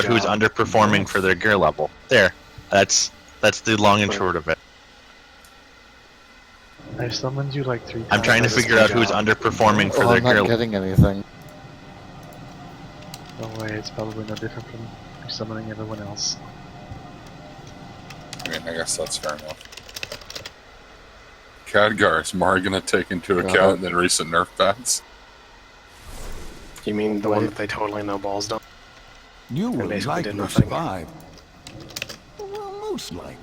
out who's underperforming for their gear level. There. That's the long and short of it. I summoned you like 3 times. I'm trying to figure out who's underperforming for their gear level. I'm not getting anything. Don't worry, it's probably no different from summoning everyone else. I mean, I guess that's fair enough. Khadgar, is Mari going to take into account the recent nerf bats? You mean the one that they totally no balls done? You will likely survive. Well, most likely.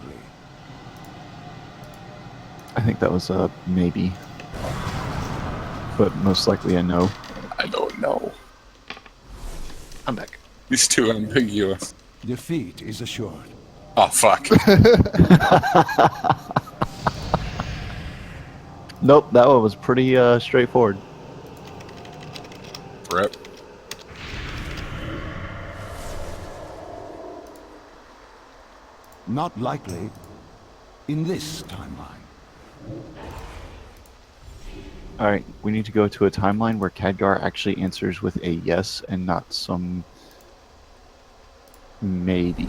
I think that was a maybe. But most likely a no. I don't know. I'm back. He's too ambiguous. Defeat is assured. Oh, fuck. Nope, that one was pretty straightforward. Rip. Not likely in this timeline. Alright, we need to go to a timeline where Khadgar actually answers with a yes and not some maybe.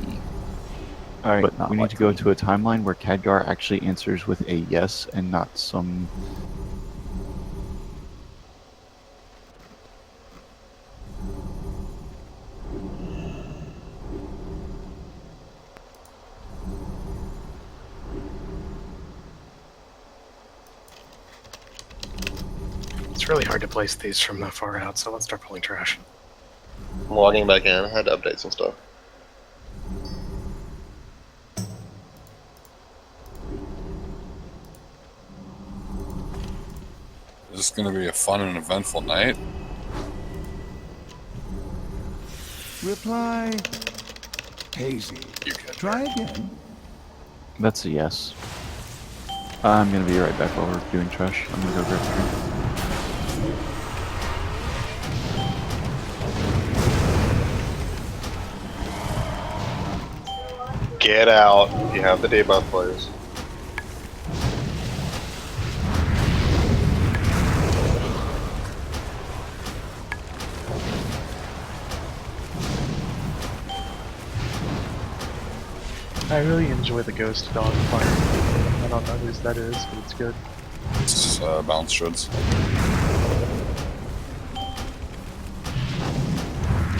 Alright, we need to go to a timeline where Khadgar actually answers with a yes and not some... It's really hard to place these from that far out, so let's start pulling trash. I'm logging back in. I had to update some stuff. Is this going to be a fun and eventful night? Reply hazy. You can Try again. That's a yes. I'm gonna be right back while we're doing trash. I'm gonna go grab a drink. Get out. You have the debuff players. I really enjoy the ghost dog fight. I don't know whose that is, but it's good. It's bounce shreds.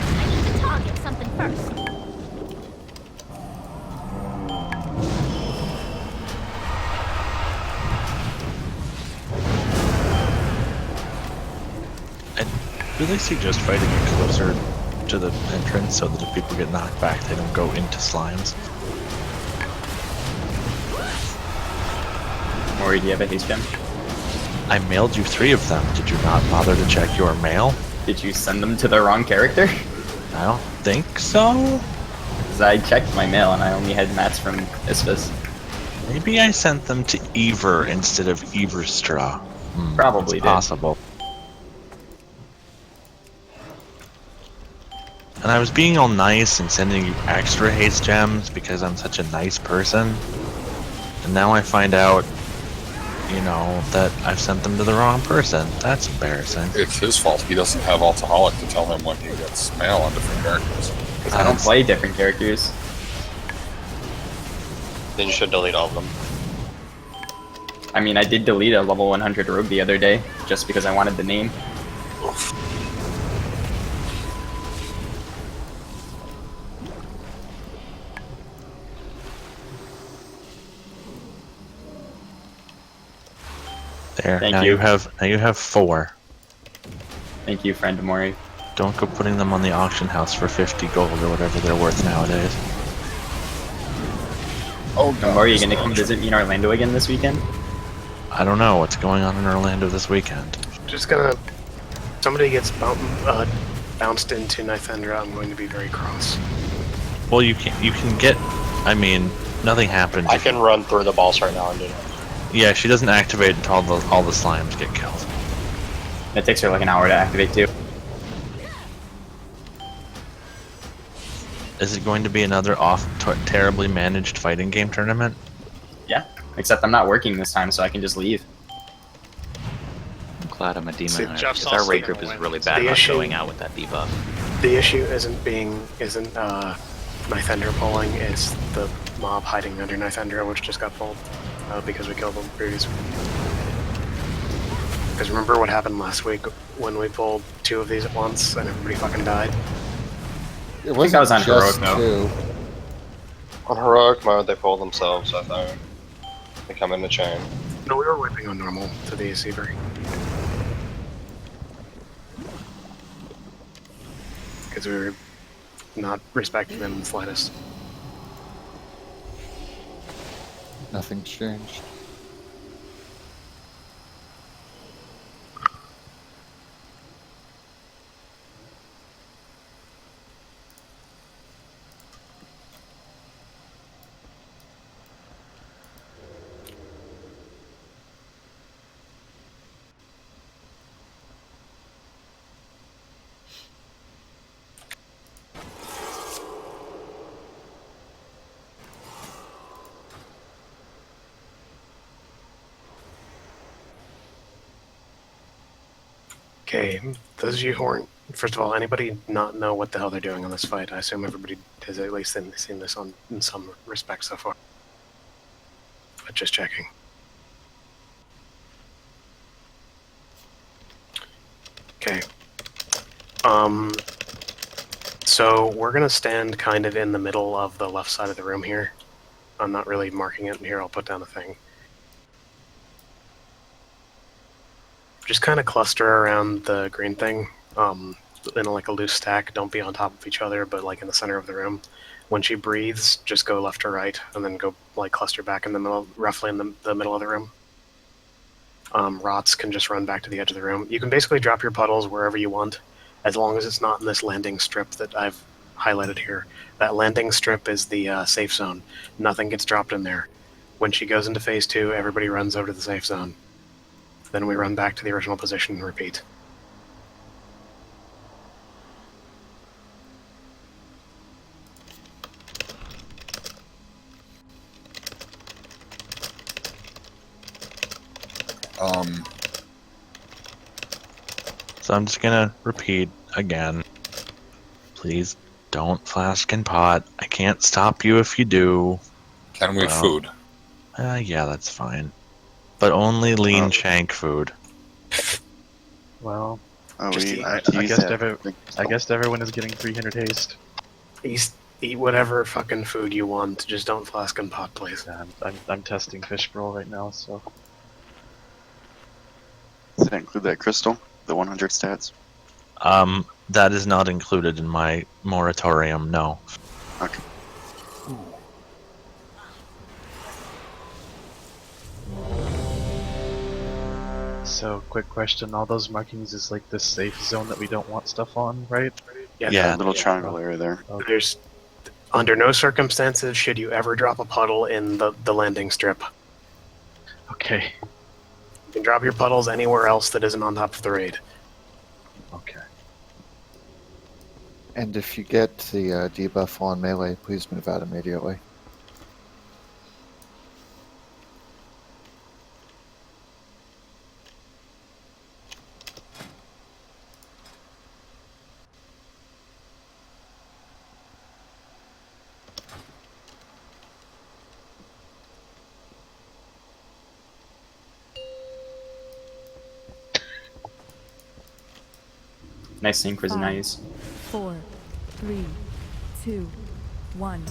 I need to target something first. I'd really suggest fighting it closer to the entrance so that if people get knocked back, they don't go into slimes. Mori, do you have a haste gem? I mailed you 3 of them. Did you not bother to check your mail? Did you send them to the wrong character? I don't think so. Because I checked my mail and I only had mats from Isphus. Maybe I sent them to Ever instead of Everstra. Probably it's did. possible. And I was being all nice and sending you extra haste gems because I'm such a nice person. And now I find out, you know, that I've sent them to the wrong person. That's embarrassing. It's his fault. He doesn't have Altaholic to tell him when he gets mail on different characters. Because I don't play different characters. Then you should delete all of them. I mean, I did delete a level 100 rogue the other day, just because I wanted the name. Oof. There. Thank now you. you have 4. Thank you, friend Mori. Don't go putting them on the auction house for 50 gold or whatever they're worth nowadays. Oh, God. Mori, are you gonna come visit me in Orlando again this weekend? I don't know what's going on in Orlando this weekend. Just gonna... Somebody gets bounced into Nithendra, I'm going to be very cross. Well, you can get. I mean, nothing happens. I can run through the boss right now and do it. Yeah, she doesn't activate until all the slimes get killed. It takes her like an hour to activate too. Is it going to be another terribly managed fighting game tournament? Yeah, except I'm not working this time, so I can just leave. I'm glad I'm a demon See, hunter, Jeff's because our also raid gonna group is win. really The bad about issue- going out with that debuff. The issue isn't Nithendra pulling, it's the mob hiding under Nithendra, which just got pulled because we killed them previously. Because remember what happened last week when we pulled 2 of these at once and everybody fucking died? It think that was on just Heroic, though. 2. On heroic mode, they pull themselves, I think. They come in the chain. No, we were whipping on normal to the Seabury. Because we were not respecting them in the slightest. Nothing's changed. Okay, those of you who aren't, first of all, anybody not know what the hell they're doing on this fight? I assume everybody has at least seen this in some respect so far. But just checking. Okay. So we're gonna stand kind of in the middle of the left side of the room here. I'm not really marking it, and here I'll put down a thing. Just kind of cluster around the green thing, in like a loose stack. Don't be on top of each other, but like in the center of the room. When she breathes, just go left or right, and then go like cluster back in the middle, roughly in the middle of the room. Rots can just run back to the edge of the room. You can basically drop your puddles wherever you want, as long as it's not in this landing strip that I've highlighted here. That landing strip is the safe zone. Nothing gets dropped in there. When she goes into phase 2, everybody runs over to the safe zone. Then we run back to the original position and repeat. So I'm just gonna repeat again. Please don't flask and pot. I can't stop you if you do. Can we food? Yeah, that's fine. But only lean shank food. Well, Just eat. I guess everyone is getting 300 haste. Eat whatever fucking food you want. Just don't flask and pot, please. Yeah, I'm testing fish roll right now, so. Does that include that crystal? The 100 stats? That is not included in my moratorium, no. Okay. So, quick question, all those markings is like the safe zone that we don't want stuff on, right? Yeah. That little triangle area there. There's, under no circumstances should you ever drop a puddle in the landing strip. Okay. You can drop your puddles anywhere else that isn't on top of the raid. Okay. And if you get the debuff on melee, please move out immediately. Nice synchronize. 4, 3, 2, 1.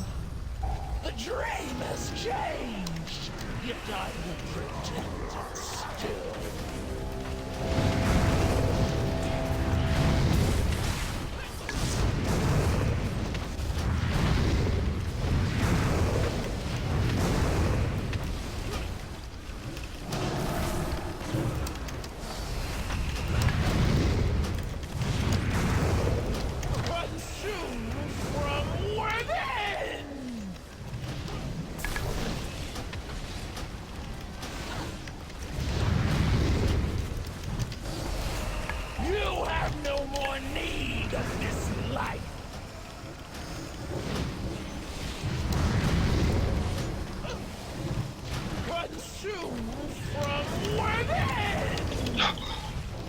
The dream has changed, yet I will protect it still.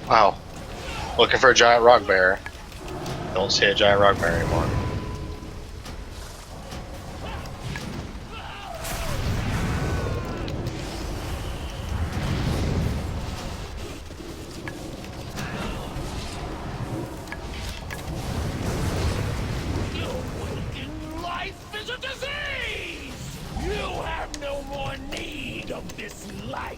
Wow. Looking for a giant rock bear. don't see a giant rock bear anymore. Life is a disease! You have no more need of this life!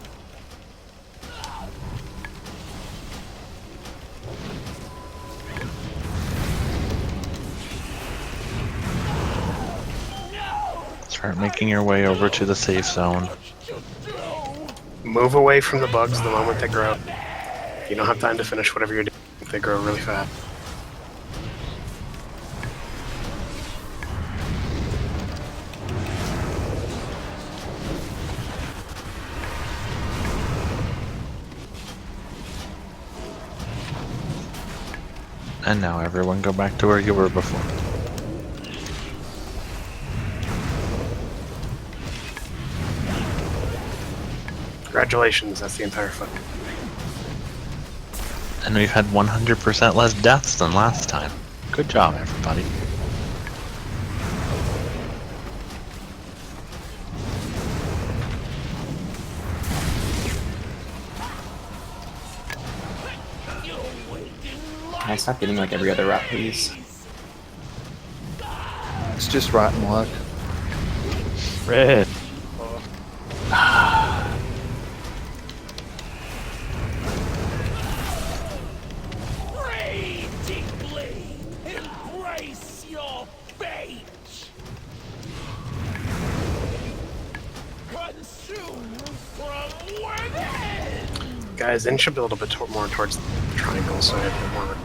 Start making your way over to the safe zone. Move away from the bugs the moment they grow. You don't have time to finish whatever you're doing. They grow really fast. And now everyone go back to where you were before. Congratulations, that's the entire fight. And we've had 100% less deaths than last time. Good job, everybody. Can I stop getting like every other route, please? It's just rotten luck. Red. Pray deeply! Embrace your fate! Consume from within! Guys, then should build a bit more towards the triangle so I have a bit more.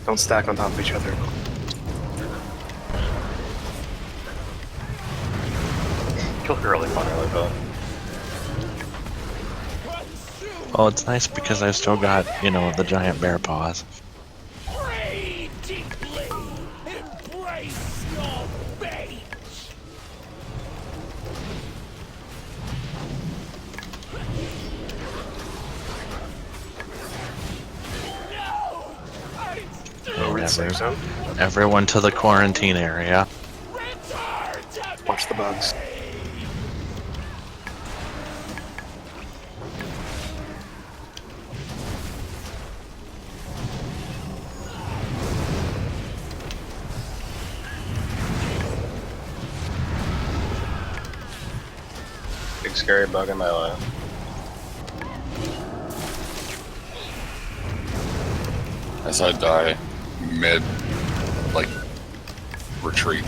Don't stack on top of each other. Killed early fun early though. Oh, it's nice because I've still got, you know, the giant bear paws. Pray deeply! Embrace your fate! No! I Over the safe zone. Everyone to the quarantine area. Watch the bugs. Big scary bug in my life. As I die mid, like, retreat.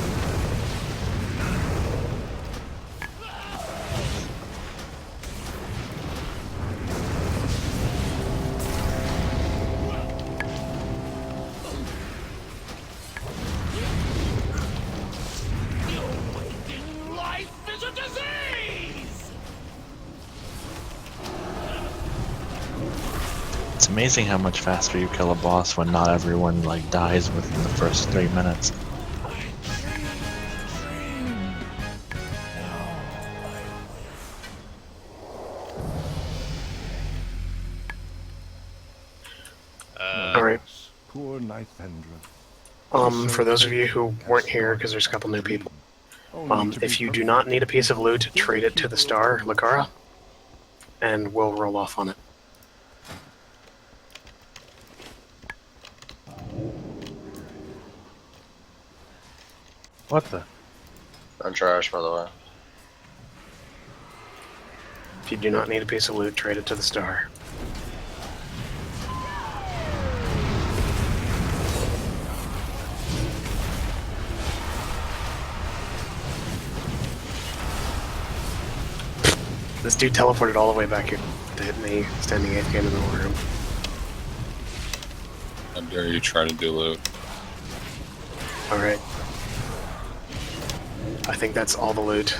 Life is a disease! It's amazing how much faster you kill a boss when not everyone, like, dies within the first 3 minutes. Alright. Poor Nithendra. For those of you who weren't here, because there's a couple new people, if you do not need a piece of loot, trade it to the star, Lakara, and we'll roll off on it. What the? I'm trash, by the way. If you do not need a piece of loot, trade it to the star. This dude teleported all the way back here to hit me, standing AFK in the middle of the room. How dare you try to do loot? Alright. I think that's all the loot.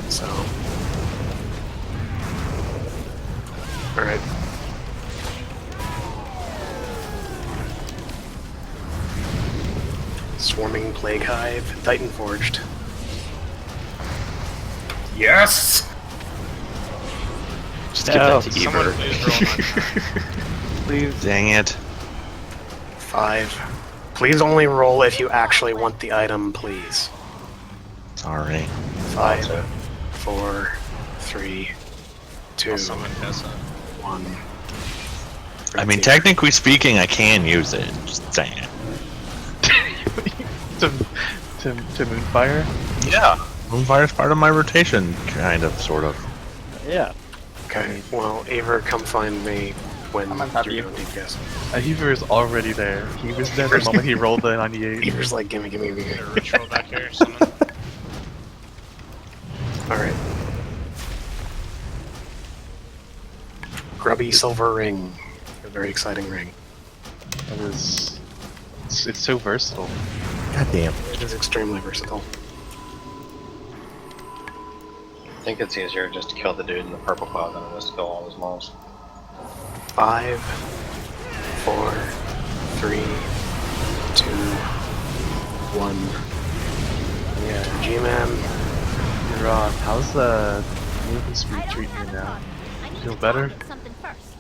So. Alright. Swarming Plague Hive, Titan Forged. Yes! Just give that to Someone Eber. please roll an attack. Please. Dang it. 5. Please only roll if you actually want the item, please. Sorry. 5, 4, 3, 2, I'll summon Tessa. 1. I mean, technically speaking, I can use it. Just saying. to Moonfire? Yeah. Moonfire's part of my rotation, kind of, sort of. Yeah. Okay, well, Aver, come find me when I'm on top of you're you. doing DPS. Heaver's already there. He was there the moment he rolled the 98. Aver's like, gimme. Get a ritual back here, someone. Alright. Grubby silver ring. A very exciting ring. That is... It's so versatile. God damn. It is extremely versatile. I think it's easier just to kill the dude in the purple cloud than it is to kill all his mobs. 5, 4, 3, 2, 1. Yeah, G-Man. You're on. How's the movement speed treating you now? Feel better? Something first.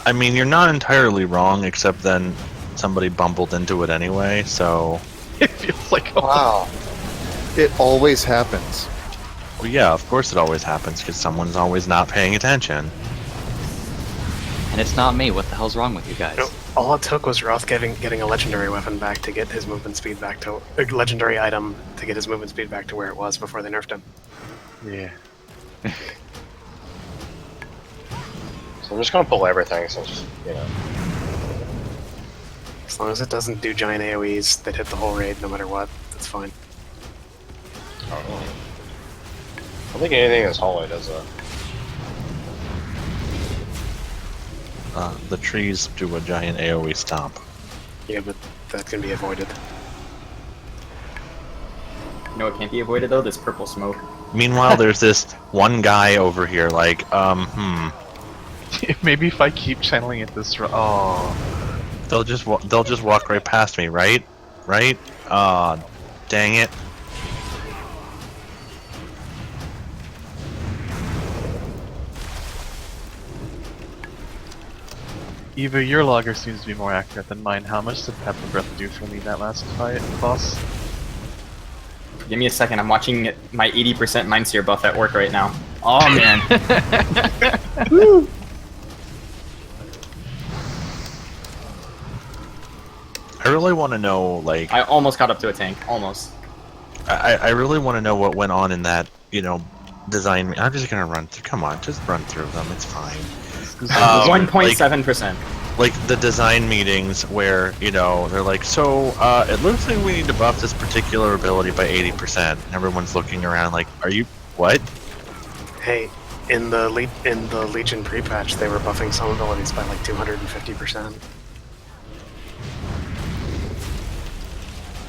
I mean, you're not entirely wrong, except then somebody bumbled into it anyway, so... It feels like... Wow. It always happens. Well, yeah, of course it always happens, because someone's always not paying attention. And it's not me. What the hell's wrong with you guys? No, all it took was Roth getting a legendary weapon back to get his movement speed back to... A legendary item to get his movement speed back to where it was before they nerfed him. Yeah. So I'm just gonna pull everything since, you know. As long as it doesn't do giant AoEs that hit the whole raid no matter what, that's fine. I don't think anything is holy does that. The trees do a giant AoE stomp. Yeah, but that can be avoided. You know what can't be avoided though? This purple smoke. Meanwhile, there's this one guy over here, like, Maybe if I keep channeling it this They'll just walk right past me, right? Right? Dang it. Eva, your logger seems to be more accurate than mine. How much did Pepper Breath do for me that last fight, boss? Give me a second. I'm watching my 80% Mindseer buff at work right now. Oh man. Woo! I really want to know, like... I almost got up to a tank. Almost. I really want to know what went on in that, design... I'm just gonna run through... Come on, just run through them, it's fine. 1.7%. Like the design meetings where, they're like, so, it looks like we need to buff this particular ability by 80%. And everyone's looking around like, are you... what? Hey, in the Legion pre-patch, they were buffing some abilities by like 250%.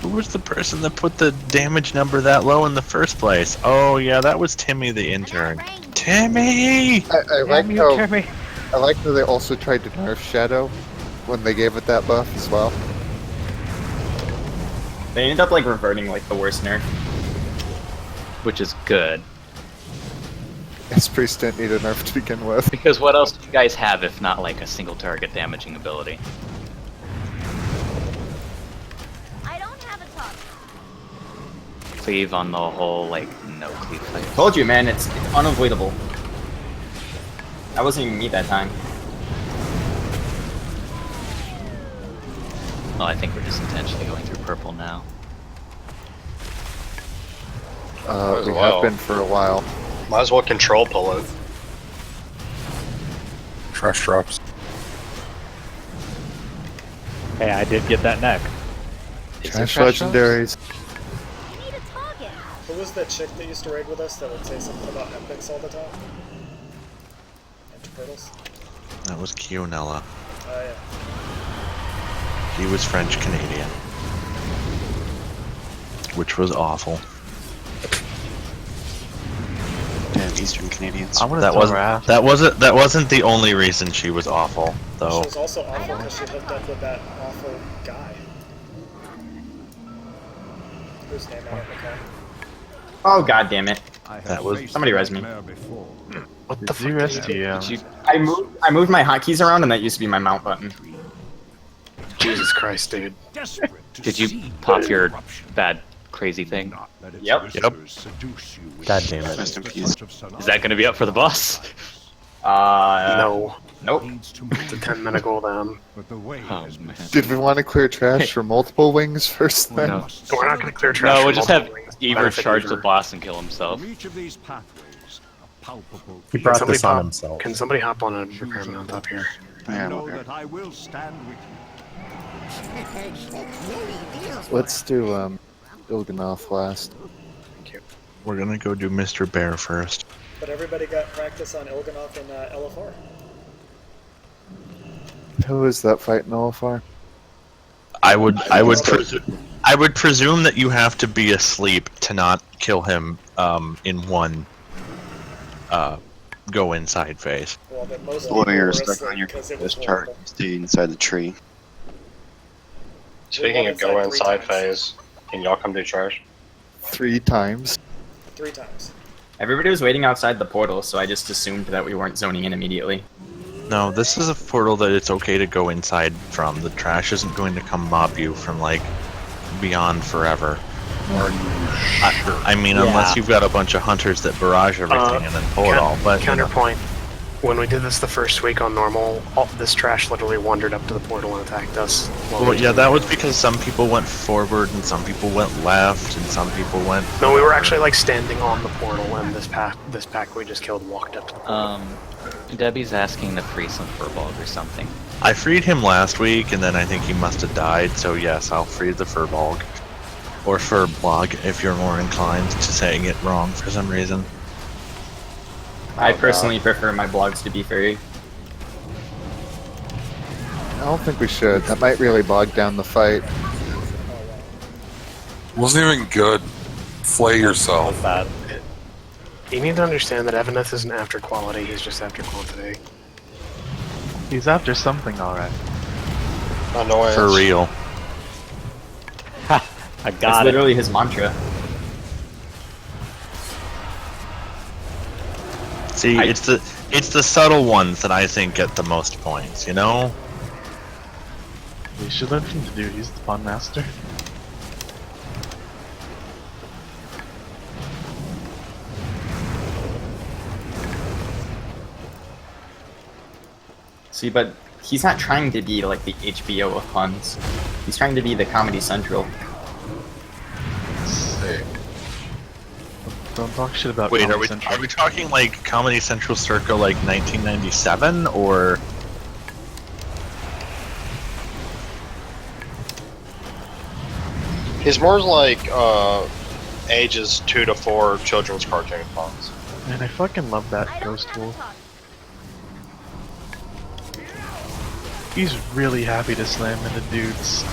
Who was the person that put the damage number that low in the first place? Oh yeah, that was Timmy the intern. Timmy! I like how I like how they also tried to nerf Shadow when they gave it that buff as well. They ended up like reverting like the worst nerf. Which is good. This priest didn't need a nerf to begin with. Because what else do you guys have if not like a single target damaging ability? Cleave on the whole, like, no cleave fight. Told you, man, it's unavoidable. That wasn't even me that time. Well, I think we're just intentionally going through purple now. We have been for a while. Might as well control pull it. Trash drops. Hey, I did get that neck. Trash legendaries. Who was that chick that used to raid with us that would say something about epics all the time? And turtles? That was Kionella. Oh yeah. He was French-Canadian. Which was awful. Damn Eastern Canadians. That wasn't the only reason she was awful, though. She was also awful because she hooked up with that awful guy. Whose name I don't recall. Oh god damn it. That was somebody res me. What the Did you fuck? rest you? I moved my hotkeys around, and that used to be my mount button. Jesus Christ, dude. Did you pop your bad crazy thing? Yep. Yep. God damn it. Is that going to be up for the boss? No. Nope. It's a 10-minute cooldown. Oh, man. Did we want to clear trash for multiple wings first then? No. We're not gonna clear trash. No, for we'll just have multiple wings. Ever Benefit charge Ever. the boss and kill himself. He brought Somebody this on hop- himself. Can somebody hop on a repair mount up here? Yeah, I'm up here. Let's do Il'gynoth last. We're gonna go do Mr. Bear first. But everybody got practice on Il'gynoth and LFR. Who is that fighting LFR? I would presume that you have to be asleep to not kill him in one go inside phase. Well, then most When people you're were stuck asleep on your because it was this chart, horrible. stay inside the tree. Speaking of go inside phase, can y'all come do trash? 3 times. 3 times. Everybody was waiting outside the portal, so I just assumed that we weren't zoning in immediately. No, this is a portal that it's okay to go inside from. The trash isn't going to come mob you from like beyond forever. Are you sure? I mean, unless you've got a bunch of hunters that barrage everything and then pull it all. But Counterpoint. When we did this the first week on normal, this trash literally wandered up to the portal and attacked us. Well, yeah, that was because some people went forward and some people went left and some people went. No, we were actually like standing on the portal, and this pack we just killed walked up to the portal. Debbie's asking to free some Furbolg or something. I freed him last week, and then I think he must have died. So yes, I'll free the Furbolg, or Furbolg if you're more inclined to saying it wrong for some reason. I personally prefer my blogs to be furry. I don't think we should. That might really bog down the fight. Wasn't even good. Flay yourself. Bad. You need to understand that Evaneth isn't after quality; he's just after quantity. He's after something, alright. Annoyance. For real. I It's got it. literally his mantra. See, it's the subtle ones that I think get the most points. You know. We should let him to do. He's the fun master. See, but he's not trying to be like the HBO of puns. He's trying to be the Comedy Central. Sick. Don't talk shit about Wait, Comedy Central. are we talking like Comedy Central circa like 1997 or? He's more like ages 2 to 4 children's cartoon puns. Man, I fucking love that Ghost Wolf. He's really happy to slam into dudes.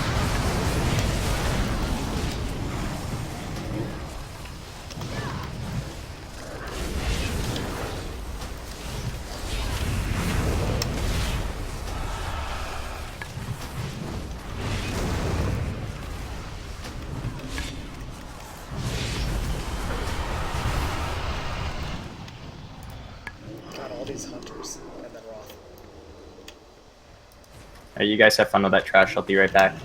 Got all these hunters, and then Roth. Alright, you guys have fun with that trash. I'll be right back.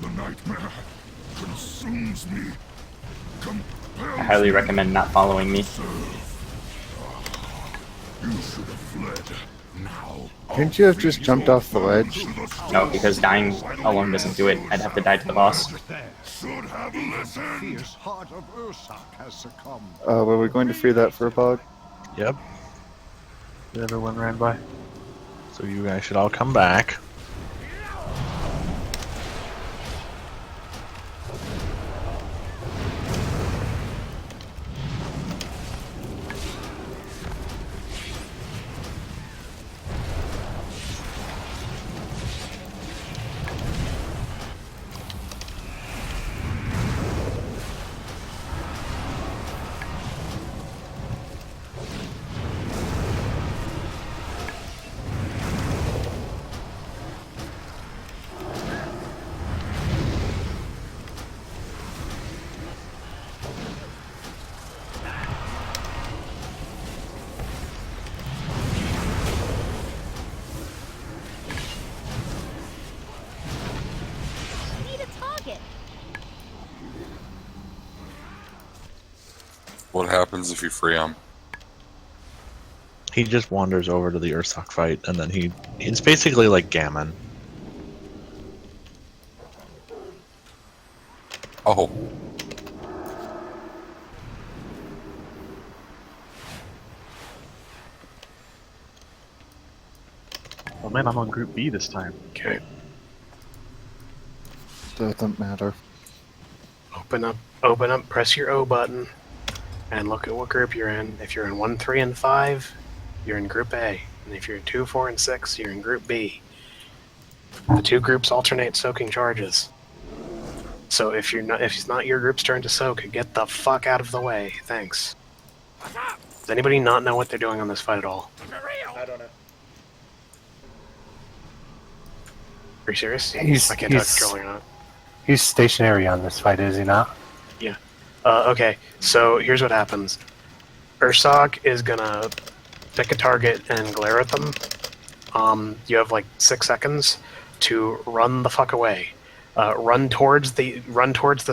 The nightmare consumes me. I highly recommend not following me. You should have fled. Now. Couldn't you have just jumped off the ledge? No, because dying alone doesn't do it. I'd have to die to the boss. Should have listened. The heart of Ursak has succumbed. Were we going to free that Furbolg? Yep. Everyone ran by. So you guys should all come back. What happens if you free him? He just wanders over to the Ursoc fight, and then it's basically like Gammon. Oh. Oh man, I'm on Group B this time. Okay. Doesn't matter. Open up, press your O button, and look at what group you're in. If you're in 1, 3, and 5, you're in Group A. And if you're in 2, 4, and 6, you're in Group B. The two groups alternate soaking charges. So if it's not your group's turn to soak, get the fuck out of the way. Thanks. Does anybody not know what they're doing on this fight at all? I don't know. Are you serious? He's- I can't tell if he's- you're trolling or not. He's stationary on this fight, is he not? Yeah. Okay, so here's what happens. Ursoc is gonna pick a target and glare at them. You have like 6 seconds to run the fuck away. Run towards the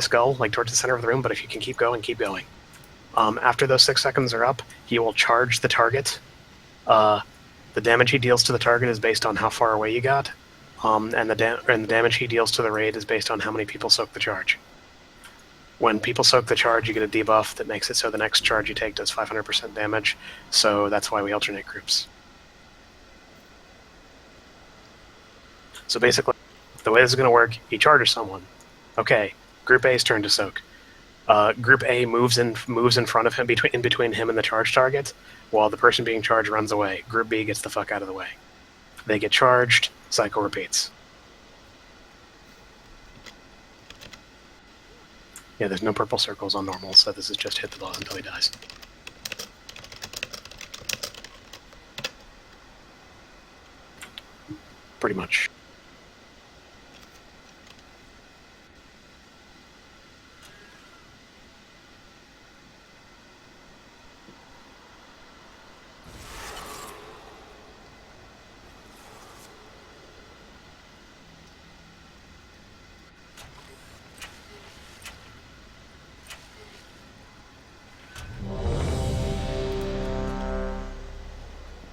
skull, like towards the center of the room, but if you can keep going, keep going. After those 6 seconds are up, he will charge the target. The damage he deals to the target is based on how far away you got. And the damage he deals to the raid is based on how many people soak the charge. When people soak the charge, you get a debuff that makes it so the next charge you take does 500% damage, so that's why we alternate groups. So basically, the way this is going to work, he charges someone. Okay, Group A's turn to soak. Group A moves in front of him, in between him and the charge target, while the person being charged runs away. Group B gets the fuck out of the way. They get charged, cycle repeats. Yeah, there's no purple circles on normal, so this is just hit the boss until he dies. Pretty much.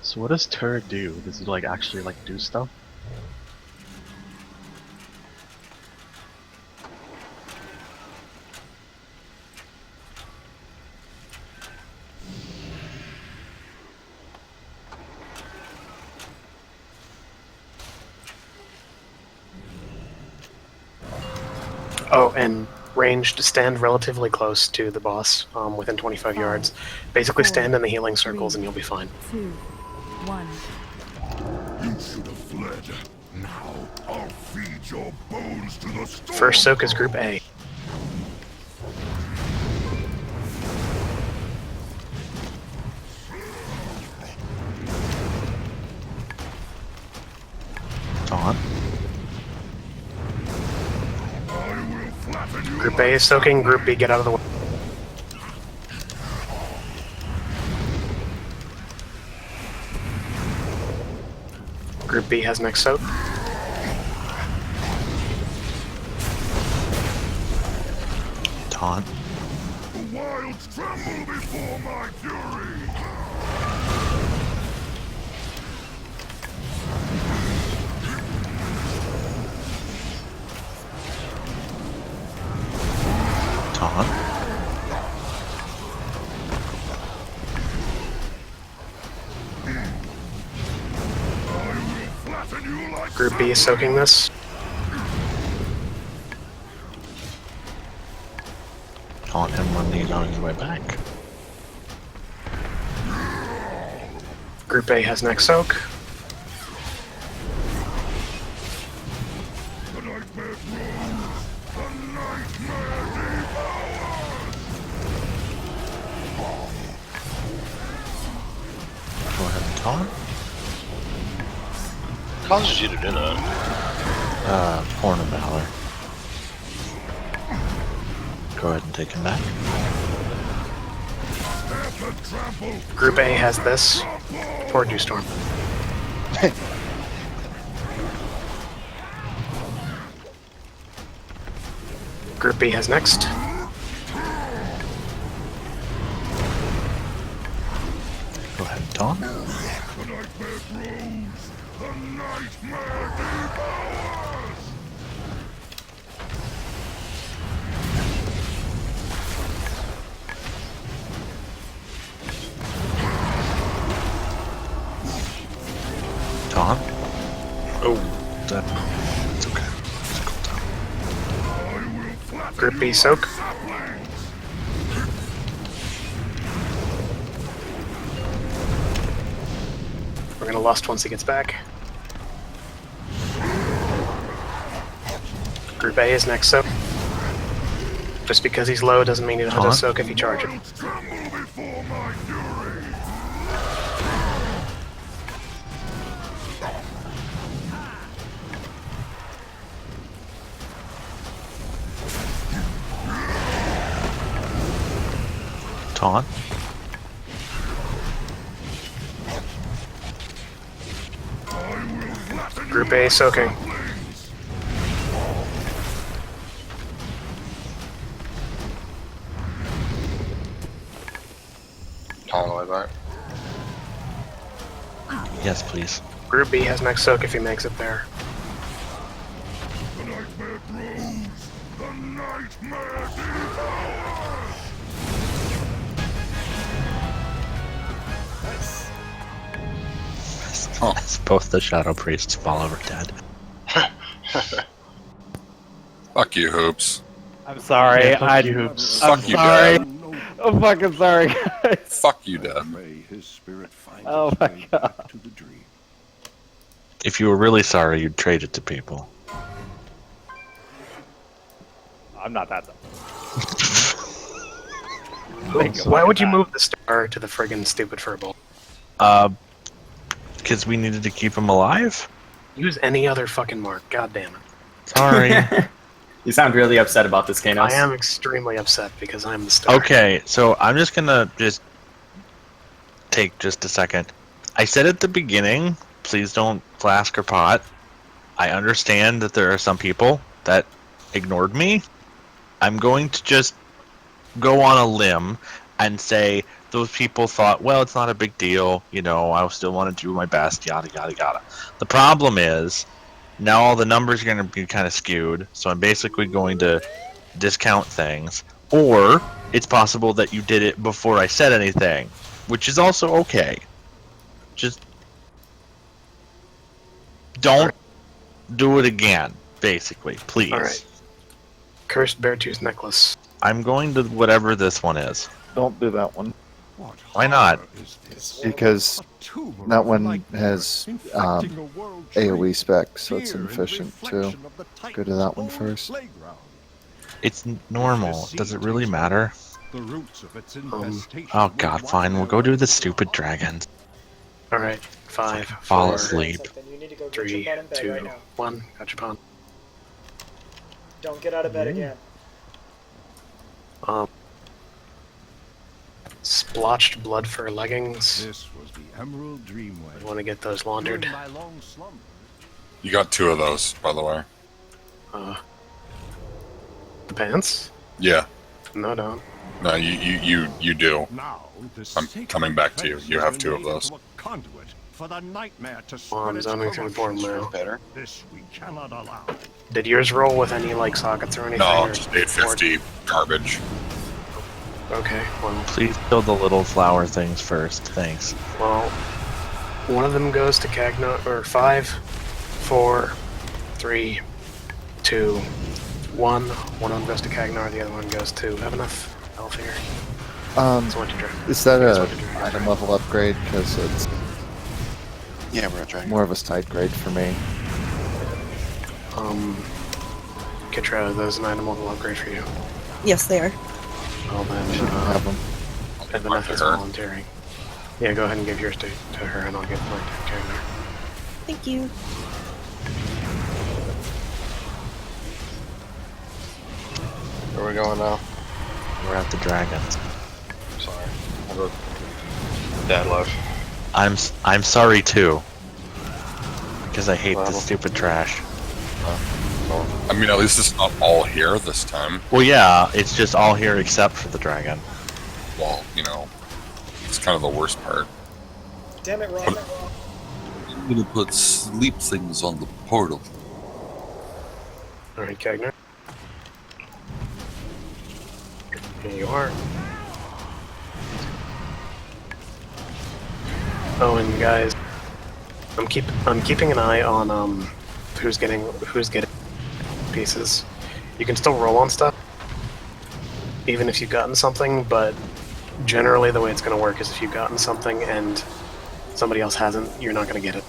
So what does Tur do? Does he like actually like do stuff? Oh, and ranged, stand relatively close to the boss, within 25 yards. Basically stand in the healing circles and you'll be fine. 2, 1. You should have fled. Now I'll feed your bones to the storm. First soak is Group A. Taunt. Group A is soaking, Group B get out of the way. Group B has next soak. Taunt. The wilds tremble before my fury. Taunt. Group B is soaking this. Taunt him when he's on his way back. Group A has next soak. Go ahead and taunt. Causes you to do that. Horn of Valor. Go ahead and take him back. Group A has this. Toward you, Storm. Group B has next. Tom? Tom? Oh. It's okay. It's cool down. Group B soak. We're gonna lust once he gets back. Group A is next soak. Just because he's low doesn't mean he doesn't have to soak if you charge him. Taunt? Group A soaking. All the way back. Yes, please. Group B has next soak if he makes it there. Nice. As both the Shadow Priests fall over dead. Fuck you, Hoops. I'm sorry. Yeah, fuck you, Hoops. I'm Fuck you, sorry. Dad. I'm fucking sorry, guys. Fuck you, Dad. Oh my god. If you were really sorry, you'd trade it to people. I'm not that dumb. Why would you move the star to the friggin' stupid furball? Because we needed to keep him alive? Use any other fucking mark. God damn it. Sorry. You sound really upset about this, Kanos. I am extremely upset because I'm the star. Okay, so I'm just gonna take just a second. I said at the beginning, please don't flask or pot. I understand that there are some people that ignored me. I'm going to just go on a limb and say those people thought, well, it's not a big deal, you know, I still want to do my best, yada, yada, yada. The problem is, now all the numbers are going to be kind of skewed, so I'm basically going to discount things. Or, it's possible that you did it before I said anything, which is also okay. Just don't do it again, basically, please. Alright. Cursed Beartooth Necklace. I'm going to whatever this one is. Don't do that one. Why not? Because that one has AoE spec, so it's inefficient too. Go to that one first. It's normal. Does it really matter? Oh god, fine. We'll go do the stupid dragons. Alright. 5, Fall 4, asleep. Then you need to go get 3, your butt in bed 2, right now. 1. Got your pawn. Don't get out of bed again. Splotched blood fur leggings. This was the Emerald Dreamway. I want to get those laundered. You got 2 of those, by the way. The pants? Yeah. No, don't. No, you do. I'm coming back to you. You have 2 of those. For the nightmare to I'm zoning through the board now. Better. This we cannot allow. Did yours roll with any like sockets or anything? No, or just 850 garbage. Okay, well, Please kill the little flower things first. Thanks. well, one of them goes to Cagnar, or 5, 4, 3, 2, 1. One of them goes to Cagnar, the other one goes to. Have enough health here. So what you draw? Is that a item level upgrade? Because it's Yeah, we're a dragon. more of a side grade for me. Kitra, those an item level upgrade for you. Yes, they are. Well then, Have them. Evaneth is volunteering. Yeah, go ahead and give yours to her, and I'll give mine to Cagnar. Thank you. Where are we going now? We're at the dragons. Sorry. I'll go. Dad left. I'm sorry too. Because I hate this stupid trash. I mean, at least it's not all here this time. Well, yeah, it's just all here except for the dragon. Well, you know, it's kind of the worst part. Damn it, Ron. I'm gonna put sleep things on the portal. Alright, Kegner. Here you are. Oh, and guys, I'm keeping an eye on who's getting pieces. You can still roll on stuff, even if you've gotten something, but generally the way it's going to work is if you've gotten something and somebody else hasn't, you're not going to get it.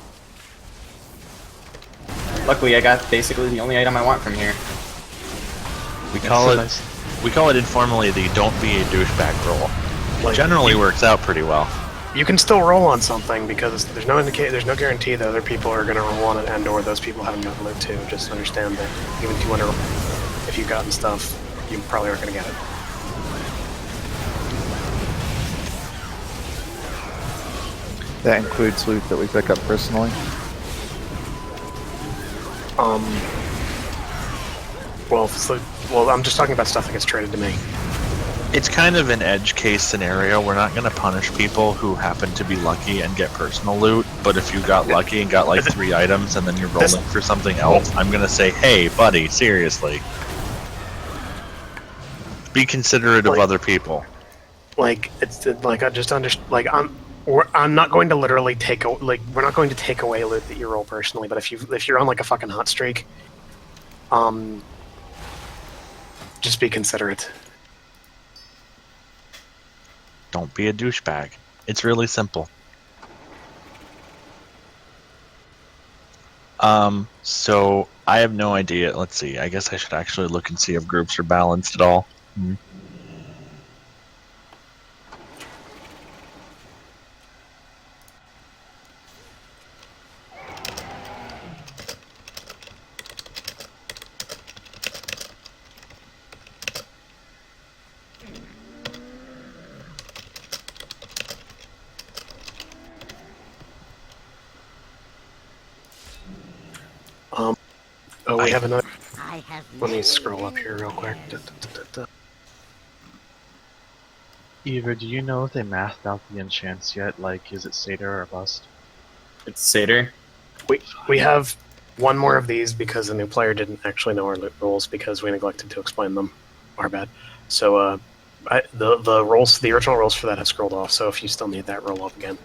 Luckily, I got basically the only item I want from here. We call it informally the "don't be a douchebag" roll. Like, Generally works out pretty well. You can still roll on something because there's no guarantee that other people are going to roll on it, and/or those people haven't gotten loot too. Just understand that even if you want to, if you've gotten stuff, you probably aren't going to get it. That includes loot that we pick up personally. Well, I'm just talking about stuff that gets traded to me. It's kind of an edge case scenario. We're not going to punish people who happen to be lucky and get personal loot, but if you got lucky and got like 3 items and then you're rolling for something else, I'm going to say, hey, buddy, seriously. Be considerate of other people. Like, it's like I just I'm not going to literally we're not going to take away loot that you roll personally, but if you're on like a fucking hot streak, just be considerate. Don't be a douchebag. It's really simple. So I have no idea. Let's see. I guess I should actually look and see if groups are balanced at all. Oh, we have another. Let me scroll up here real quick. Eva, do you know if they mathed out the enchants yet? Like, is it Satyr or Bust? It's Satyr. We have one more of these because the new player didn't actually know our loot rules because we neglected to explain them. Our bad. So the original rules for that have scrolled off. So if you still need that, roll up again.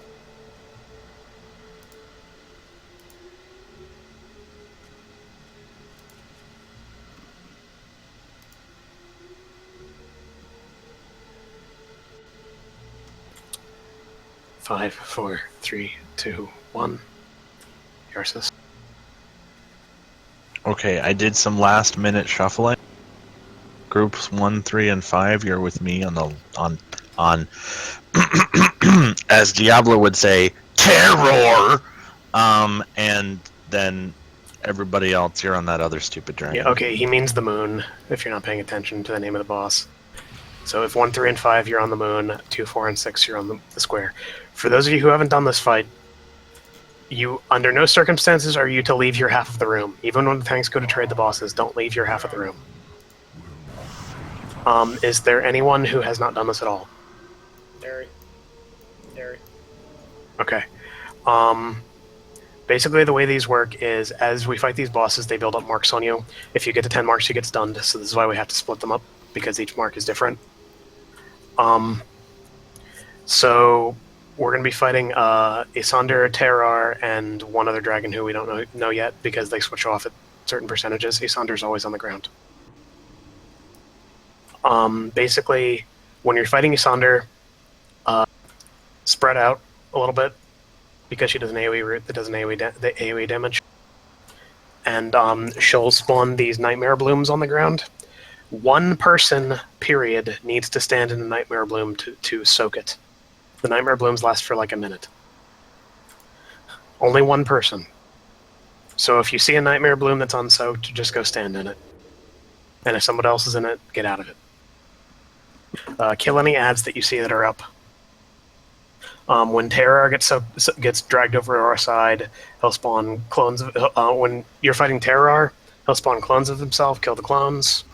Five, 4, 3, 2, 1. Yarsis. Okay, I did some last minute shuffling. Groups 1, 3, and 5, you're with me on as Diablo would say, terror. And then everybody else, you're on that other stupid dragon. Yeah, okay, he means the moon, if you're not paying attention to the name of the boss. So if 1, 3, and 5, you're on the moon, 2, 4, and 6, you're on the square. For those of you who haven't done this fight, you, under no circumstances are you to leave your half of the room. Even when the tanks go to trade the bosses, don't leave your half of the room. Is there anyone who has not done this at all? Harry. Okay. Basically the way these work is, as we fight these bosses, they build up marks on you. If you get to 10 marks, you get stunned, so this is why we have to split them up, because each mark is different. So we're going to be fighting Isander, Terrar, and one other dragon who we don't know yet, because they switch off at certain percentages. Isander's always on the ground. Basically, when you're fighting Isander, spread out a little bit, because she does an AoE root that does an AoE damage. And she'll spawn these Nightmare Blooms on the ground. One person, period, needs to stand in a Nightmare Bloom to soak it. The Nightmare Blooms last for like a minute. Only one person. So if you see a Nightmare Bloom that's unsoaked, just go stand in it. And if someone else is in it, get out of it. Kill any ads that you see that are up. When Terrar gets dragged over to our side, he'll spawn clones of... when you're fighting Terrar, he'll spawn clones of himself, kill the clones.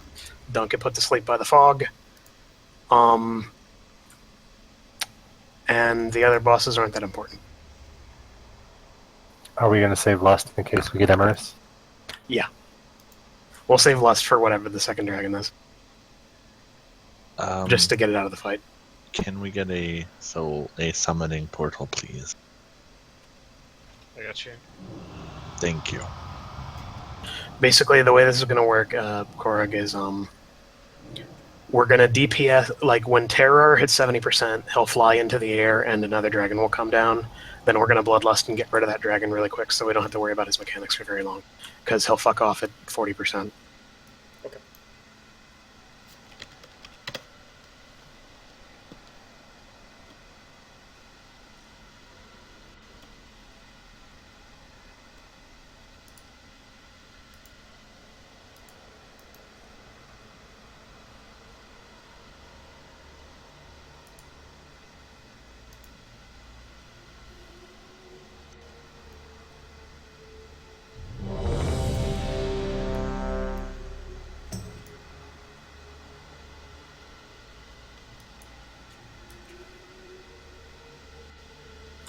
Don't get put to sleep by the fog. And the other bosses aren't that important. Are we gonna save Lust in case we get Emerus? Yeah. We'll save Lust for whatever the second dragon is. Just to get it out of the fight. Can we get a summoning portal, please? I got you. Thank you. Basically, the way this is going to work, Korug, is we're going to DPS, like when Terror hits 70%, he'll fly into the air and another dragon will come down. Then we're going to Bloodlust and get rid of that dragon really quick so we don't have to worry about his mechanics for very long. Because he'll fuck off at 40%. Okay.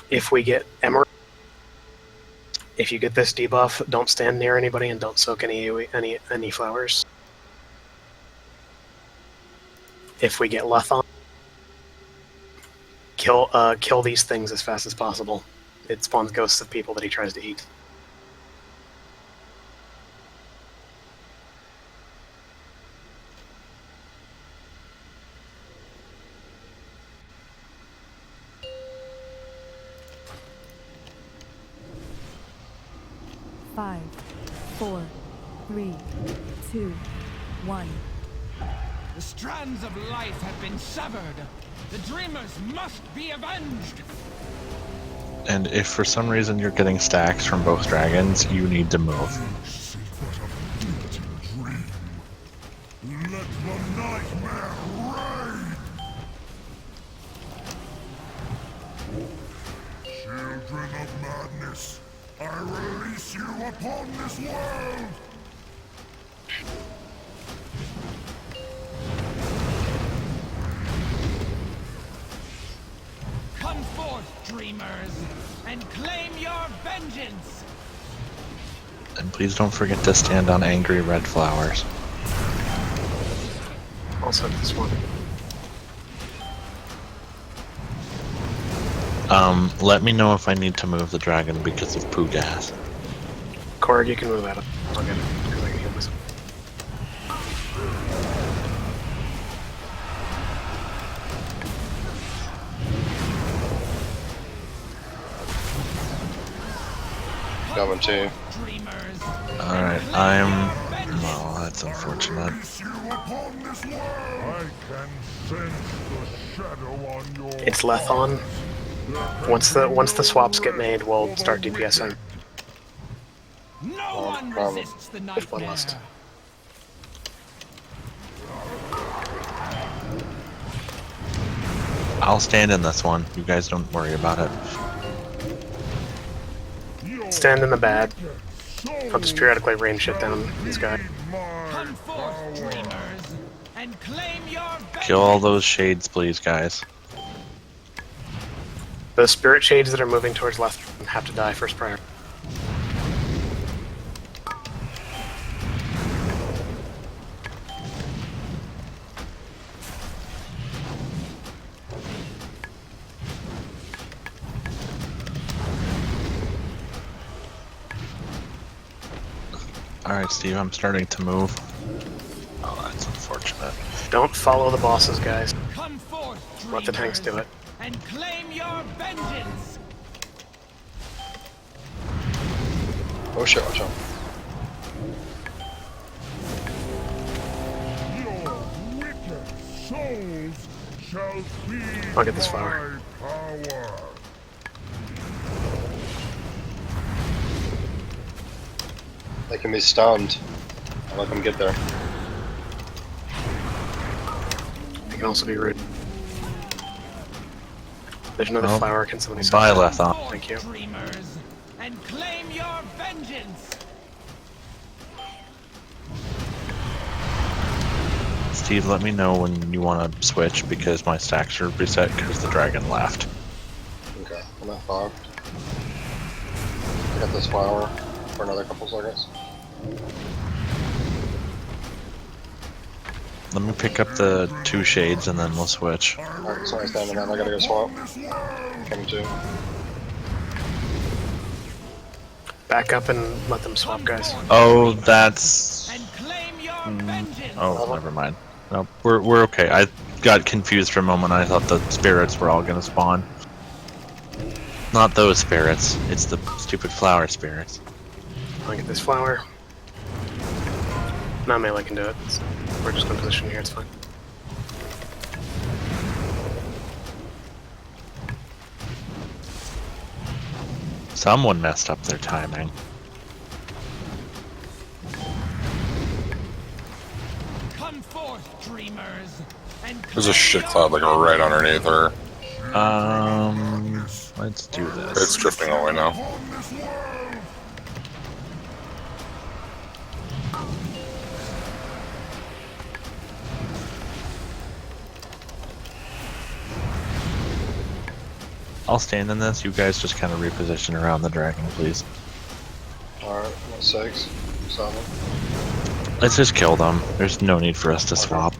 If we get Emerald, if you get this debuff, don't stand near anybody and don't soak any flowers. If we get Lethon, kill these things as fast as possible. It spawns ghosts of people that he tries to eat. Five, 4, 3, 2, 1. The strands of life have been severed. The dreamers must be avenged. And if for some reason you're getting stacks from both dragons, you need to move. Let the nightmare reign. Children of madness, I release you upon this world. Come forth, dreamers, and claim your vengeance! And please don't forget to stand on angry red flowers. Also this one. Let me know if I need to move the dragon because of poo gas. Korg, you can move out of it. I'll get it, because I can heal myself. Coming too. Alright, no, that's unfortunate. It's Lethon. Once the swaps get made, we'll start DPSing. No one resists the With Bloodlust. I'll stand in this one. You guys don't worry about it. Stand in the bad. I'll just periodically rain shit down this guy. Come forth, dreamers, and claim your Kill all those shades, please, guys. The spirit shades that are moving towards left have to die first prior. Alright, Steve, I'm starting to move. Oh, that's unfortunate. Don't follow the bosses, guys. Come forth, Let the tanks do it. and claim your vengeance. Oh shit, watch out. Your wicked souls shall feed I'll get this flower. my power. They can be stunned. I'll let them get there. It can also be rude. There's another Oh. flower. Can somebody Bye, stop that? Lethon. Thank you. Dreamers, and claim your vengeance. Steve, let me know when you want to switch because my stacks are reset because the dragon left. Okay, I'm not far. I got this flower for another couple seconds. Let me pick up the 2 shades and then we'll switch. Alright, so I stand in that. I gotta go swap. Coming too. Back up and let them swap, guys. Oh, that's. Oh, never mind. No, we're okay. I got confused for a moment. I thought the spirits were all gonna spawn. Not those spirits. It's the stupid flower spirits. I'll get this flower. Not melee can do it. We're just gonna position here. It's fine. Someone messed up their timing. Come forth, dreamers, and There's a shit cloud like right underneath her. Let's do this. It's drifting away now. I'll stand in this. You guys just kind of reposition around the dragon, please. Alright, 6, 7. Let's just kill them. There's no need for us to swap.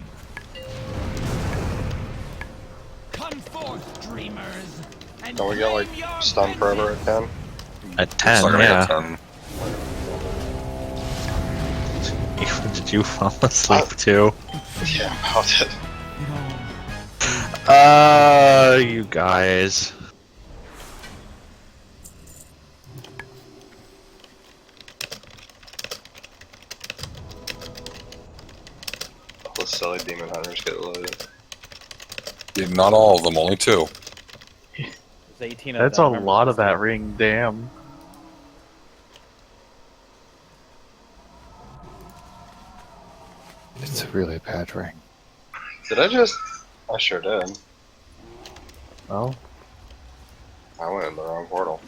come forth, dreamers, and Don't we get like stunned forever at 10? At 10, It's not gonna yeah. get 10. Did you fall asleep too? Yeah, about it. You guys. All the silly demon hunters get loaded. Yeah, not all of them, only 2. There's 18 of That's them, a remember lot this of that thing. ring, damn. It's a really bad ring. Did I just? I sure did. Well, I went in the wrong portal.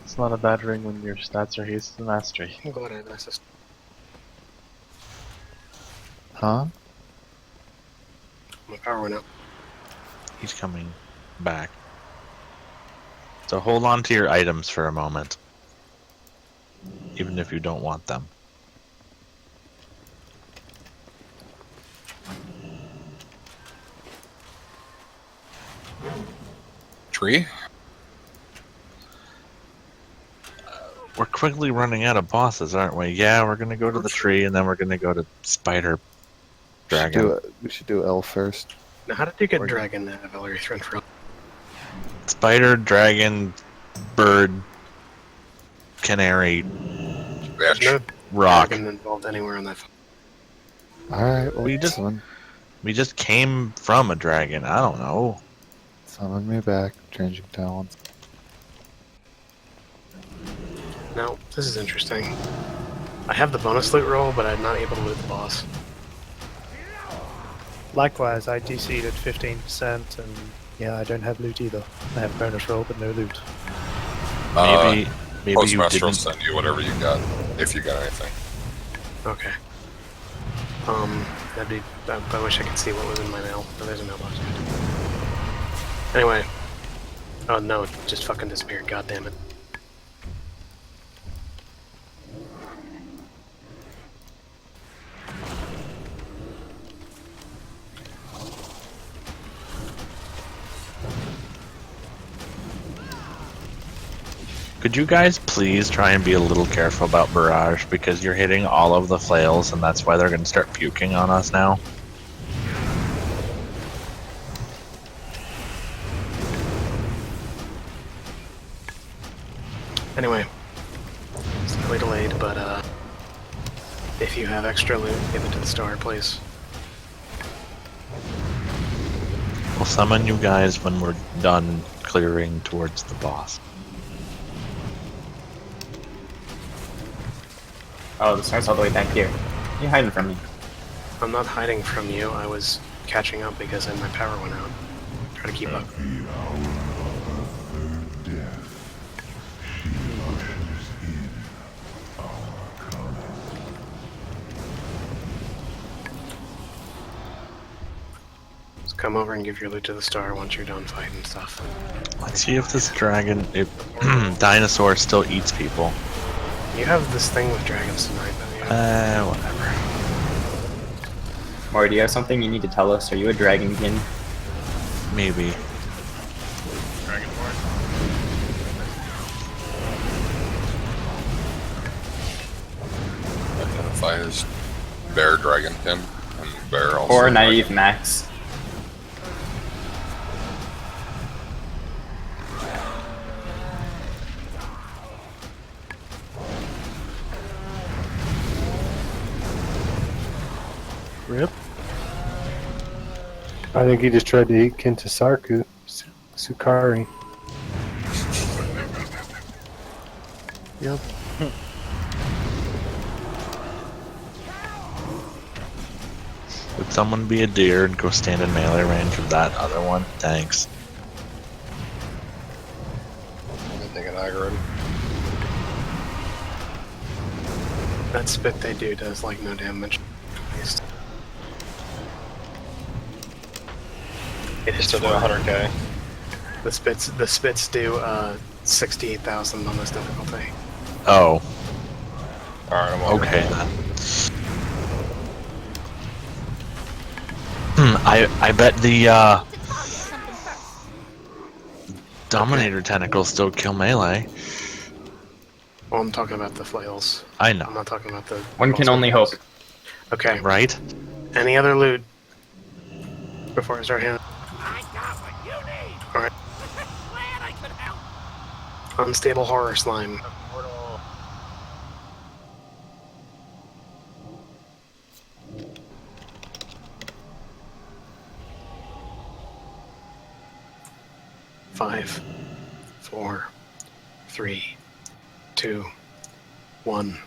it's not a bad ring when your stats are haste and mastery. I'm glad I have an assist. Huh? My power went out. He's coming back. So hold on to your items for a moment. Even if you don't want them. Tree? We're quickly running out of bosses, aren't we? Yeah, we're gonna go to the tree and then we're gonna go to Spider Dragon. We should do L first. Now, how did you get Dragon Valerie Throne from? Spider, Dragon, Bird, Canary, There's no Rock. Dragon involved anywhere on that. Alright, well, We just came from a dragon. I don't know. Summon me back, changing talents. Now, this is interesting. I have the bonus loot roll, but I'm not able to loot the boss. Likewise, I DC'd at 15%, and yeah, I don't have loot either. I have bonus roll, but no loot. Maybe you Postmaster will didn't. send you whatever you got, if you got anything. Okay. That'd be. I wish I could see what was in my mail. Oh, there's a mailbox. Anyway. Oh no, it just fucking disappeared. God damn it. Could you guys please try and be a little careful about Barrage because you're hitting all of the flails and that's why they're going to start puking on us now? Anyway. Slightly delayed, but if you have extra loot, give it to the star, please. We'll summon you guys when we're done clearing towards the boss. Oh, the star's all the way back here. You're hiding from me. I'm not hiding from you. I was catching up because then my power went out. Try to keep up. come over and give your loot to the star once you're done fighting stuff. Let's see if this dragon, dinosaur still eats people. You have this thing with dragons tonight, don't you? Whatever. Maury, do you have something you need to tell us? Are you a dragonkin? Maybe. Dragonborn. Identify as Bear Dragonkin, and Bear also. Or Naive Max? Rip. I think he just tried to eat Kenta Sukari. Yep. Would someone be a deer and go stand in melee range of that other one? Thanks. I'm thinking aggro. That spit they do does like no damage. At least. It is Still do 100k. The spits do 68,000 on this difficulty. Oh. Alright, I'm over. Okay then. I bet the Dominator tentacles still kill melee. Well, I'm talking about the flails. I know. I'm not talking about the... One can only hope. Okay. Right? Any other loot before I start handing? I got what you need. Alright. Glad I could help. Unstable horror slime. Portal. Five, 4, 3, 2, 1.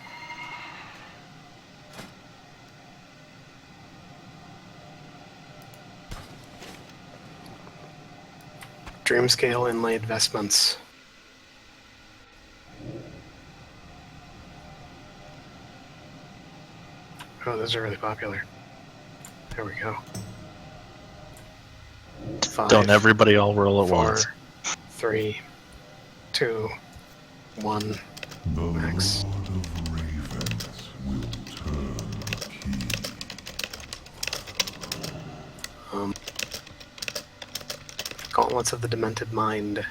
Dreamscale inlaid vestments. Oh, those are really popular. There we go. 5, Don't everybody all roll at 4, once. 3, 2, 1. Max. Gauntlets of the Demented Mind.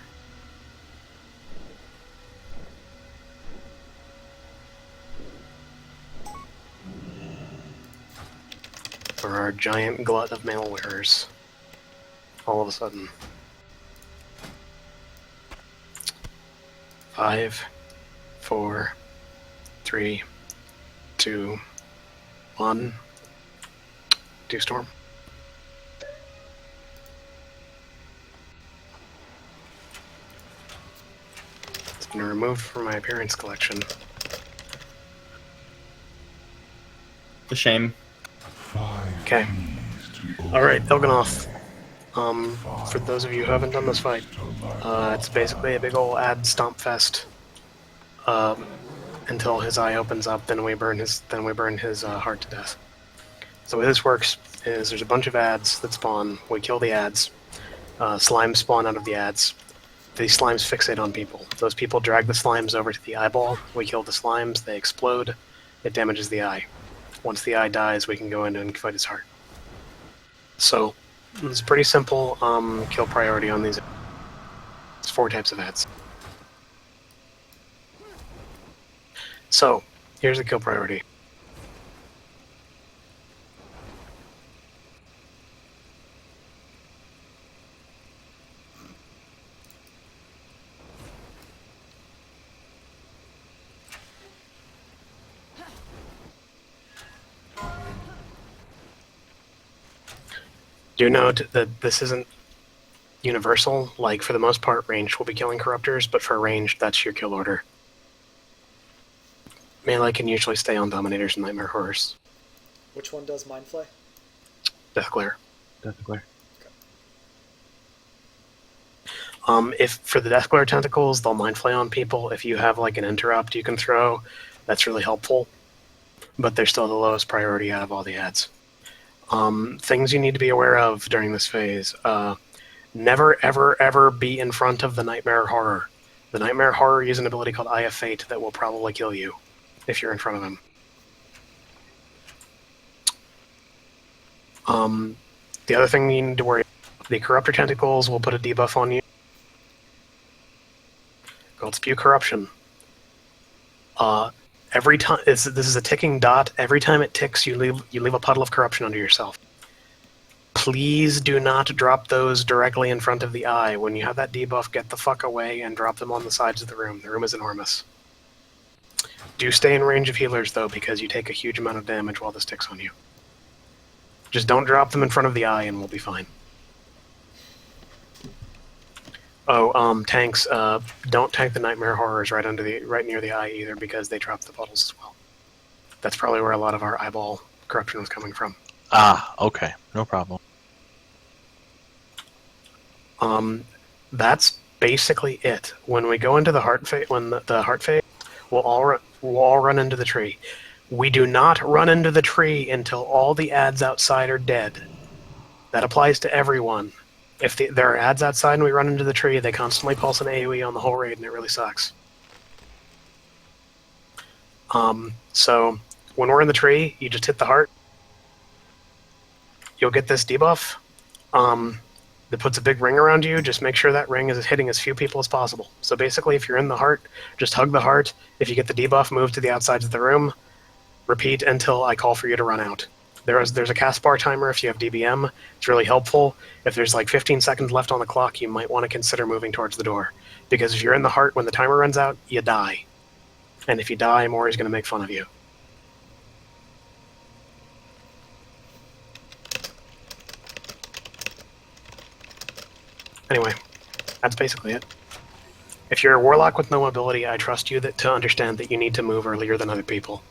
For our giant glut of mail wearers. All of a sudden. 5, 4, 3, 2, 1. Dew Storm. It's been removed from my appearance collection. A shame. Okay. Alright, Elganoth. For those of you who haven't done this fight, it's basically a big ol' ad stomp fest. Until his eye opens up, then we burn his heart to death. So the way this works is there's a bunch of ads that spawn. We kill the ads. Slimes spawn out of the ads. These slimes fixate on people. Those people drag the slimes over to the eyeball. We kill the slimes. They explode. It damages the eye. Once the eye dies, we can go in and fight his heart. So it's pretty simple kill priority on these. It's 4 types of ads. So here's the kill priority. Do note that this isn't universal. Like, for the most part, ranged will be killing corruptors, but for ranged, that's your kill order. Melee can usually stay on Dominators and Nightmare Horrors. Which one does Mind Flay? Deathglare. Deathglare. If for the Deathglare tentacles, they'll Mind Flay on people. If you have like an interrupt you can throw, that's really helpful. But they're still the lowest priority out of all the ads. Things you need to be aware of during this phase. Never, ever, ever be in front of the Nightmare Horror. The Nightmare Horror uses an ability called Eye of Fate that will probably kill you if you're in front of him. The other thing you need to worry about, the Corruptor Tentacles will put a debuff on you. Called Spew Corruption. Every time this is a ticking dot. Every time it ticks, you leave a puddle of corruption under yourself. Please do not drop those directly in front of the eye. When you have that debuff, get the fuck away and drop them on the sides of the room. The room is enormous. Do stay in range of healers, though, because you take a huge amount of damage while this ticks on you. Just don't drop them in front of the eye and we'll be fine. Oh, tanks, don't tank the Nightmare Horrors right near the eye either, because they drop the puddles as well. That's probably where a lot of our eyeball corruption was coming from. Ah, okay. No problem. That's basically it. When we go into the heart phase, we'll all run into the tree. We do not run into the tree until all the ads outside are dead. That applies to everyone. If there are ads outside and we run into the tree, they constantly pulse an AoE on the whole raid, and it really sucks. So when we're in the tree, you just hit the heart. You'll get this debuff that puts a big ring around you. Just make sure that ring is hitting as few people as possible. So basically, if you're in the heart, just hug the heart. If you get the debuff, move to the outsides of the room. Repeat until I call for you to run out. There's a cast bar timer if you have DBM. It's really helpful. If there's like 15 seconds left on the clock, you might want to consider moving towards the door. Because if you're in the heart when the timer runs out, you die. And if you die, Mori's going to make fun of you. Anyway, that's basically it. If you're a warlock with no mobility, I trust you to understand that you need to move earlier than other people.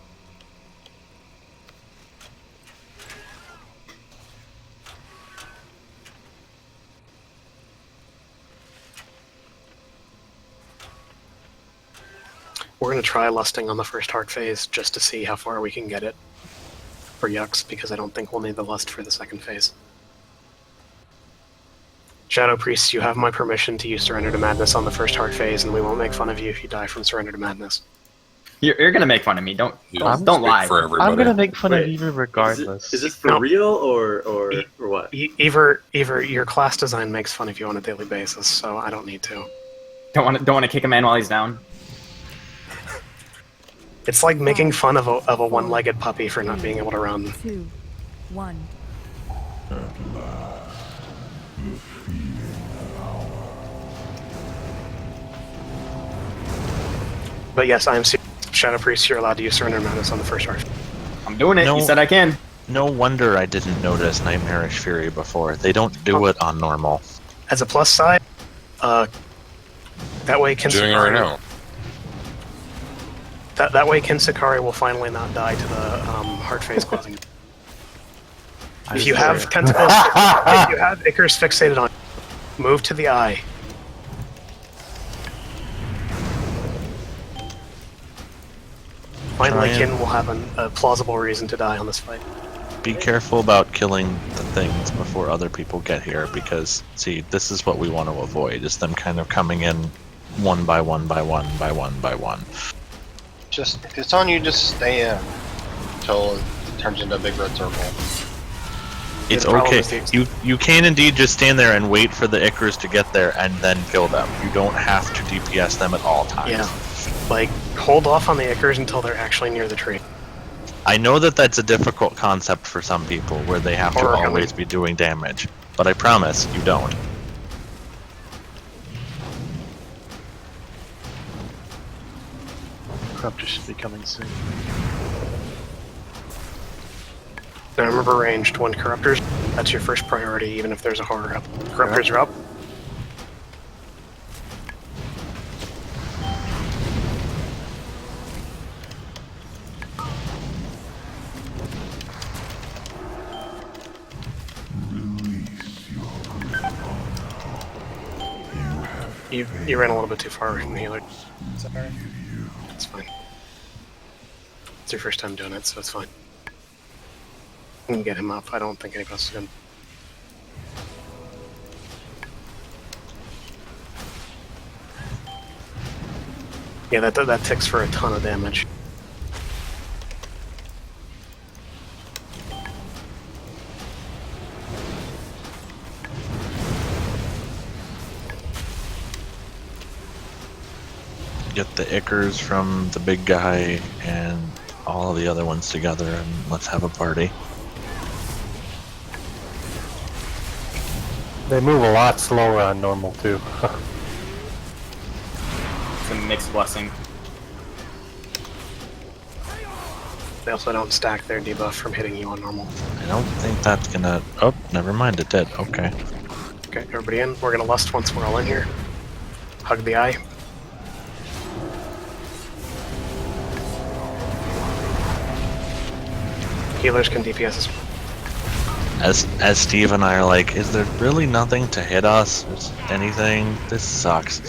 We're going to try lusting on the first heart phase just to see how far we can get it for Yucks, because I don't think we'll need the lust for the second phase. Shadow Priests, you have my permission to use Surrender to Madness on the first heart phase, and we won't make fun of you if you die from Surrender to Madness. You're gonna make fun of me. Don't lie. I'm gonna make fun of you regardless. Is this for real or what? Either your class design makes fun of you on a daily basis, so I don't need to. Don't want to kick a man while he's down. It's like making fun of a one-legged puppy for not being able to run. 2, 1. But yes, I am Shadow Priest. You're allowed to use Surrender Madness on the first heart. I'm doing it. You said I can. No wonder I didn't notice Nightmarish Fury before. They don't do it on normal. As a plus side, that way Doing it right now. That way Kinsakari will finally not die to the heart phase closing. If you have tentacles, if you have Icarus fixated on, move to the eye. Finally, Kin will have a plausible reason to die on this fight. Be careful about killing the things before other people get here, because, see, this is what we want to avoid, is them kind of coming in one by one by one by one by one. Just, it's on you, just stay in until it turns into a big red circle. It's okay. You can indeed just stand there and wait for the Icarus to get there and then kill them. You don't have to DPS them at all times. Yeah, like, hold off on the Icarus until they're actually near the tree. I know that that's a difficult concept for some people, where they have to always be doing damage, but I promise you don't. Corruptor should be coming soon. Now remember, ranged when Corruptors, that's your first priority, even if there's a horror up. Corruptors are up. You ran a little bit too far from the healer. Sorry. It's fine. It's your first time doing it, so it's fine. can get him up. I don't think anybody else is going to. Yeah, that ticks for a ton of damage. Get the Ickers from the big guy and all the other ones together, and let's have a party. They move a lot slower on normal too. It's a mixed blessing. They also don't stack their debuff from hitting you on normal. I don't think that's gonna... Oh, never mind, it did. Okay. Okay, everybody in. We're gonna lust once we're all in here. Hug the eye. Healers can DPS as well. As Steve and I are like, is there really nothing to hit us? Is anything? This sucks.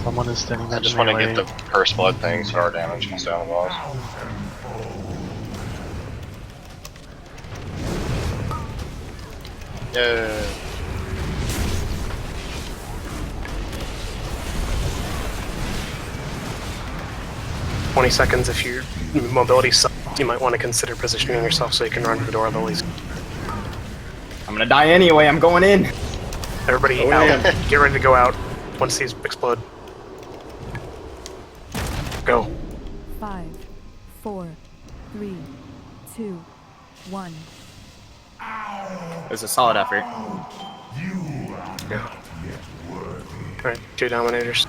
Someone is standing I at just the want to melee. get the curse blood thing so our damage can stay on the walls. Yeah. "20 seconds if your mobility sucks. You might want to consider positioning yourself so you can run to the door of the least." I'm gonna die anyway, I'm going in! Everybody Go out. in. Get ready to go out once these explode. Go. 5, 4, 3, 2, 1. It was a solid effort. Yeah. Alright, 2 Dominators.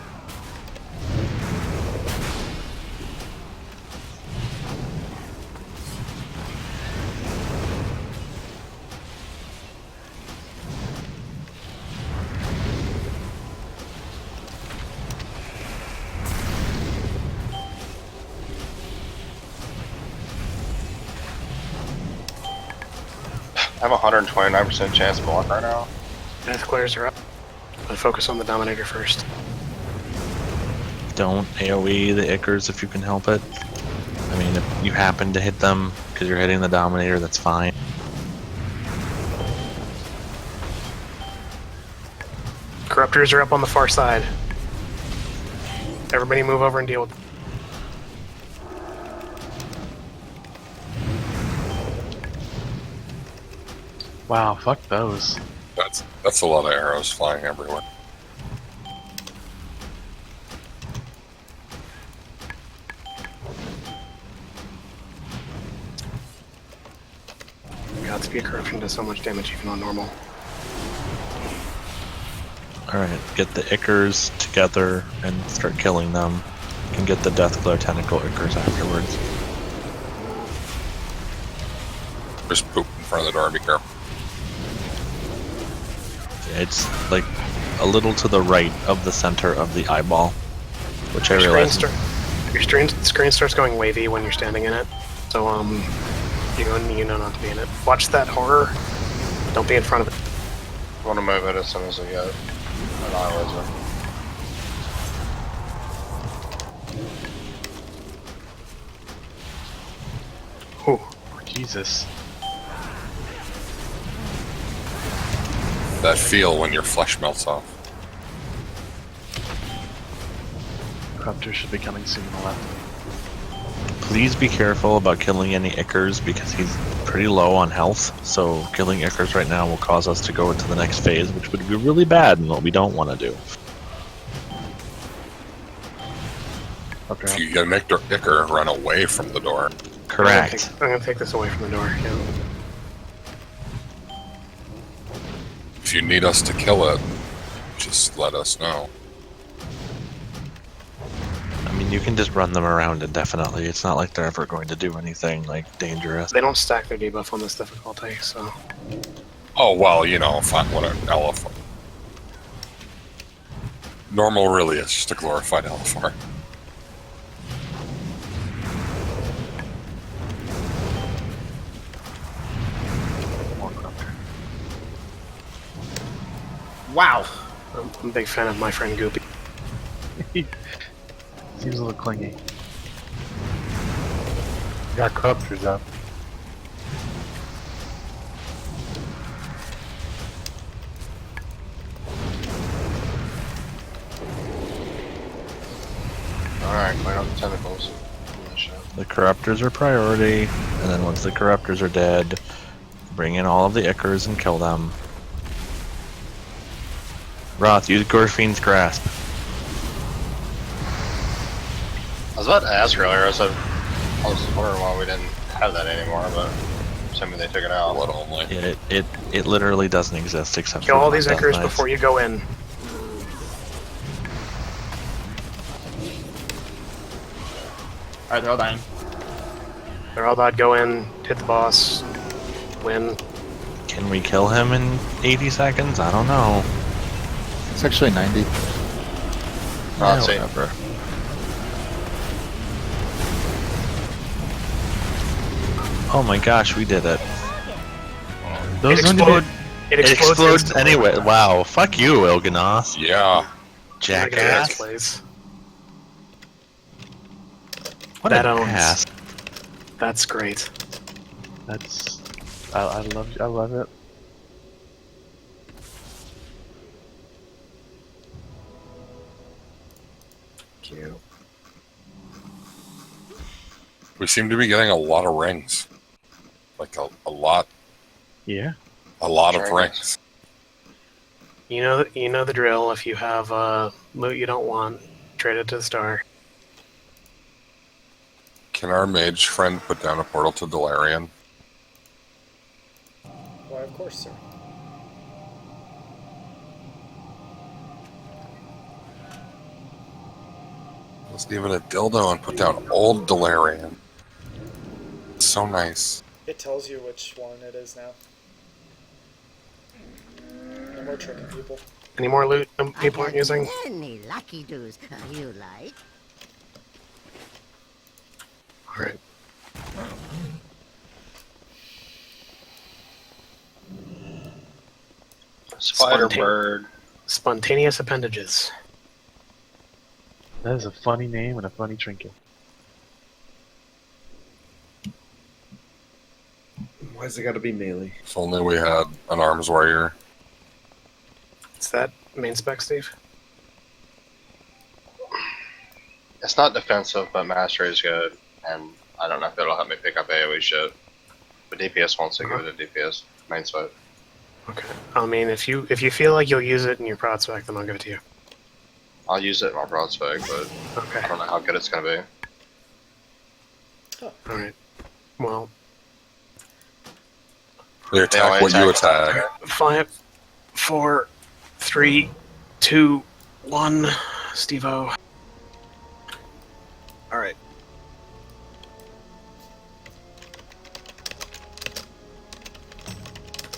I have a 129% chance of block right now. Death Clares are up. But focus on the Dominator first. Don't AoE the Ickers if you can help it. I mean, if you happen to hit them because you're hitting the Dominator, that's fine. Corruptors are up on the far side. Everybody move over and deal with them. Wow, fuck those. That's a lot of arrows flying everywhere. Godspeed Corruption does so much damage even on normal. Alright, get the Ickers together and start killing them. You can get the Deathglare Tentacle Ickers afterwards. There's poop in front of the door, be careful. It's like a little to the right of the center of the eyeball, which I realize. Your screen starts going wavy when you're standing in it, so you know not to be in it. Watch that horror. Don't be in front of it. I want to move it as soon as we get an eye laser. Oh, Jesus. That feel when your flesh melts off. Corruptor should be coming soon on the left. Please be careful about killing any Ickers because he's pretty low on health, so killing Ickers right now will cause us to go into the next phase, which would be really bad and what we don't want to do. If you get an Icker, run away from the door. Correct. I'm gonna take this away from the door, yeah. If you need us to kill it, just let us know. I mean, you can just run them around indefinitely. It's not like they're ever going to do anything, like, dangerous. They don't stack their debuff on this difficulty, so... Oh, well, you know, fine, what an elephant. Normal really is just a glorified elephant. Wow! I'm a big fan of my friend Goopy. Seems a little clingy. Got corruptors up. Fire out the tentacles. The corruptors are priority, and then once the corruptors are dead, bring in all of the Ichors and kill them. Roth, use Gorfine's Grasp. I was about to ask earlier, I was wondering why we didn't have that anymore, but assuming they took it out. Blood only. It literally doesn't exist except Kill for all these Death Ichors Knights. before you go in. Alright, they're all dying. They're all about go in, hit the boss, win. Can we kill him in 80 seconds? I don't know. It's actually 90. Let's see. Whatever. Oh my gosh, we did it. Those It It explodes explodes instantly. anyway. Wow, fuck you, Ilganos. Yeah. Jackass. Plays. What That an owns. ass. That's great. That's I love it. Cute. We seem to be getting a lot of rings. Like a lot. Yeah. A lot of Dragons. rings. You know the drill. If you have loot you don't want, trade it to the star. Can our mage friend put down a portal to Delarian? Why, of course, sir. Wasn't even a dildo and put down old Delarian. It's so nice. It tells you which one it is now. No more tricking people. Any more loot people aren't using? Any lucky doos you like? Alright. Spider-Bird. Spontaneous appendages. That is a funny name and a funny trinket. Why's it gotta be melee? If only we had an arms warrior. Is that main spec, Steve? It's not defensive, but mastery is good, and I don't know if it'll help me pick up AoE shit. But DPS wants to give it a DPS main spec. Okay. I mean, if you feel like you'll use it in your prod spec, then I'll give it to you. I'll use it in my broad spec, but Okay. I don't know how good it's gonna be. Alright. Well, They attack what you attack. 5, 4, 3, 2, 1. Steve-O. Alright.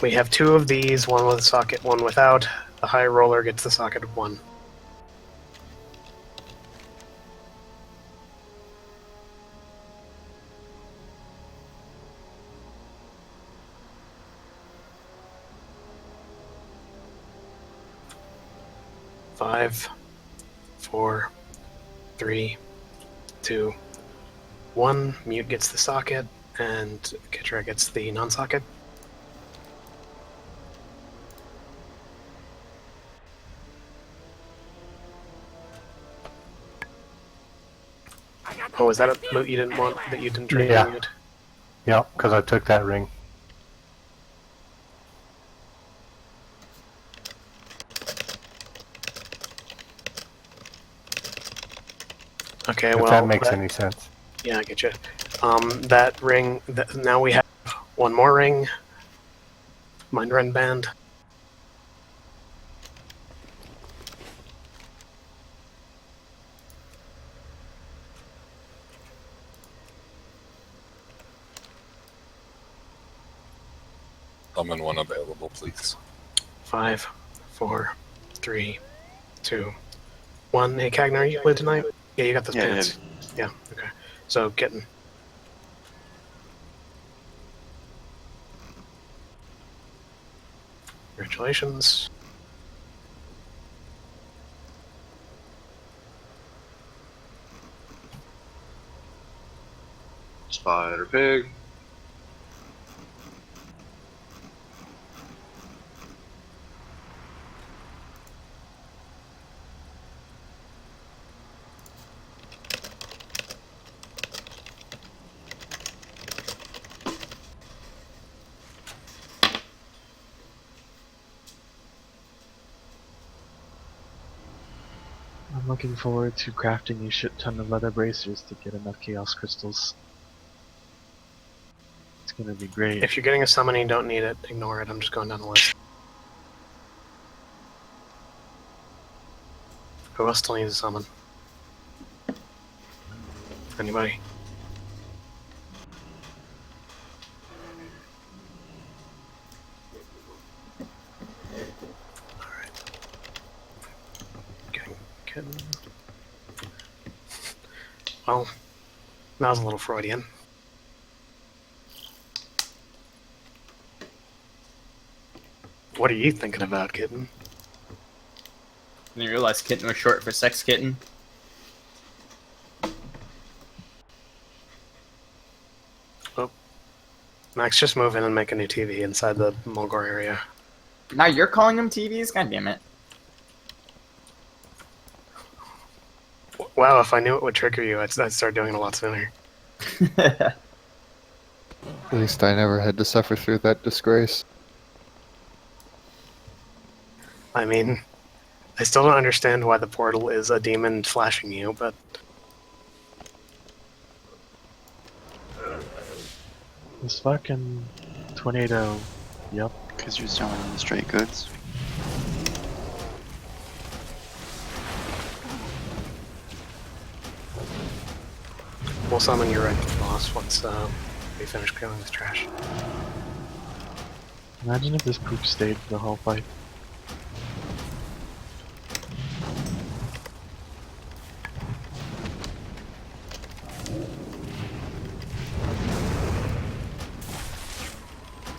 We have 2 of these, one with a socket, one without. The high roller gets the socket of 1. Five, 4, 3, 2, 1. Mute gets the socket, and Kitra gets the non-socket. Oh, was that a loot you didn't want that you didn't trade? Yeah. Mute? Yeah, because I took that ring. Okay, If well, that makes any sense. Yeah, I get you. That ring. Now we have one more ring. Mind Rend Band. Summon one available, please. 5, 4, 3, 2, 1. Hey, Cagnar, are you playing tonight? Yeah, you got those Yeah, pants. Yeah, okay. So, getting. Congratulations. Spider Pig. I'm looking forward to crafting a shit ton of leather bracers to get enough chaos crystals. It's gonna be great. If you're getting a summon and you don't need it, ignore it. I'm just going down the list. Who else still needs a summon? Anybody? Alright. Getting... Well, that was a little Freudian. What are you thinking about, kitten? I didn't realize kitten was short for sex kitten. Oh. Max, just move in and make a new TV inside the Mulgore area. Now you're calling them TVs? God damn it. Wow, if I knew it would trigger you, I'd start doing it a lot sooner. At least I never had to suffer through that disgrace. I mean, I still don't understand why the portal is a demon flashing you, but... This fucking tornado. Yep. Because you're selling the straight goods. We'll summon you right to the boss once we finish killing this trash. Imagine if this poop stayed for the whole fight.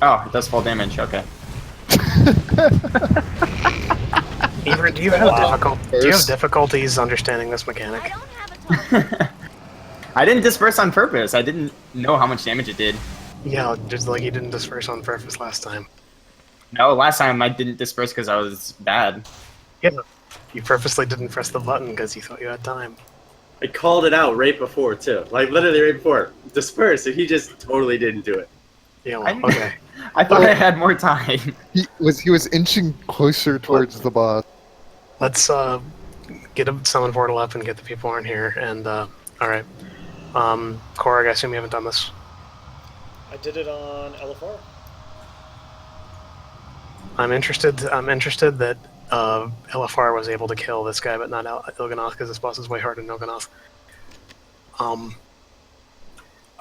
Oh, it does fall damage, okay. Ever, do you have difficulties understanding this mechanic? I didn't disperse on purpose. I didn't know how much damage it did. Yeah, just like you didn't disperse on purpose last time. No, last time I didn't disperse because I was bad. Yeah, you purposely didn't press the button because you thought you had time. I called it out right before, too. Like, literally right before. Disperse, and he just totally didn't do it. Yeah, well, okay. I thought I had more time. He was inching closer towards the boss. Let's get a summon portal up and get the people who aren't here, and alright. Korg, I assume you haven't done this. I did it on LFR. I'm interested that LFR was able to kill this guy, but not Il'gynoth, because this boss is way harder than Il'gynoth.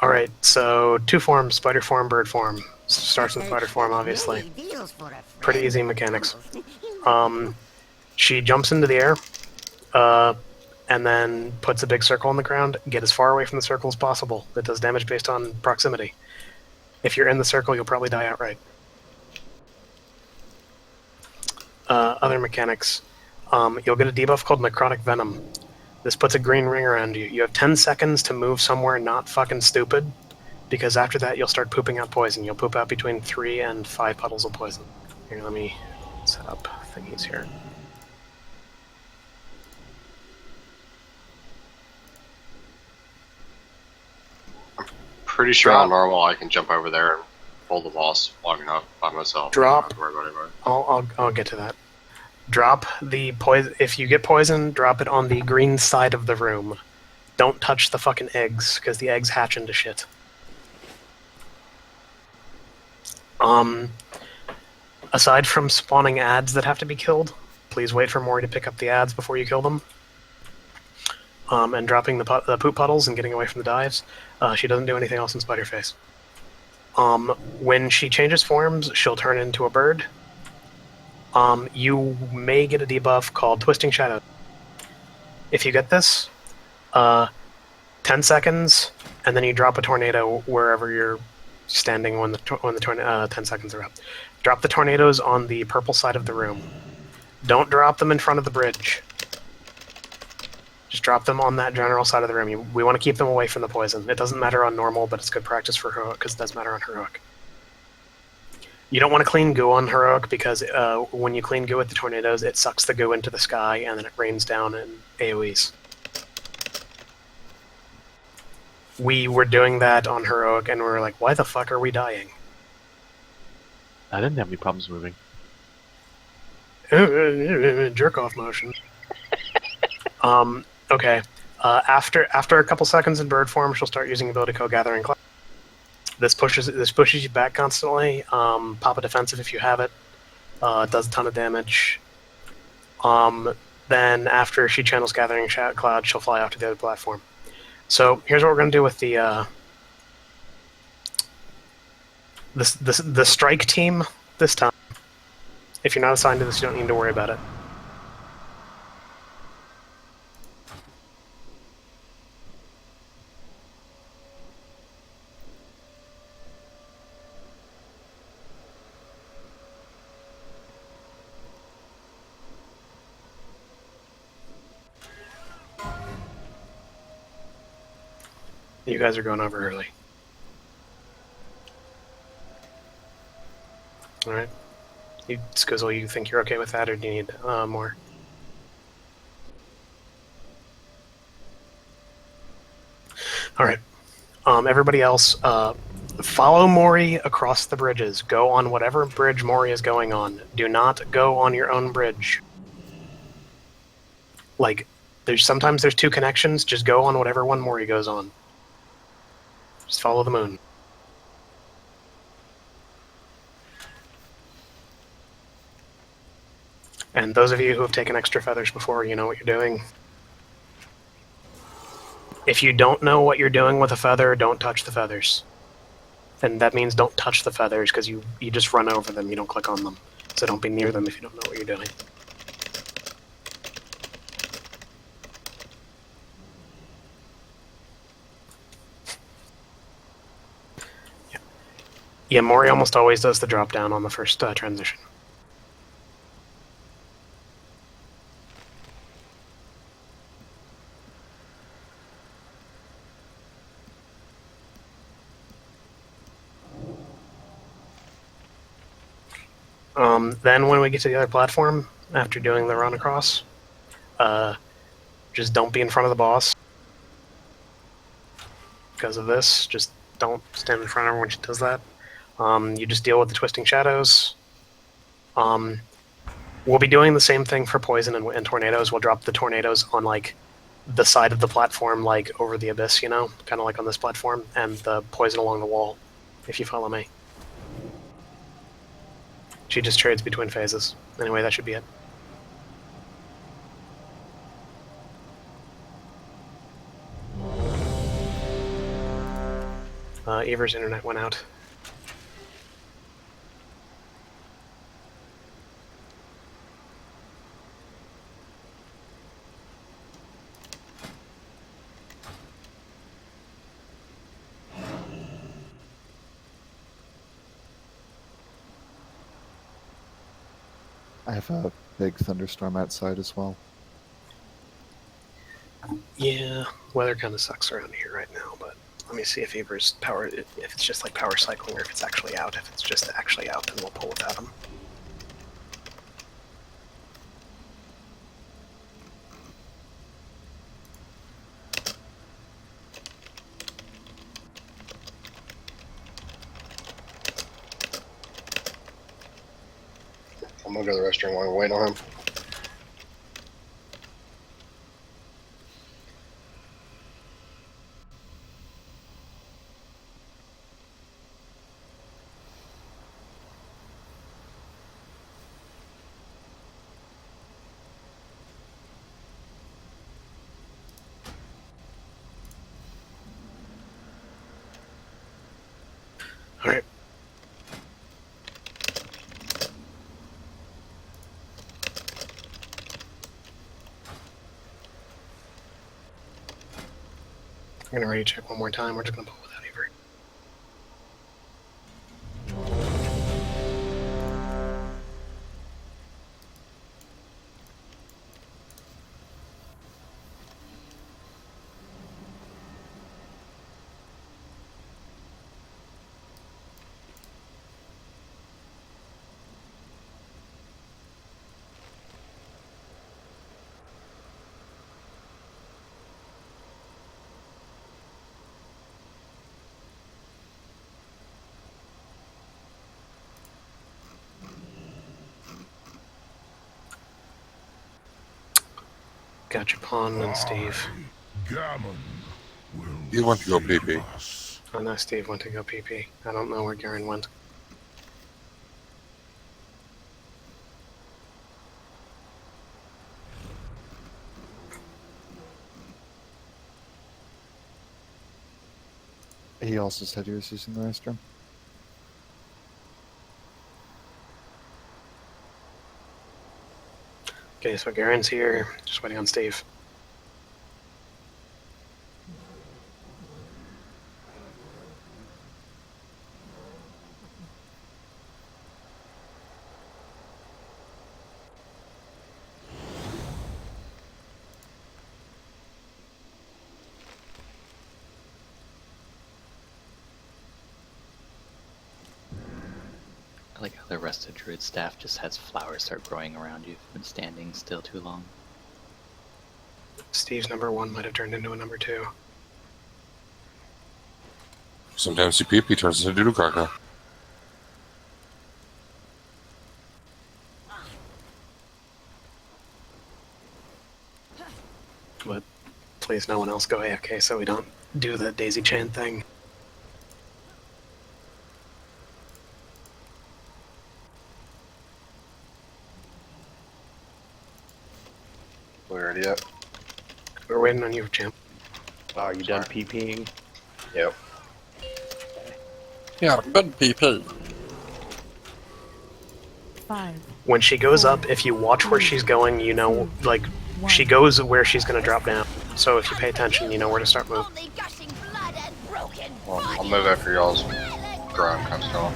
Alright, so two forms, spider form, bird form. Starts with spider form, obviously. Pretty easy mechanics. She jumps into the air, and then puts a big circle on the ground. Get as far away from the circle as possible. It does damage based on proximity. If you're in the circle, you'll probably die outright. Other mechanics. You'll get a debuff called Necrotic Venom. This puts a green ring around you. You have 10 seconds to move somewhere not fucking stupid, because after that you'll start pooping out poison. You'll poop out between 3 and 5 puddles of poison. Here, let me set up thingies here. Pretty sure on normal I can jump over there and pull the boss long enough by myself. Drop. I don't have to worry about anybody. I'll get to that. Drop the poison. If you get poison, drop it on the green side of the room. Don't touch the fucking eggs, because the eggs hatch into shit. Aside from spawning ads that have to be killed, please wait for Mori to pick up the ads before you kill them. And dropping the poop puddles and getting away from the dives. She doesn't do anything else in Spiderface. When she changes forms, she'll turn into a bird. You may get a debuff called Twisting Shadow. If you get this, 10 seconds, and then you drop a tornado wherever you're standing when the 10 seconds are up. Drop the tornadoes on the purple side of the room. Don't drop them in front of the bridge. Just drop them on that general side of the room. We want to keep them away from the poison. It doesn't matter on normal, but it's good practice for heroic because it does matter on heroic. You don't want to clean goo on heroic because when you clean goo with the tornadoes, it sucks the goo into the sky and then it rains down in AoEs. We were doing that on heroic and we were like, why the fuck are we dying? I didn't have any problems moving. Jerk off motion. Okay. After a couple seconds in bird form, she'll start using ability code Gathering Cloud. This pushes you back constantly. Pop a defensive if you have it. It does a ton of damage. Then after she channels Gathering Cloud, she'll fly off to the other platform. So here's what we're gonna do with the the strike team this time. If you're not assigned to this, you don't need to worry about it. You guys are going over early. Alright. Skizzle, you think you're okay with that, or do you need more? Alright. Everybody else, follow Mori across the bridges. Go on whatever bridge Mori is going on. Do not go on your own bridge. Like, sometimes there's two connections, just go on whatever one Mori goes on. Just follow the moon. And those of you who have taken extra feathers before, you know what you're doing. If you don't know what you're doing with a feather, don't touch the feathers. And that means don't touch the feathers, because you just run over them, you don't click on them. So don't be near them if you don't know what you're doing. Yeah, Mori almost always does the drop down on the first transition. Then when we get to the other platform, after doing the run across, just don't be in front of the boss. Because of this, just don't stand in front of her when she does that. You just deal with the twisting shadows. We'll be doing the same thing for poison and tornadoes. We'll drop the tornadoes on, like, the side of the platform, like, over the abyss, you know? Kind of like on this platform, and the poison along the wall, if you follow me. She just trades between phases. Anyway, that should be it. Ever's internet went out. I have a big thunderstorm outside as well. Yeah, weather kind of sucks around here right now, but let me see if Ever's power, if it's just like power cycling or if it's actually out. If it's just actually out, then we'll pull without him. I'm gonna go to the restroom while we're waiting on him. Alright. I'm gonna ready check one more time. We're just gonna pull without Ever. Got your pawn and Steve. You want to go PP. Oh no, Steve went to go PP. I don't know where Garen went. He also said he was using the restroom. Okay, so Garen's here, just waiting on Steve. I like how the rest of Druid staff just has flowers start growing around you if you've been standing still too long. Steve's number 1 might have turned into a number 2. Sometimes your PP turns into doodle caca. But please no one else go AFK so we don't do the daisy chain thing. We're ready up. We're waiting on you, champ. Are you done PPing? Yep. Yeah, good PP. 5. When she goes up, if you watch where she's going, you know, like, she goes where she's gonna drop down. So if you pay attention, you know where to start moving. Well, I'll move after y'all's drone comes down.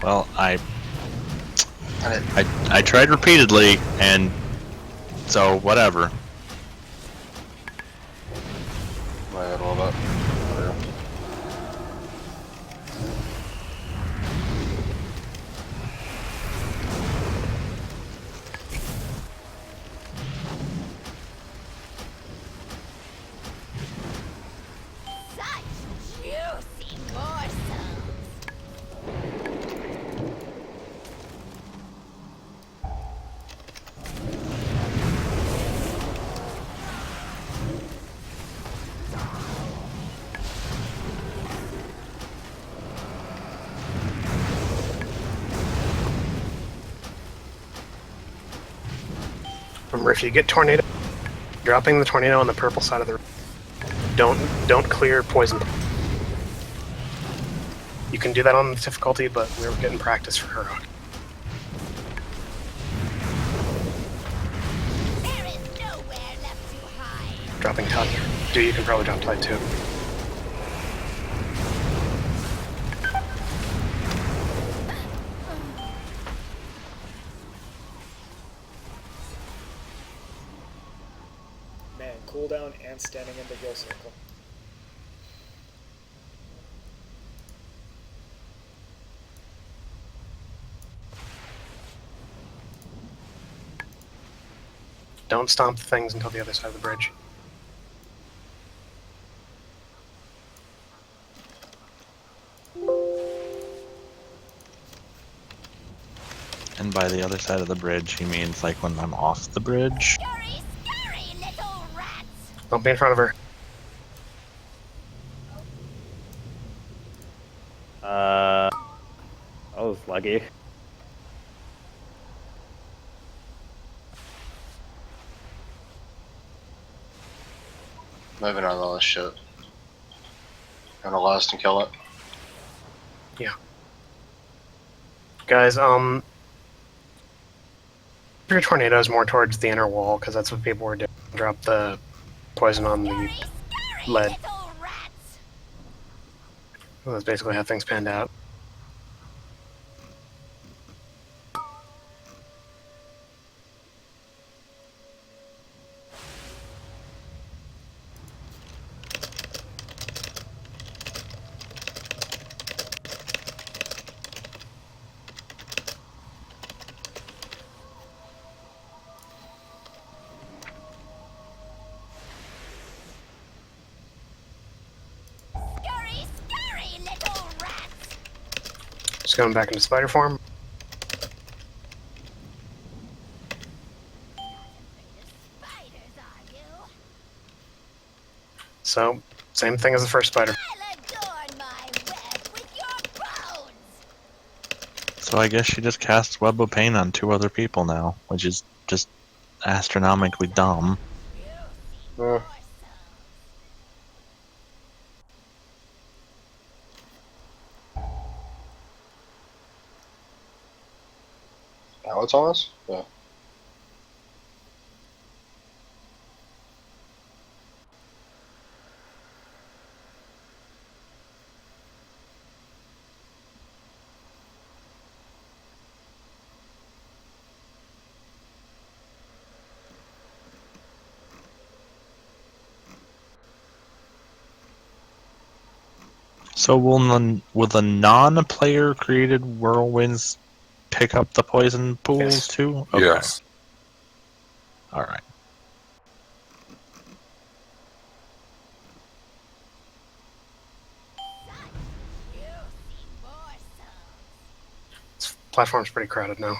Well, I tried repeatedly, and so whatever. Wait a little bit. Remember, if you get tornado, dropping the tornado on the purple side of the room. Don't clear poison. You can do that on the difficulty, but we were getting practice for Heroic. Dropping Tide. Dude, you can probably drop Tide too. Man, cooldown and standing in the heal circle. Don't stomp the things until the other side of the bridge. And by the other side of the bridge, he means like when I'm off the bridge. Don't be in front of her. I was lucky. Moving on all this shit. Gonna last and kill it. Yeah. Guys, your tornadoes more towards the inner wall, because that's what people were doing. Drop the poison on the lead. Well, that's basically how things panned out. Just going back into spider form. So, same thing as the first spider. So I guess she just casts Web of Pain on 2 other people now, which is just astronomically dumb. Now it's on us? Yeah. So will the non-player created whirlwinds pick up the poison pools too? Okay. Yes. Alright. This platform's pretty crowded now.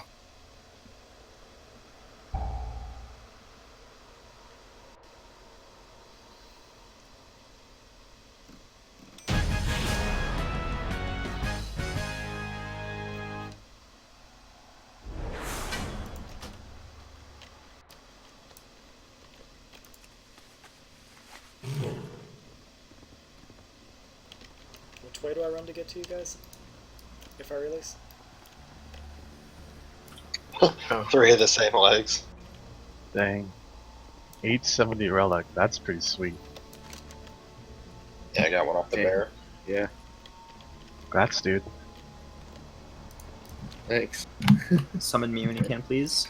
Which way do I run to get to you guys? If I release? 3 of the same legs. Dang. 870 relic, that's pretty sweet. Yeah, I got one off the bear. Yeah. Congrats, dude. Thanks. Summon me when you can, please.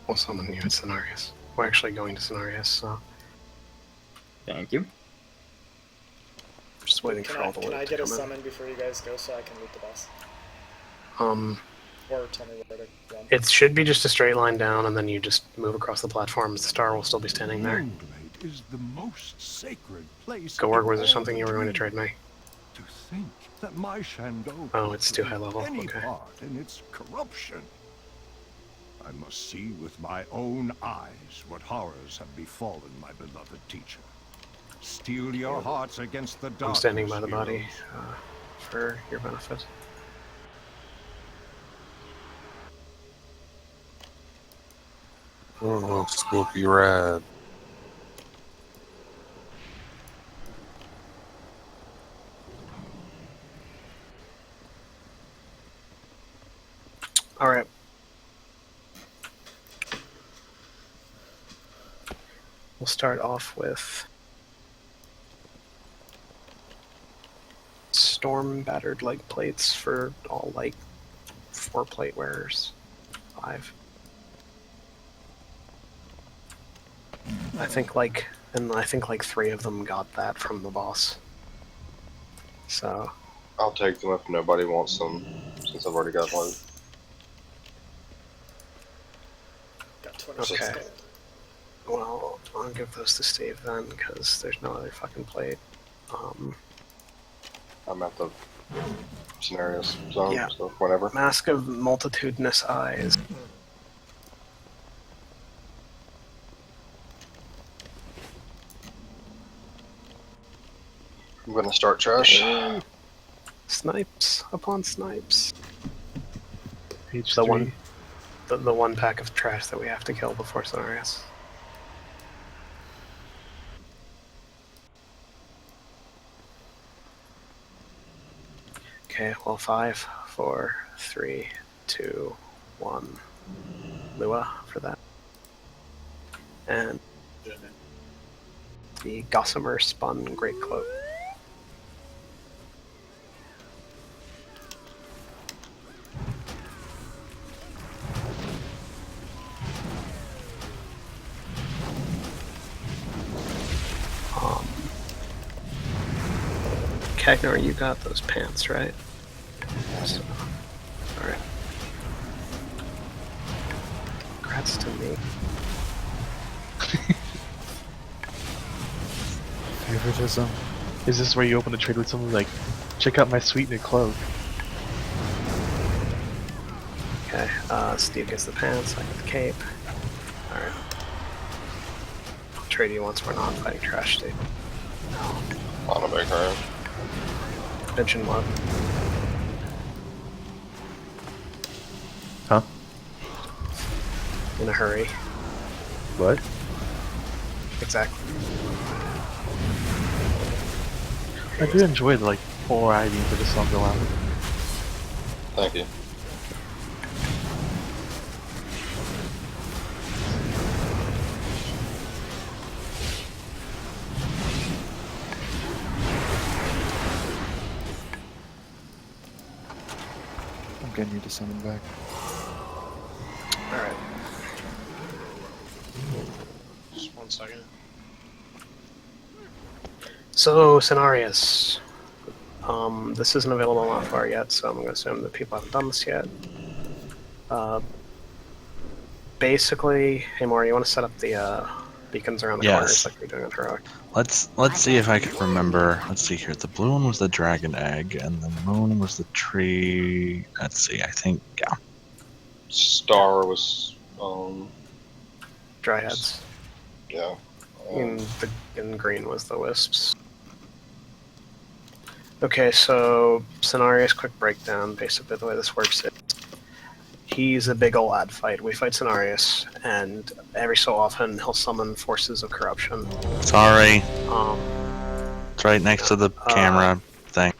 We'll summon you at Cenarius. We're actually going to Cenarius, so... Thank you. Just waiting for all the Can loot I to get a come in. summon before you guys go so I can loot the boss? Or tell me where to run. It should be just a straight line down, and then you just move across the platforms. The star will still be standing there. Moonglade is the most sacred place. Go work. Was there in something all you were going to the trade me? To think that my Shandong Oh, it's too high level. any Okay. part in its corruption. I must see with my own eyes what horrors have befallen my beloved teacher. Steel your hearts against the darkness. I'm standing by the body heroes. for your benefit. Oh, spooky red. Alright. We'll start off with storm battered leg plates for all like 4 plate wearers. 5. I think like 3 of them got that from the boss. So I'll take them if nobody wants them, since I've already got one. Got 26 okay. gold. Well, I'll give those to Steve then, because there's no other fucking plate. I'm at the scenarios zone, Yeah. so whatever. Mask of Multitudinous Eyes. I'm gonna start trash. Snipes upon snipes. Page The 3. one, the 1 pack of trash that we have to kill before Cenarius. Okay, well 5, 4, 3, 2, 1. Lua for that. And the Gossamer Spun Great Cloak. Cagnar, you got those pants, right? So, alright. Congrats to me. Favoritism. Is this where you open a trade with someone like, check out my sweet new cloak? Okay, Steve gets the pants, I get the cape. Alright. I'll trade you once we're not fighting trash, Steve. On a big hurry. Mention what? Huh? In a hurry. What? Exactly. I do enjoy the, like, variety into the song go out. Thank you. I'm gonna need to summon back. Alright. Just 1 second. So, Cenarius. This isn't available on far yet, so I'm going to assume that people haven't done this yet. Basically, hey Maury, you want to set up the beacons around the corners like we're doing on Heroic? Let's see if I can remember. Let's see here. The blue one was the dragon egg, and the moon was the tree. Let's see. I think yeah. Star was Dryades. Yeah. In green was the wisps. Okay, so Cenarius, quick breakdown. Basically, the way this works is he's a big ol' ad fight. We fight Cenarius, and every so often he'll summon forces of corruption. Sorry. It's right next to the camera thing.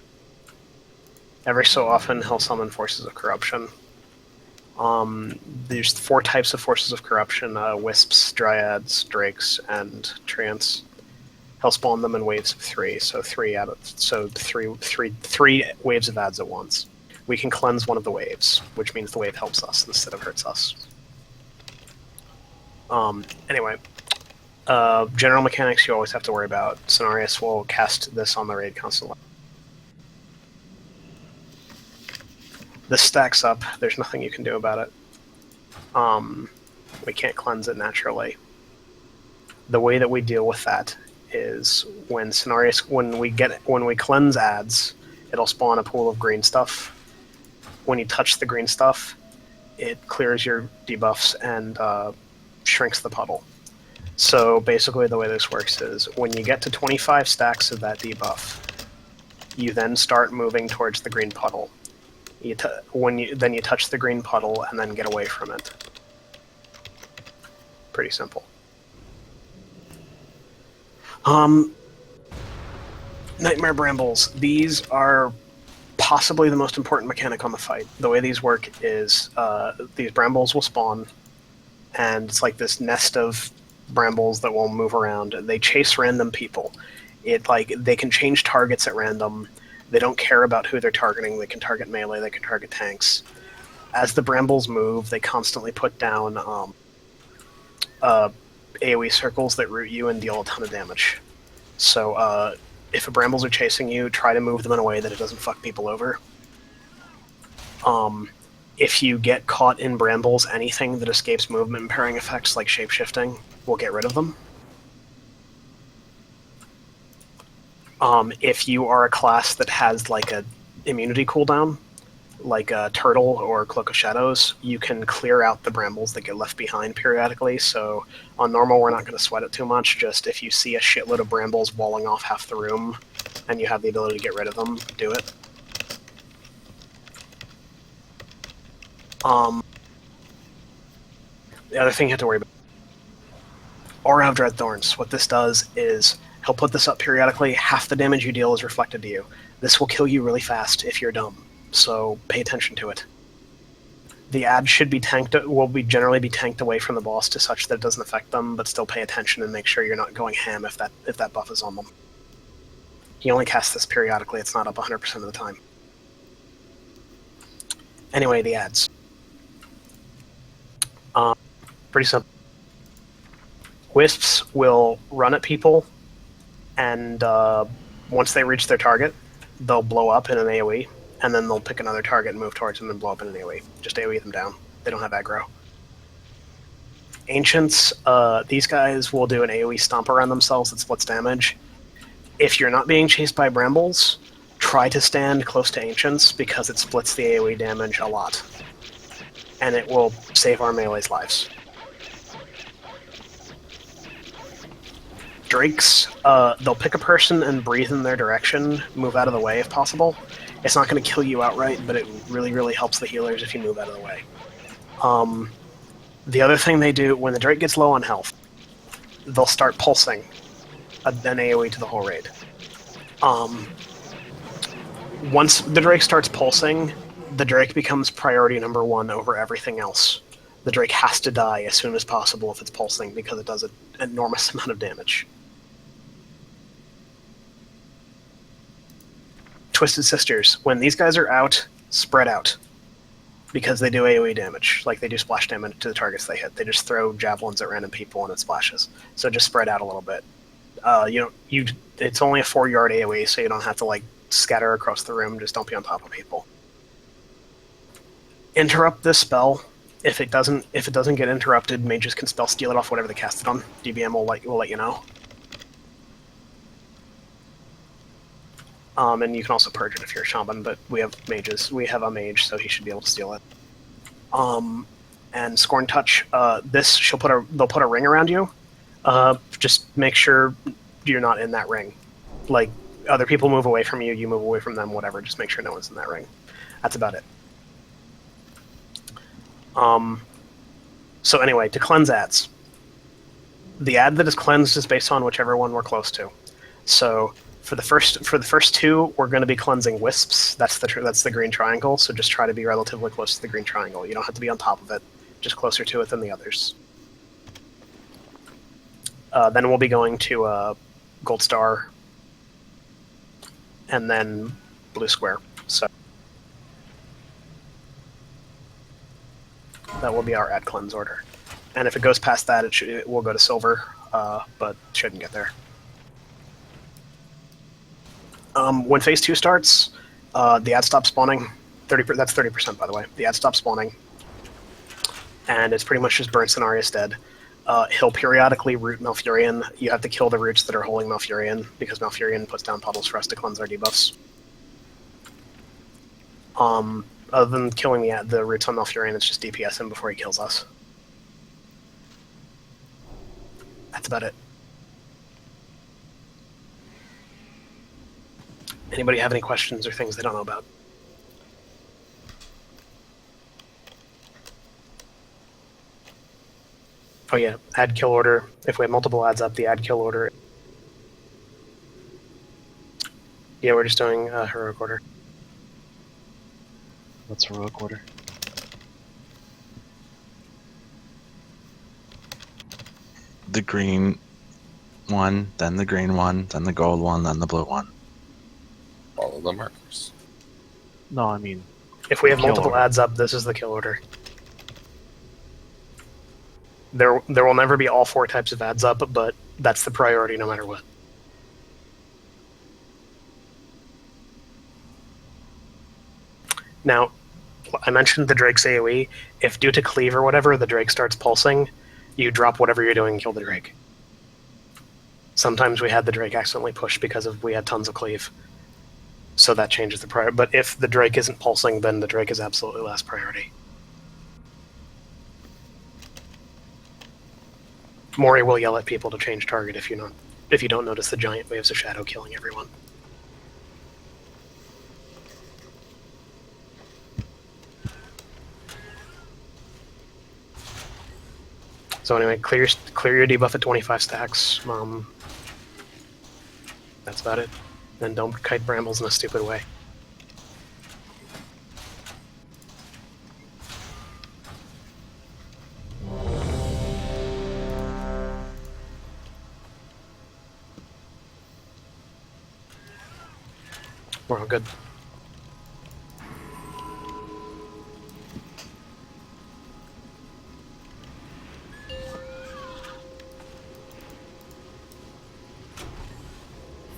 Every so often he'll summon forces of corruption. There's 4 types of forces of corruption: wisps, dryads, drakes, and treants. He'll spawn them in waves of 3, so three waves of ads at once. We can cleanse one of the waves, which means the wave helps us instead of hurts us. Anyway, general mechanics you always have to worry about. Cenarius will cast this on the raid constantly. This stacks up. There's nothing you can do about it. We can't cleanse it naturally. The way that we deal with that is when Cenarius, when we cleanse ads, it'll spawn a pool of green stuff. When you touch the green stuff, it clears your debuffs and shrinks the puddle. So basically the way this works is when you get to 25 stacks of that debuff, you then start moving towards the green puddle. Then you touch the green puddle and then get away from it. Pretty simple. Nightmare Brambles. These are possibly the most important mechanic on the fight. The way these work is these brambles will spawn, and it's like this nest of brambles that will move around. They chase random people. They can change targets at random. They don't care about who they're targeting. They can target melee. They can target tanks. As the brambles move, they constantly put down AoE circles that root you and deal a ton of damage. So if brambles are chasing you, try to move them in a way that it doesn't fuck people over. If you get caught in brambles, anything that escapes movement impairing effects like shapeshifting will get rid of them. If you are a class that has like a immunity cooldown, like a Turtle or Cloak of Shadows, you can clear out the brambles that get left behind periodically. So on normal, we're not going to sweat it too much. Just if you see a shitload of brambles walling off half the room and you have the ability to get rid of them, do it. The other thing you have to worry about, Aura of Dread Thorns. What this does is he'll put this up periodically. Half the damage you deal is reflected to you. This will kill you really fast if you're dumb, so pay attention to it. The ad should be tanked, generally be tanked away from the boss to such that it doesn't affect them, but still pay attention and make sure you're not going ham if that buff is on them. He only casts this periodically, it's not up 100% of the time. Anyway, the ads. Pretty simple. Wisps will run at people, and once they reach their target, they'll blow up in an AoE, and then they'll pick another target and move towards them and blow up in an AoE. Just AoE them down. They don't have aggro. Ancients, these guys will do an AoE stomp around themselves that splits damage. If you're not being chased by brambles, try to stand close to Ancients because it splits the AoE damage a lot. and it will save our melee's lives. Drakes, they'll pick a person and breathe in their direction, move out of the way if possible. It's not going to kill you outright, but it really, really helps the healers if you move out of the way. The other thing they do, when the Drake gets low on health, they'll start pulsing an AoE to the whole raid. Once the Drake starts pulsing, the Drake becomes priority number 1 over everything else. The Drake has to die as soon as possible if it's pulsing, because it does an enormous amount of damage. Twisted Sisters, when these guys are out, spread out. Because they do AoE damage, like they do splash damage to the targets they hit. They just throw javelins at random people and it splashes. So just spread out a little bit. It's only a 4-yard AoE, so you don't have to like scatter across the room. Just don't be on top of people. Interrupt this spell. If it doesn't get interrupted, mages can spell steal it off whatever they cast it on. DBM will let you know. And you can also purge it if you're a shaman, but we have mages. We have a mage, so he should be able to steal it. And Scorn Touch, they'll put a ring around you. Just make sure you're not in that ring. Like, other people move away from you, you move away from them, whatever. Just make sure no one's in that ring. That's about it. So anyway, to cleanse ads. The ad that is cleansed is based on whichever one we're close to. So for the first 2, we're going to be cleansing wisps. That's the green triangle. So just try to be relatively close to the green triangle. You don't have to be on top of it. Just closer to it than the others. Then we'll be going to Gold Star, and then Blue Square. So that will be our ad cleanse order. And if it goes past that, it will go to Silver, but shouldn't get there. When phase 2 starts, the ad stops spawning. That's 30%, by the way. The ad stops spawning, and it's pretty much just burn Cenarius dead. He'll periodically root Malfurion. You have to kill the roots that are holding Malfurion, because Malfurion puts down puddles for us to cleanse our debuffs. Other than killing the roots on Malfurion, it's just DPS him before he kills us. That's about it. Anybody have any questions or things they don't know about? Oh yeah, add kill order. If we have multiple ads up, the add kill order. Yeah, we're just doing heroic order. What's heroic order? The green one, then the green one, then the gold one, then the blue one. Follow the markers. No, I mean... If we have kill multiple order. ads up, this is the kill order. There will never be all 4 types of ads up, but that's the priority no matter what. Now, I mentioned the Drake's AoE. If due to cleave or whatever, the Drake starts pulsing, you drop whatever you're doing and kill the Drake. Sometimes we had the Drake accidentally pushed because we had tons of cleave. So that changes the priority. But if the Drake isn't pulsing, then the Drake is absolutely last priority. Mori will yell at people to change target if you don't notice the giant waves of shadow killing everyone. So anyway, clear your debuff at 25 stacks. That's about it. Then don't kite brambles in a stupid way. We're all good.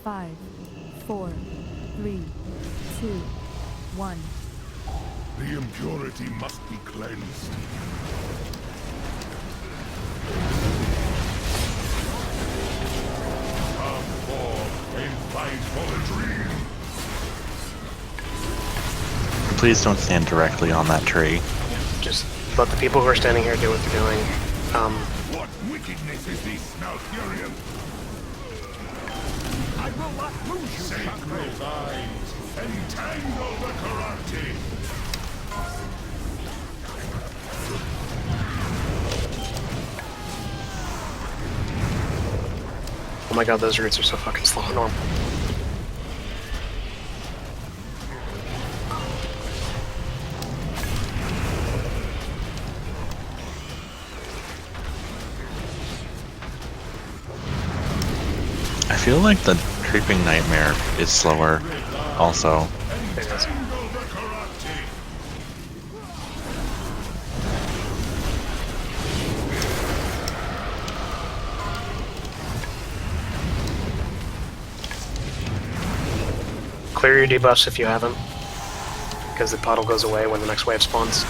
Five, 4, 3, 2, 1. The impurity must be cleansed. Come forth and fight for the dream. Please don't stand directly on that tree. Just But the people who are standing here do what they're doing. What wickedness is this, Malfurion? I will not lose you, sacred vines. Entangle the corrupted. Oh my god, those roots are so fucking slow and normal. I feel like the Creeping Nightmare is slower, also. It is. Clear your debuffs if you haven't, because the puddle goes away when the next wave spawns.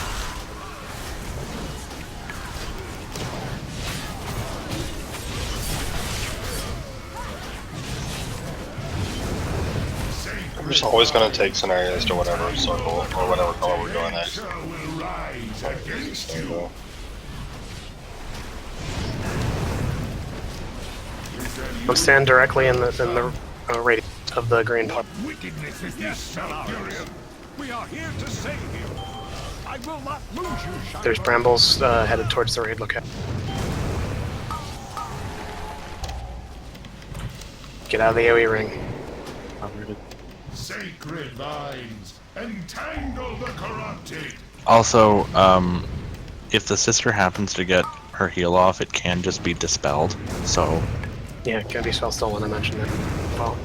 I'm just always gonna take scenarios to whatever circle or whatever color we're going next. I'm stand directly in the radius of the green part. Wickedness is this, Malfurion. We are here to save you. I will not lose you, Shire. There's brambles headed towards the raid locale. Get out of the AoE ring. Sacred vines, entangle the corrupted. Also, if the sister happens to get her heal off, it can just be dispelled, so... Yeah, Candy Spell still when I mentioned it. Well,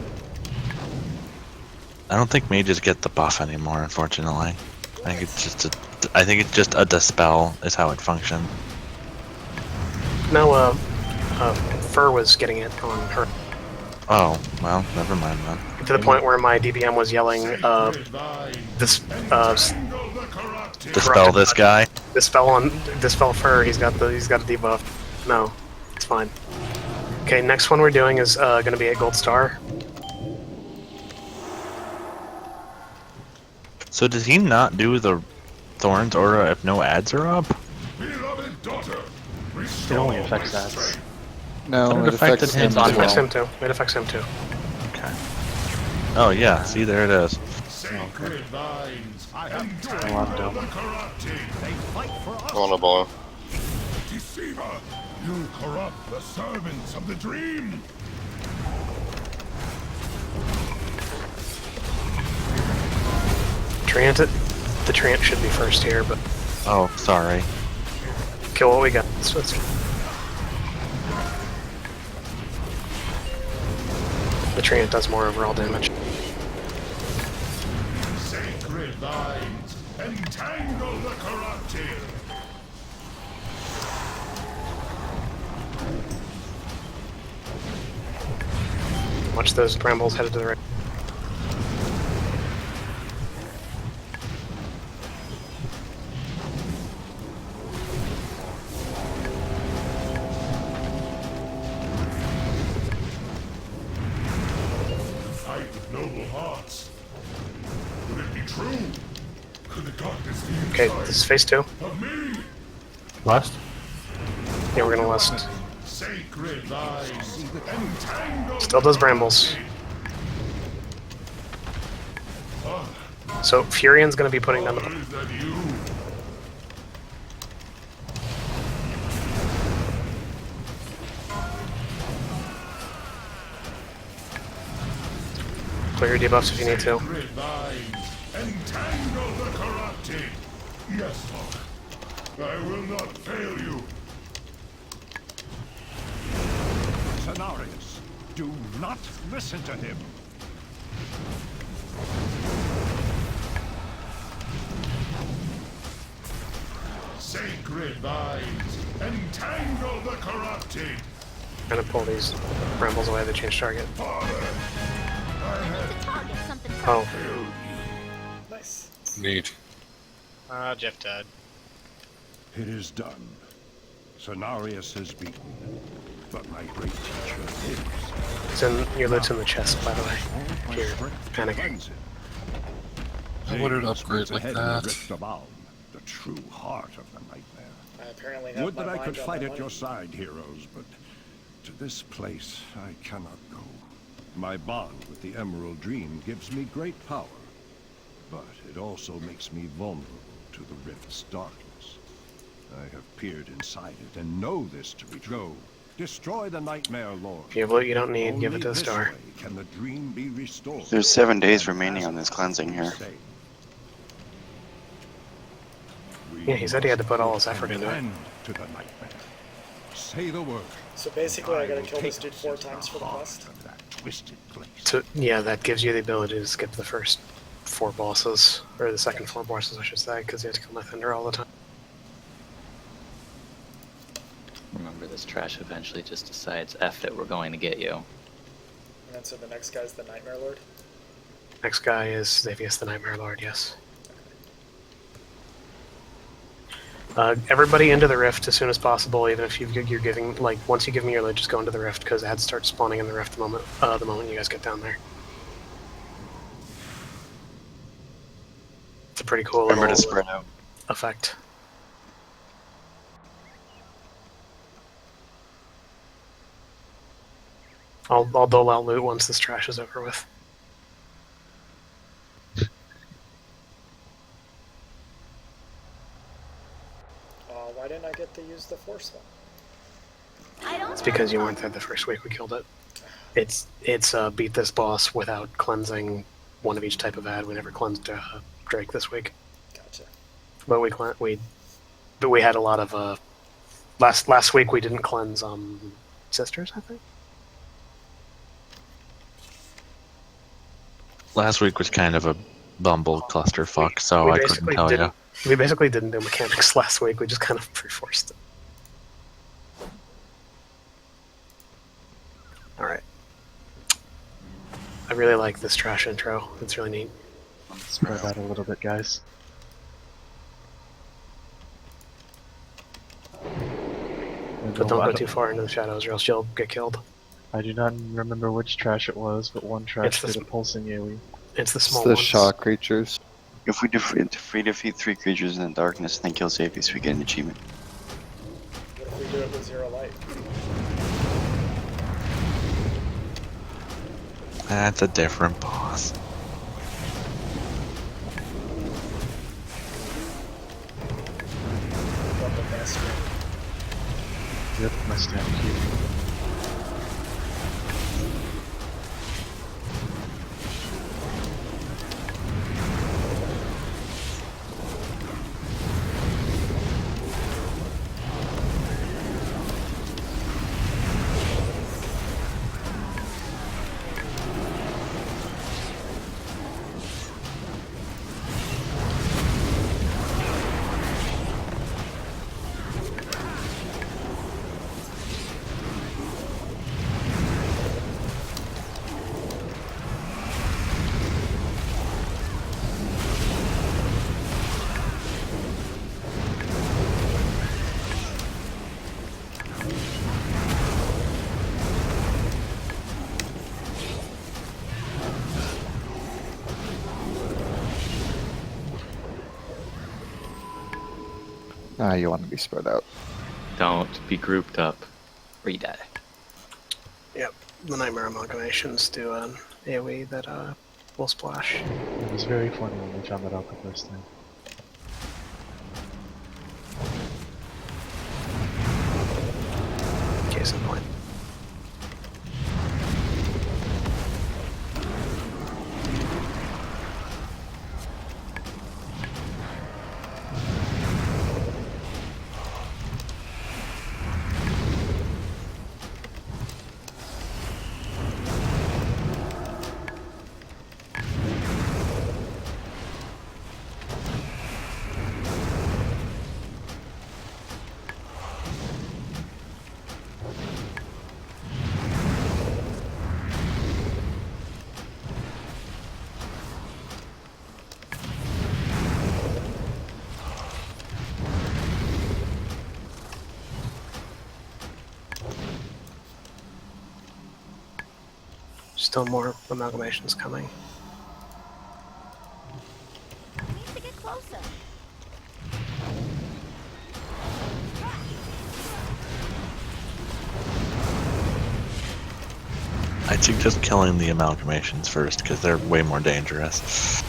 I don't think mages get the buff anymore, unfortunately. I think it's just a dispel is how it functions. no, Fur was getting it on her. Oh, well, never mind then. To the point where my DBM was yelling, Dispel this guy? Dispel Fur, he's got a debuff. No, it's fine. Okay, next one we're doing is gonna be a gold star. So does he not do the Thorns aura if no ads are up? It only affects ads. No, it affects him It as affects well. him too. It affects him too. Okay. Oh yeah, see there it is. Sacred vines, I have dumb. the corrupted. They fight for us. I wanna blow. Deceiver, you corrupt the servants of the dream. The Treant should be first here, but Oh, sorry. kill what we got. The Treant does more overall damage. Sacred vines, entangle the corrupted. Watch those brambles headed to the right. Fight with noble hearts. Could it be true? Could the darkness be Okay, inside this is phase 2. of me? Last? Yeah, we're gonna list. Sacred vines, entangle. Still does brambles. So Furion's gonna be putting down the. Is that you? Clear your debuffs if you need to. Sacred vines, entangle the corrupted. Yes, Lord. I will not fail you. Cenarius, do not listen to him. Sacred vines, entangle the corrupted. Gonna pull these brambles away to change target. Oh. Nice. Neat. Jeff died. It is done. Cenarius is beaten, but my great teacher lives. It's in your loot's in the chest, by the way. Here, panic. I wanted to upgrade like that. the true heart of the nightmare. I apparently have Would my that I mind could on fight my at money. your side, heroes, but to this place I cannot go. My bond with the Emerald Dream gives me great power, but it also makes me vulnerable to the Rift's darkness. I have peered inside it and know this to be true. Destroy the Nightmare Lord. Yeah, well, you don't need. Only Give it to the this star. way can the dream be restored. There's 7 days remaining on this cleansing here. Yeah, he said he had to put all his effort into it. End to the nightmare. Say the word. So basically, I gotta kill this dude 4 times for the quest. Twisted place. So yeah, that gives you the ability to skip the first 4 bosses, or the second 4 bosses, I should say, because you have to kill Thunder all the time. Remember, this trash eventually just decides, F it, we're going to get you. And then so the next guy's the Nightmare Lord? Next guy is Xavius the Nightmare Lord, yes. Everybody into the rift as soon as possible, even if you're giving, like, once you give me your loot, just go into the rift, because ads start spawning in the rift the moment you guys get down there. It's a pretty cool Remember to little spread out. effect. I'll dole out loot once this trash is over with. Why didn't I get to use the Force one? It's because you weren't there the first week we killed it. It's beat this boss without cleansing one of each type of ad. We never cleansed Drake this week. Gotcha. But we had a lot of last week we didn't cleanse sisters, I think. Last week was kind of a bumble clusterfuck, so I couldn't tell you. We basically didn't do mechanics last week. We just kind of pre-forced it. All right. I really like this trash intro. It's really neat. Spread out a little bit, guys. But don't go too far into the shadows, or else you'll get killed. I do not remember which trash it was, but one trash did a pulsing AoE. It's the small the ones. Shaw creatures. If we defeat 3 creatures in the darkness, then kill Xavius, we get an achievement. What if we do it with 0 light? That's a different boss. What the best one? Yep, my stamp key. Ah, you want to be spread out. Don't be grouped up, or you die. Yep, the Nightmare Amalgamations do an AoE that will splash. It was very funny when we found that out the first time. Case in point. Still more amalgamations coming. I need to get closer. I'd suggest killing the amalgamations first, because they're way more dangerous.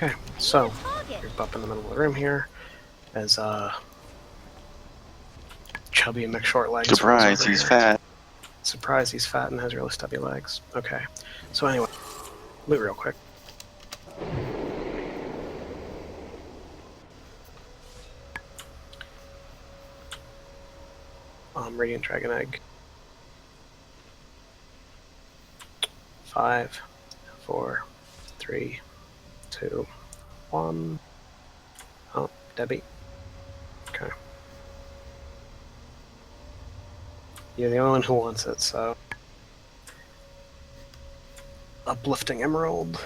Okay, so you're up in the middle of the room here as chubby McShortlegs. Surprise, he's fat. Surprise, he's fat and has really stubby legs. Okay, so anyway, loot real quick. Radiant Dragon Egg. 5, 4, 3, 2, 1. Oh, Debbie. Okay. You're the only one who wants it, so. Uplifting Emerald.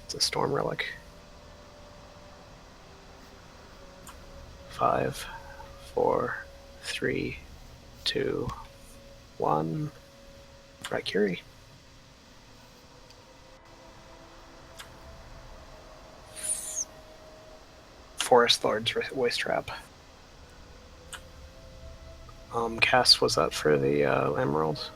It's a Storm Relic. 5, 4, 3, 2, 1. Raikiri. Forest Lord's Waste Trap. Cass, was that for the Emerald?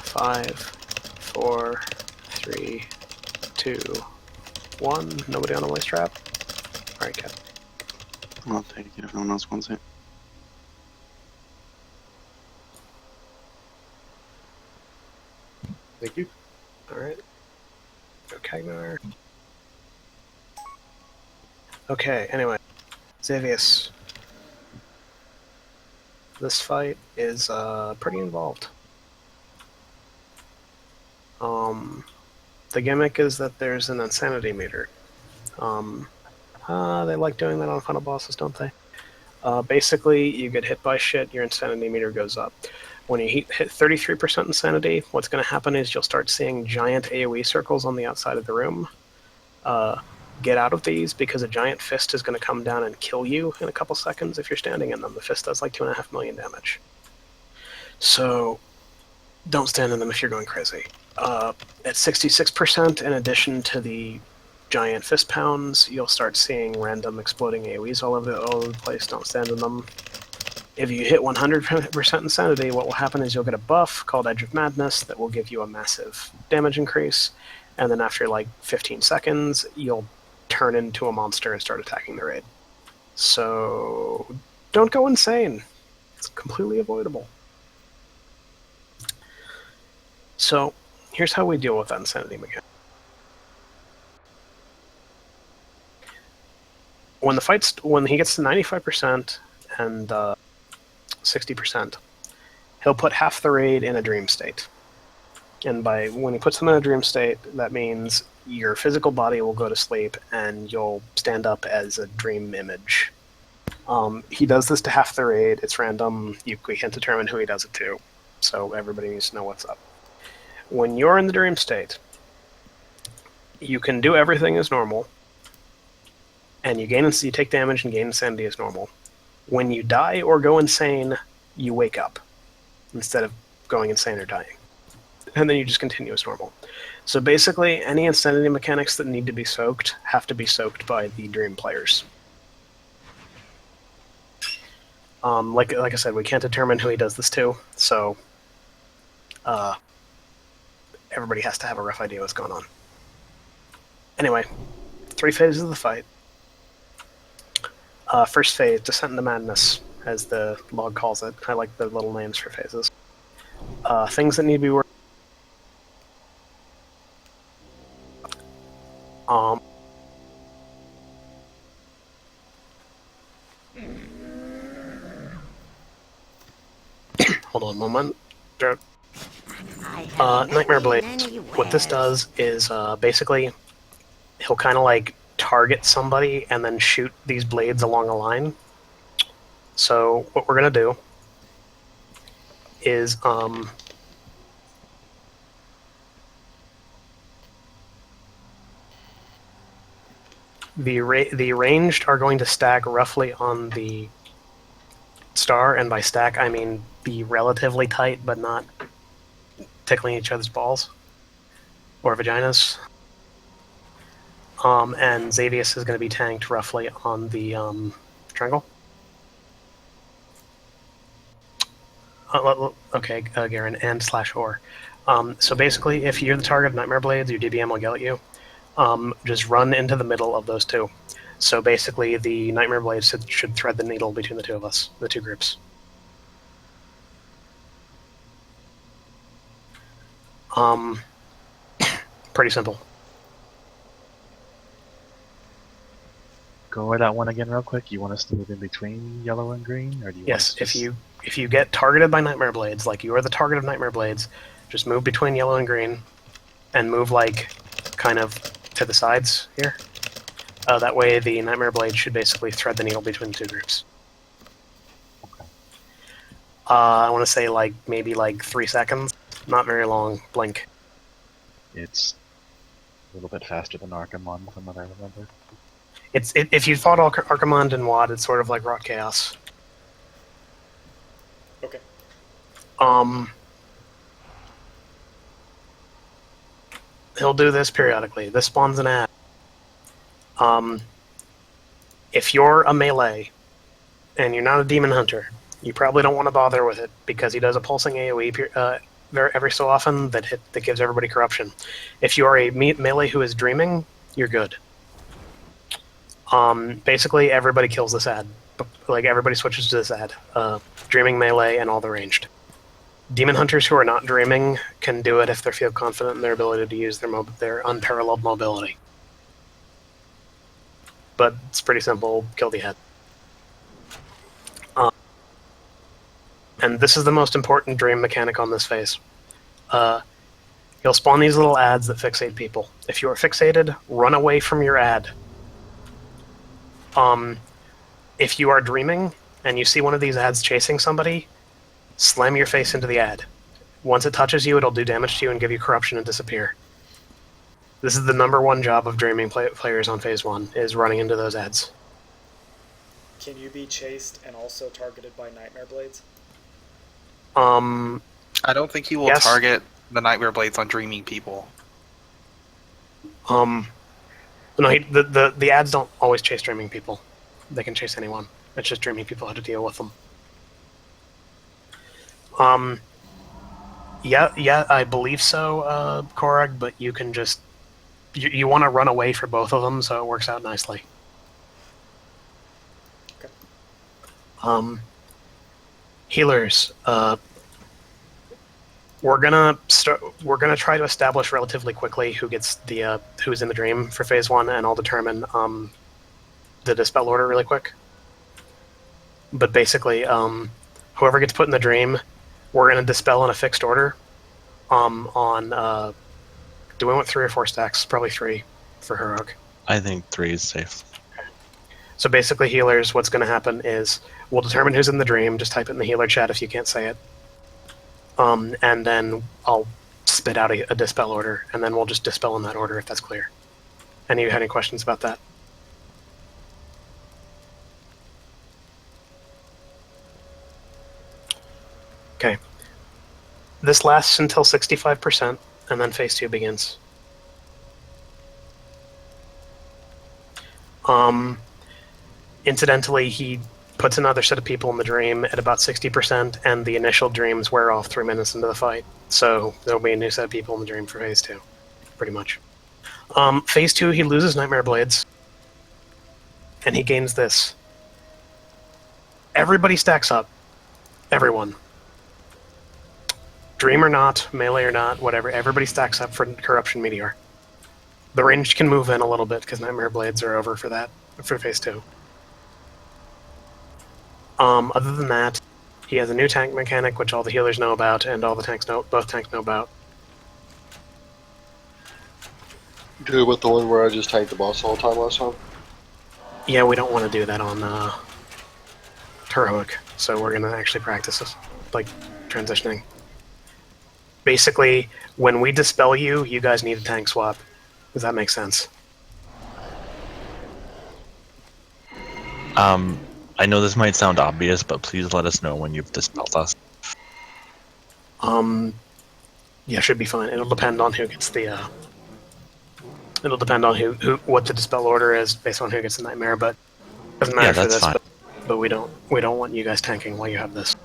Five, 4, 3, 2, 1. Nobody on a Waste Trap? Alright, Cass. I'll take it if no one else wants it. Thank you. Alright. Go Kagnar. Okay, anyway. Xavius. This fight is pretty involved. The gimmick is that there's an insanity meter. They like doing that on final bosses, don't they? Basically, you get hit by shit, your insanity meter goes up. When you hit 33% insanity, what's going to happen is you'll start seeing giant AoE circles on the outside of the room. Get out of these, because a giant fist is going to come down and kill you in a couple seconds if you're standing in them. The fist does like 2.5 million damage. So, don't stand in them if you're going crazy. At 66%, in addition to the giant fist pounds, you'll start seeing random exploding AoEs all over the place. Don't stand in them. If you hit 100% insanity, what will happen is you'll get a buff called Edge of Madness that will give you a massive damage increase, and then after like 15 seconds, you'll turn into a monster and start attacking the raid. So don't go insane. It's completely avoidable. So here's how we deal with that insanity mechanic. When he gets to 95% and 60%, he'll put half the raid in a dream state. And when he puts them in a dream state, that means your physical body will go to sleep and you'll stand up as a dream image. He does this to half the raid. It's random. We can't determine who he does it to, so everybody needs to know what's up. When you're in the dream state, you can do everything as normal, and you take damage and gain insanity as normal. When you die or go insane, you wake up instead of going insane or dying. And then you just continue as normal. So basically, any insanity mechanics that need to be soaked have to be soaked by the dream players. Like I said, we can't determine who he does this to, so everybody has to have a rough idea what's going on. Anyway, 3 phases of the fight. First phase, Descent into Madness, as the log calls it. I like the little names for phases. Things that need to be worked. Hold on a moment. Nightmare Blade. What this does is basically he'll kind of like target somebody and then shoot these blades along a line. So what we're gonna do is the ranged are going to stack roughly on the star, and by stack I mean be relatively tight but not tickling each other's balls or vaginas. And Xavius is going to be tanked roughly on the triangle. Okay, Garen, and /or. So basically, if you're the target of Nightmare Blades, your DBM will yell at you. Just run into the middle of those two. So basically, the Nightmare Blades should thread the needle between the two of us, the two groups. Pretty simple. Go over that one again real quick. You want us to move in between yellow and green, or do you? Yes, want us to if you get targeted by Nightmare Blades, like you are the target of Nightmare Blades, just move between yellow and green, and move like kind of to the sides here. That way, the Nightmare Blade should basically thread the needle between the two groups. Okay. I want to say like maybe like 3 seconds, not very long. Blink. It's a little bit faster than Archimon, from what I remember. If you fought Archimond and Wad, it's sort of like Rock Chaos. Okay. He'll do this periodically. This spawns an ad. If you're a melee and you're not a demon hunter, you probably don't want to bother with it because he does a pulsing AoE every so often that gives everybody corruption. If you are a melee who is dreaming, you're good. Basically, everybody kills this ad. Like, everybody switches to this ad. Dreaming, melee, and all the ranged. Demon hunters who are not dreaming can do it if they feel confident in their ability to use their unparalleled mobility. But it's pretty simple. Kill the head. And this is the most important dream mechanic on this phase. You'll spawn these little ads that fixate people. If you are fixated, run away from your ad. If you are dreaming and you see one of these ads chasing somebody, slam your face into the ad. Once it touches you, it'll do damage to you and give you corruption and disappear. This is the #1 job of dreaming players on Phase 1, is running into those ads. Can you be chased and also targeted by Nightmare Blades? I don't think he will target the Nightmare Blades on dreaming people. No, the ads don't always chase dreaming people. They can chase anyone. It's just dreaming people have to deal with them. Yeah, I believe so, Korag, but you can just... You want to run away for both of them, so it works out nicely. Okay. Healers. We're gonna try to establish relatively quickly who gets the who's in the dream for Phase 1, and I'll determine the dispel order really quick. But basically, whoever gets put in the dream, we're gonna dispel in a fixed order. Do we want 3 or 4 stacks? Probably 3 for Heroic. I think 3 is safe. Okay. So basically, healers, what's going to happen is we'll determine who's in the dream. Just type it in the healer chat if you can't say it. And then I'll spit out a dispel order, and then we'll just dispel in that order if that's clear. Any of you had any questions about that? Okay. This lasts until 65%. And then Phase 2 begins. Incidentally, puts another set of people in the dream at about 60%, and the initial dreams wear off 3 minutes into the fight. So there'll be a new set of people in the dream for phase 2, pretty much. Phase 2, he loses Nightmare Blades, and he gains this. Everybody stacks up. Everyone. Dream or not, melee or not, whatever, everybody stacks up for Corruption Meteor. The range can move in a little bit, because Nightmare Blades are over for that, for phase 2. Other than that, he has a new tank mechanic, which all the healers know about, and all the tanks know, both tanks know about. Do it with the one where I just tanked the boss the whole time last time? Yeah, we don't want to do that on 1Heroic, so we're gonna actually practice this, like, transitioning. Basically, when we dispel you, you guys need a tank swap. Does that make sense? I know this might sound obvious, but please let us know when you've dispelled us. Yeah, should be fine. It'll depend on who gets the, it'll depend on what the dispel order is based on who gets the nightmare, but it doesn't matter for this, fine. But we don't want you guys tanking while you have this.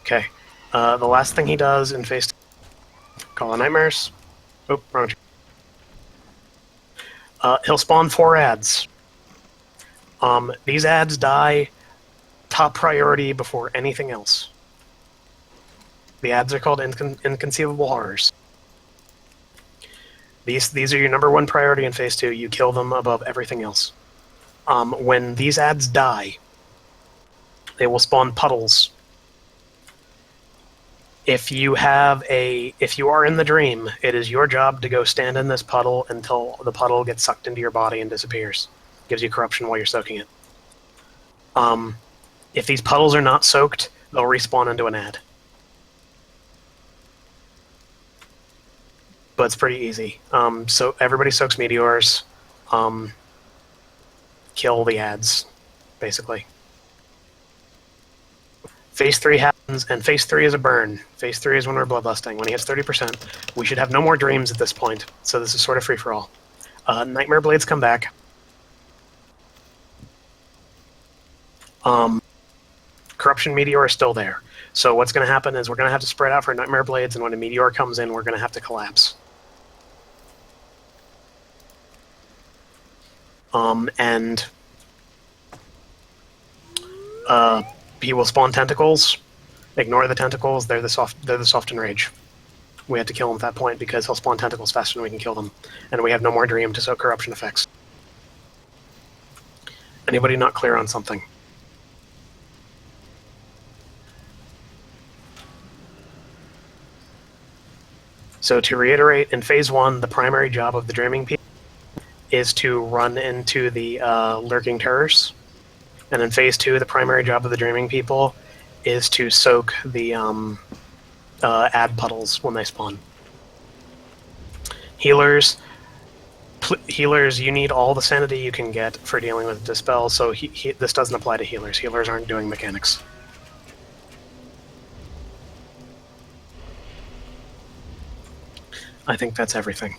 Okay. The last thing he does in phase 2, call the nightmares. Oh, wrong. He'll spawn 4 ads. These ads die top priority before anything else. The ads are called inconceivable horrors. These are your #1 priority in phase 2. You kill them above everything else. When these ads die, they will spawn puddles. If you are in the dream, it is your job to go stand in this puddle until the puddle gets sucked into your body and disappears. Gives you corruption while you're soaking it. If these puddles are not soaked, they'll respawn into an ad. But it's pretty easy. So everybody soaks meteors. Kill the ads, basically. Phase 3 happens, and phase 3 is a burn. Phase 3 is when we're bloodlusting. When he hits 30%, we should have no more dreams at this point, so this is sort of free-for-all. Nightmare Blades come back. Corruption Meteor is still there. So what's going to happen is we're going to have to spread out for Nightmare Blades, and when a Meteor comes in, we're going to have to collapse. He will spawn tentacles. Ignore the tentacles. They're the soft enrage. We have to kill him at that point because he'll spawn tentacles faster than we can kill them, and we have no more dream to soak corruption effects. Anybody not clear on something? So to reiterate, in phase 1, the primary job of the dreaming people is to run into the lurking terrors. And in phase 2, the primary job of the dreaming people is to soak the ad puddles when they spawn. Healers, you need all the sanity you can get for dealing with dispel, so this doesn't apply to healers. Healers aren't doing mechanics. I think that's everything.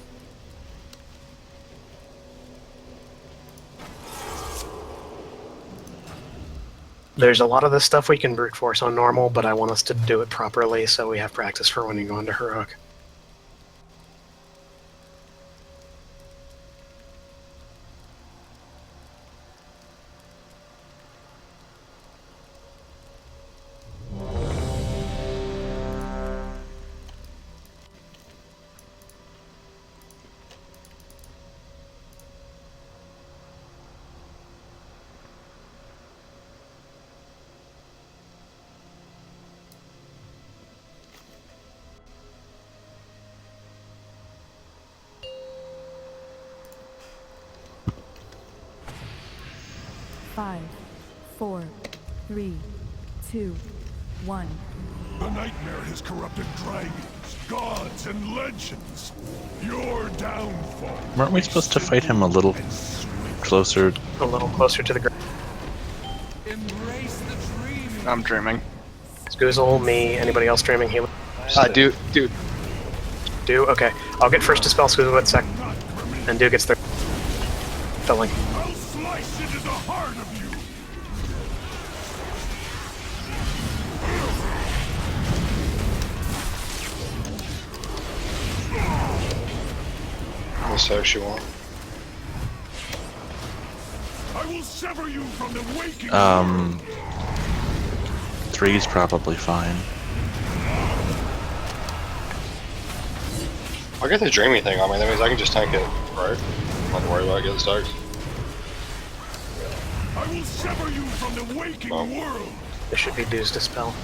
There's a lot of this stuff we can brute force on normal, but I want us to do it properly so we have practice for when you go into heroic. Five, 4, 3, 2, 1. The nightmare has corrupted dragons, gods, and legends. Your downfall. Weren't we supposed to fight him a little closer? A little closer to the ground. I'm dreaming. Scoozle, me, anybody else dreaming healer? Dude. Do? Okay. I'll get first Dispel, Squeeze with second. And Do gets third. Filling. I'll slice into the heart of you. So she won't. I will sever you from the waking. 3's probably fine. I'll get the dreamy thing on me, that means I can just tank it, right? I'm not worried about getting stacks. I will sever you from the waking world. This should be Do's Dispel.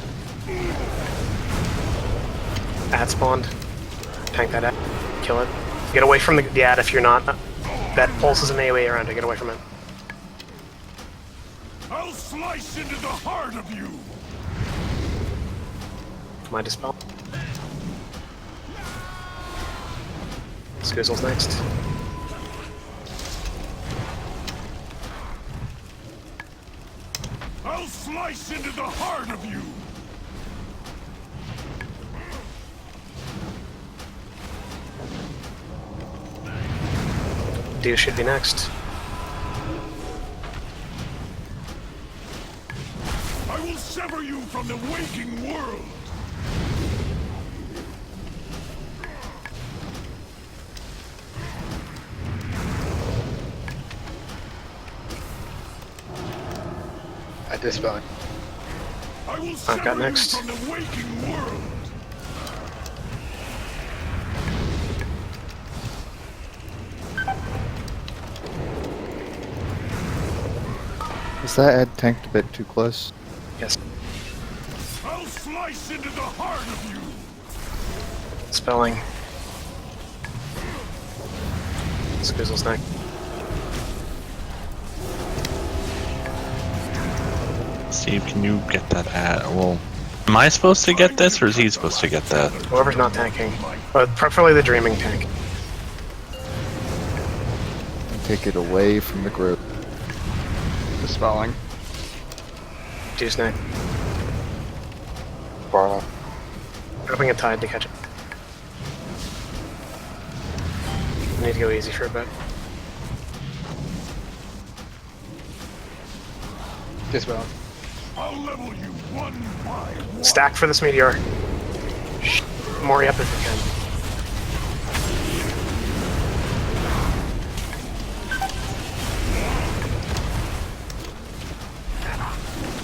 Ad spawned. Tank that ad. Kill it. Get away from the ad if you're not. That pulses an AoE around it. Get away from it. I'll slice into the heart of you. My Dispel. Squizzle's next. I'll slice into the heart of you. Do should be next. I will sever you from the waking world. I dispel. I will I've sever got you next. from the waking world. Is that ad tanked a bit too close? Yes. I'll slice into the heart of you. Spelling. Squizzle's next. Steve, can you get that ad? Well, am I supposed to get this, or is he supposed to get that? Whoever's not tanking. Preferably the Dreaming tank. Take it away from the group. Dispelling. Do's next. Barna. Hoping a tide to catch it. I need to go easy for a bit. Dispel. I'll level you one by one. Stack for this meteor. Mori up if you can.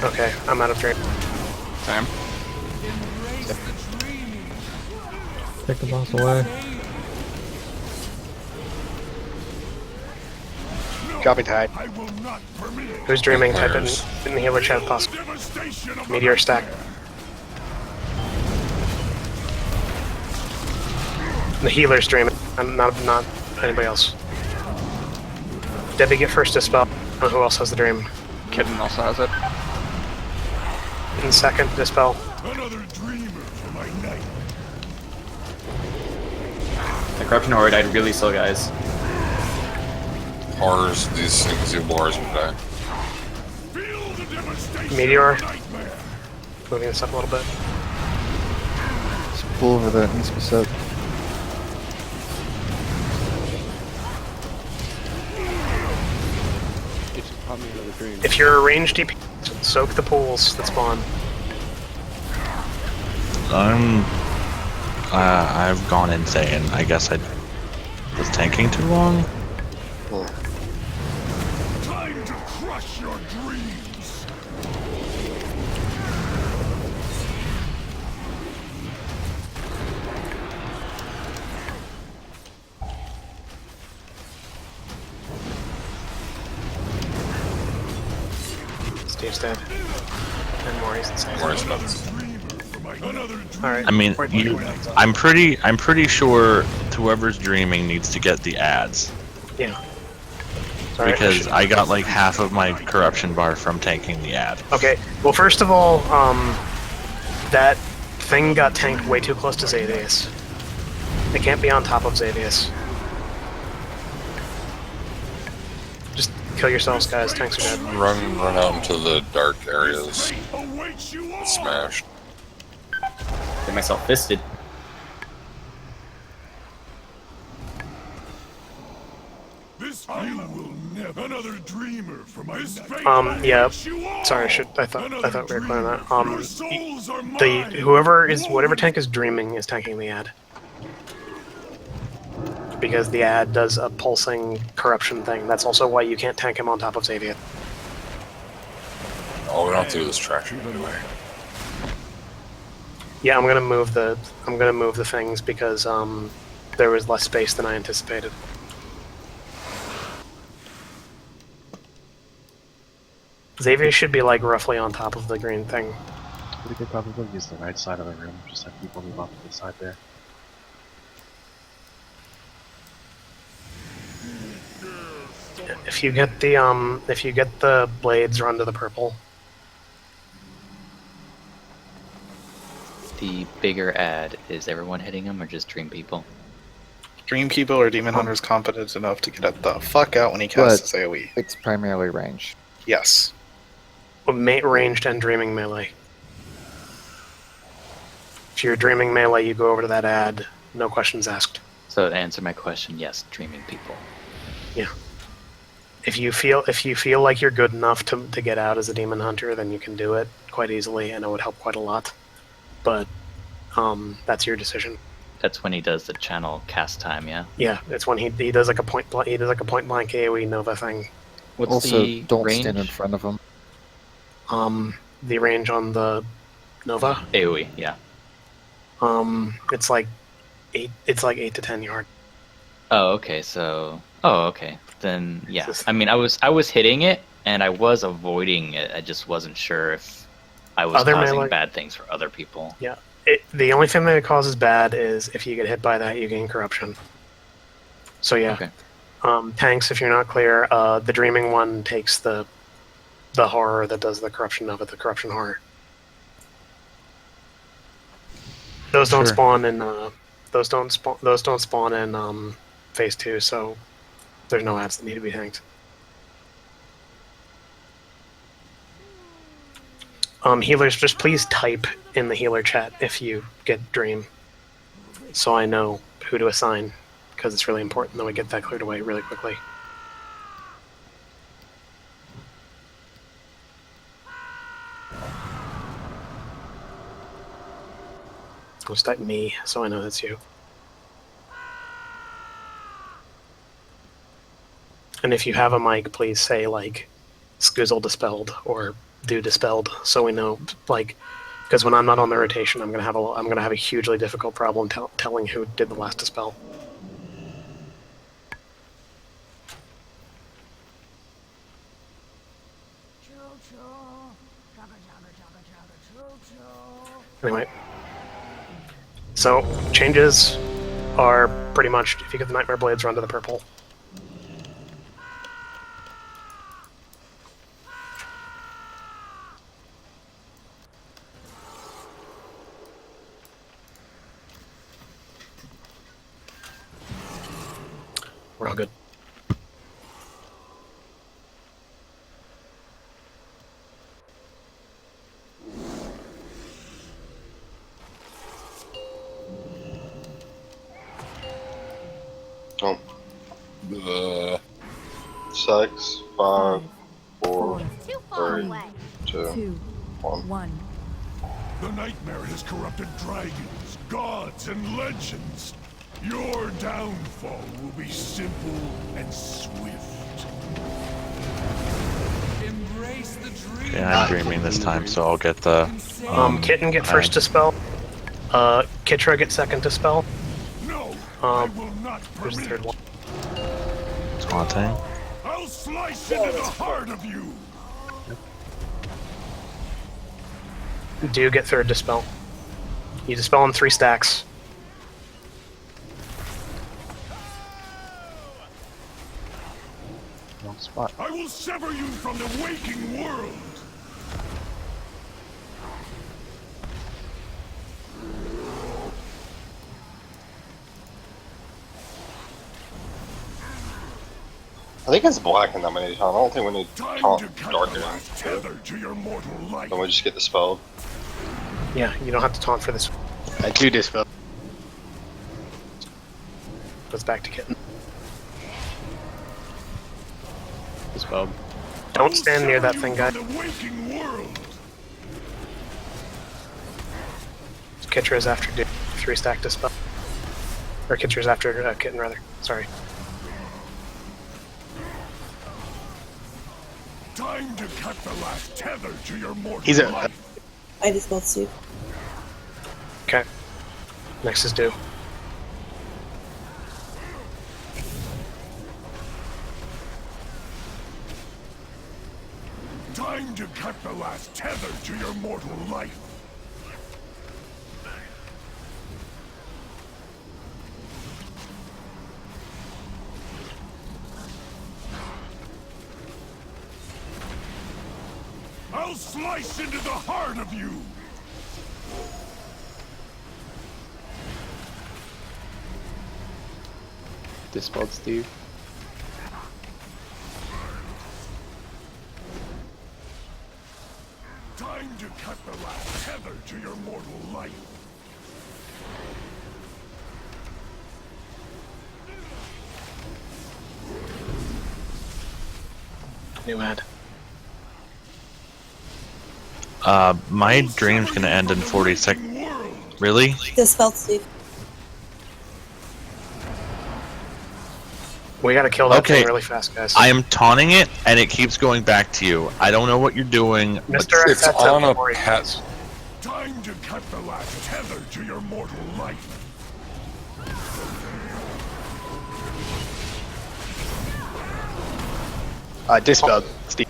Okay, I'm out of dream. Sam. Take the boss away. Copy tide. I will not permit it. Who's dreaming? Type it in the healer chat if possible. Devastation of Meteor stack. The healer's dreaming. I'm not anybody else. Debbie, get first Dispel. Who else has the dream? Kitten also has it. And second Dispel. Another dreamer for my night. The Corruption Horde died really slow, guys. Horrors, these Zubars would die. Feel the devastation Meteor. of nightmare. Moving this up a little bit. Just pull over that needs to be set. If you're a ranged DP, soak the pools that spawn. I've gone insane. I guess I was tanking too long. Time to crush your dreams. Steve's dead. And Maury's insane. Maury's nuts. Alright. I mean, I'm pretty sure whoever's dreaming needs to get the ads. Yeah. Sorry, Because I got like half of my corruption bar from tanking the ad. Okay, well first of all, that thing got tanked way too close to Xavius. It can't be on top of Xavius. Just kill yourselves, guys. Tanks are dead. Run out into the dark areas. Smashed. Get myself fisted. Another dreamer for my Yeah. Sorry, I thought we were clear on that. Whatever tank is dreaming is tanking the ad. Because the ad does a pulsing corruption thing. That's also why you can't tank him on top of Xavier. Oh, we don't have to do this trash anyway. Yeah, I'm gonna move the things because there was less space than I anticipated. Xavier should be like roughly on top of the green thing. We could probably use the right side of the room, just have people move off to the side there. If you get the blades, run to the purple. The bigger ad, is everyone hitting them or just Dream people? Dream people or Demon Hunter's competent enough to get the fuck out when he casts his AoE. It's primarily range. Yes. Ranged and dreaming melee. If you're dreaming melee, you go over to that ad, no questions asked. So to answer my question, yes, dreaming people. Yeah. If you feel like you're good enough to get out as a demon hunter, then you can do it quite easily, and it would help quite a lot. But that's your decision. That's when he does the channel cast time, yeah. Yeah, it's when he does like a point blank AoE Nova thing. What's also, the don't range? stand in front of him. The range on the Nova AoE, yeah. It's like 8 to 10 yards. Oh, okay. So, okay. Then yeah. I mean, I was hitting it and I was avoiding it. I just wasn't sure if I was causing bad things for other people. Yeah. The only thing that causes bad is if you get hit by that, you gain corruption. So yeah. Okay. Tanks, if you're not clear, the dreaming one takes the horror that does the corruption of it, the corruption horror. Those don't spawn in those don't spawn in phase 2, so there's no ads that need to be tanked. Healers, just please type in the healer chat if you get dream, so I know who to assign, because it's really important that we get that cleared away really quickly. Just type me, so I know that's you. And if you have a mic, please say like Squizzle dispelled or do dispelled, so we know, like, because when I'm not on the rotation, I'm gonna have a hugely difficult problem telling who did the last dispel. Anyway, so changes are pretty much if you get the Nightmare Blades, run to the purple. We're all good. Oh. 6, 5, 4, 3, 2, 1. The nightmare has corrupted dragons, gods, and legends. Your downfall will be simple and swift. Embrace the dream. Okay, I'm dreaming this time, so I'll get the... Kitten get first to spell. Kitra get second to spell. No, I will not There's the third one. Taunting. I'll slice into the heart of you. Do you get third dispel? You dispel in 3 stacks. Wrong spot. I will sever you from the waking world. I think it's black in that many times. I don't think we need taunt darken. Then we just get dispelled. Yeah, you don't have to taunt for this. I do dispel. Goes back to Kitten. Dispelled. Don't stand near that thing, guy. Kitcher's after 3-stack Dispel. Or Kitcher's after Kitten, rather. Sorry. Time to cut the last tether to your mortal He's a. life. I dispelled Steve. Okay. Next is due. Time to cut the last tether to your mortal life. I'll slice into the heart of you! Dispelled Steve. Time to cut the last tether to your mortal life. New ad. My dream's gonna end in 40 seconds. Really? Dispelled Steve. We gotta kill that Okay. thing really fast, guys. I am taunting it, and it keeps going back to you. I don't know what you're doing. Mr. But It's on a pet. Time to cut the last tether to your mortal life. Dispelled. Steve.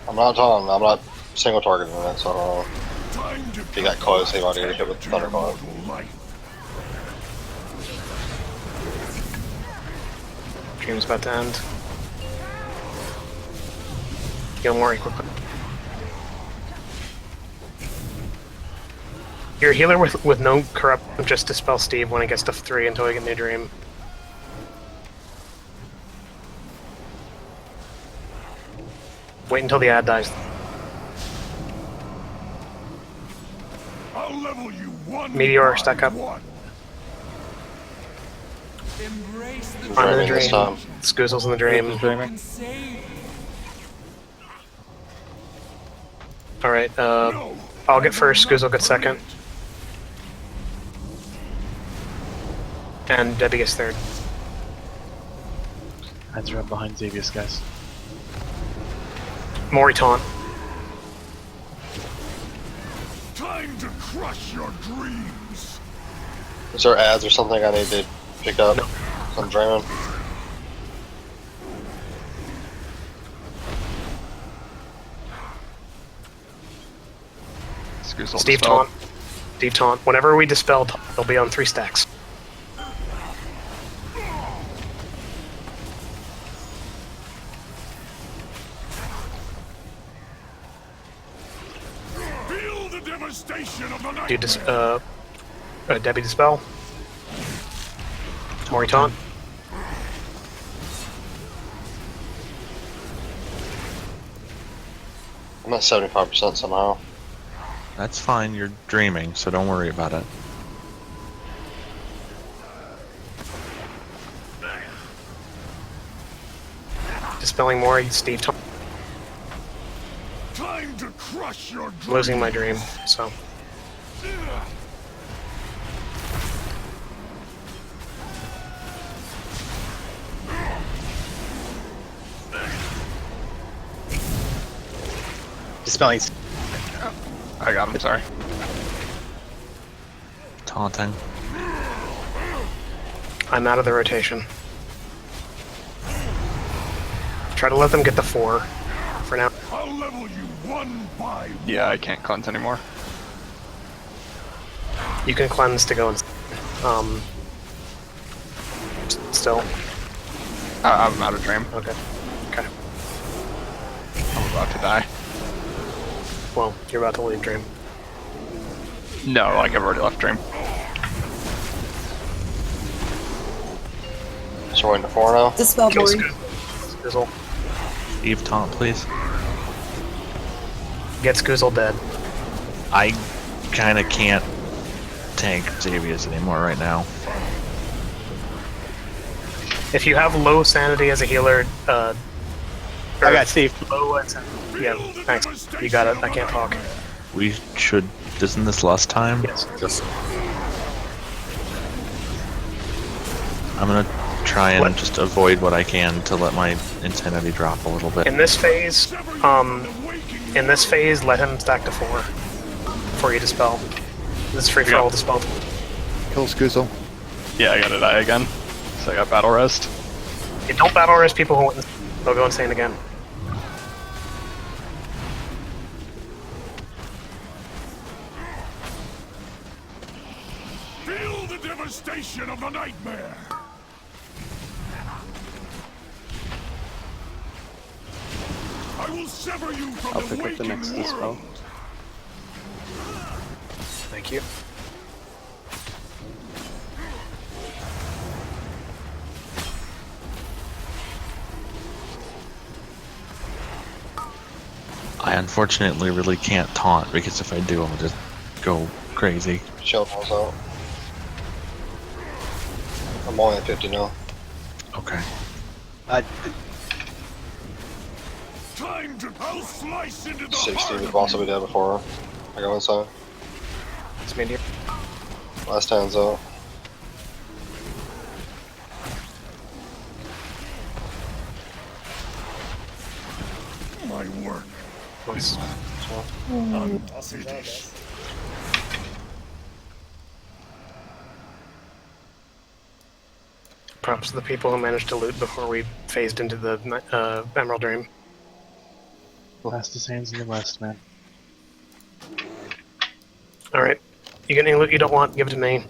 I'm not telling. I'm not single targeting it, so I don't know. If he got close, he might get hit with the Thundercloud. Dream's about to end. Kill Mori quickly. Your healer with no corrupt, just dispel Steve when it gets to 3 until we get New Dream. Wait until the ad dies. I'll level you one. Meteor, stack up. I'm in the dream. Scoozle's in the dream. Alright, I'll get first, Scoozle gets second. And Debbie gets third. Hands are up behind Xavius, guys. Mori taunt. Time to crush your dreams. Is there ads or something I need to pick up? No. I'm dreaming. Steve taunt. Steve taunt. Whenever we dispel, they'll be on 3 stacks. Feel the devastation of the night. Do Debbie dispel. Mori taunt. I'm at 75% somehow. that's fine. You're dreaming, so don't worry about it. Dispelling Mori, Steve taunt. Time to crush your dreams. Losing my dream, so. Dispelling. I got him, sorry. Taunting. I'm out of the rotation. Try to let them get the 4 for now. I'll level you one by one. Yeah, I can't cleanse anymore. You can cleanse to go and still. I'm out of dream. Okay. Okay. I'm about to die. Well, you're about to leave dream. No, like I've already left dream. So we're into 4 now? Dispel Kill Mori. Scoozle. Steve taunt, please. Get Scoozle dead. I kind of can't tank Xavius anymore right now. If you have low sanity as a healer, I got Steve. Low insanity. Yeah, thanks. You got it. I can't talk. We should. Isn't this last time? Yes. I'm gonna try and just avoid what I can to let my insanity drop a little bit. In this phase, let him stack to 4 before you dispel. This is free for all dispel. Kill Scoozle. Yeah, I gotta die again. So I got battle rest. You don't battle rest people who they'll go insane again. Feel the devastation of the nightmare. I will sever you from I'll pick up the next dispel. Thank you. I unfortunately really can't taunt because if I do, I'll just go crazy. Shield falls out. I'm only at 50 now. Okay. Time to slice into the 60 would also be dead before I go inside. It's medium. Last hand's out. My work. Nice. Awesome job, guys. Props to the people who managed to loot before we phased into the Emerald Dream. Fastest hands in the West, man. Alright. You get any loot you don't want, give it to me.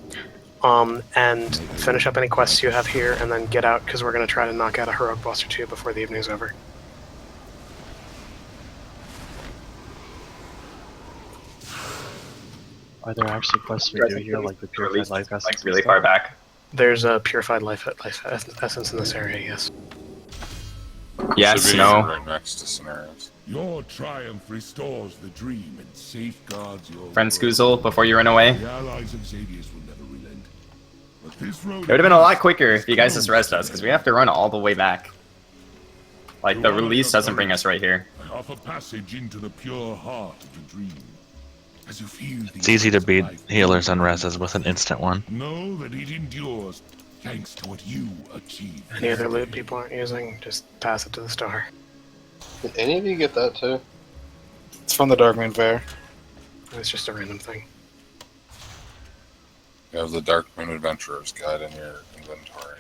And finish up any quests you have here, and then get out, because we're going to try to knock out a Heroic boss or 2 before the evening's over. Are there actually quests we do here, like the Purified Life Essence? Like really far back. There's a Purified Life Essence in this area, yes. Yes, Should be no. right next to scenarios. Your triumph restores the dream and safeguards your Friend Scoozle, before you run away. The allies of Xadius will never relent. But this road It would have been a lot quicker if you guys just rest us, because we have to run all the way back. Like, the release doesn't bring us right here. I offer passage into the pure heart of the dream. As you feel It's easy to beat healers and reses with an instant one. know that it endures thanks to what you achieve. Any other loot people aren't using, just pass it to the star. Did any of you get that too? It's from the Darkmoon Fair. It's just a random thing. You have the Dark Moon Adventurer's Guide in your inventory.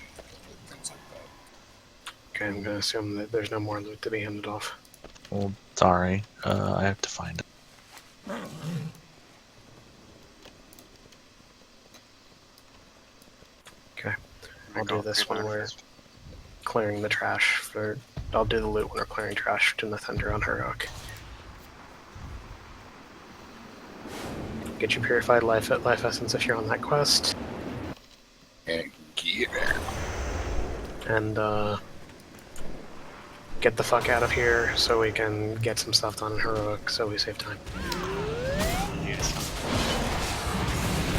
Things like that. Okay, I'm gonna assume that there's no more loot to be handed off. Well, sorry. I have to find it. Okay. I'll do this when we're clearing the trash for... I'll do the loot when we're clearing trash to Nathendra on Heroic. Get your Purified Life Essence if you're on that quest. And get it. And, get the fuck out of here so we can get some stuff done in Heroic so we save time.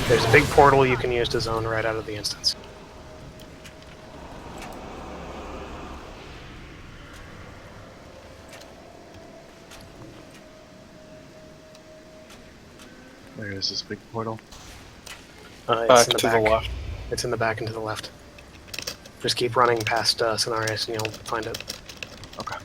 There's a big portal you can use to zone right out of the instance. Where is this big portal? It's in the to back. the left. It's in the back and to the left. Just keep running past Cenarius and you'll find it. Okay.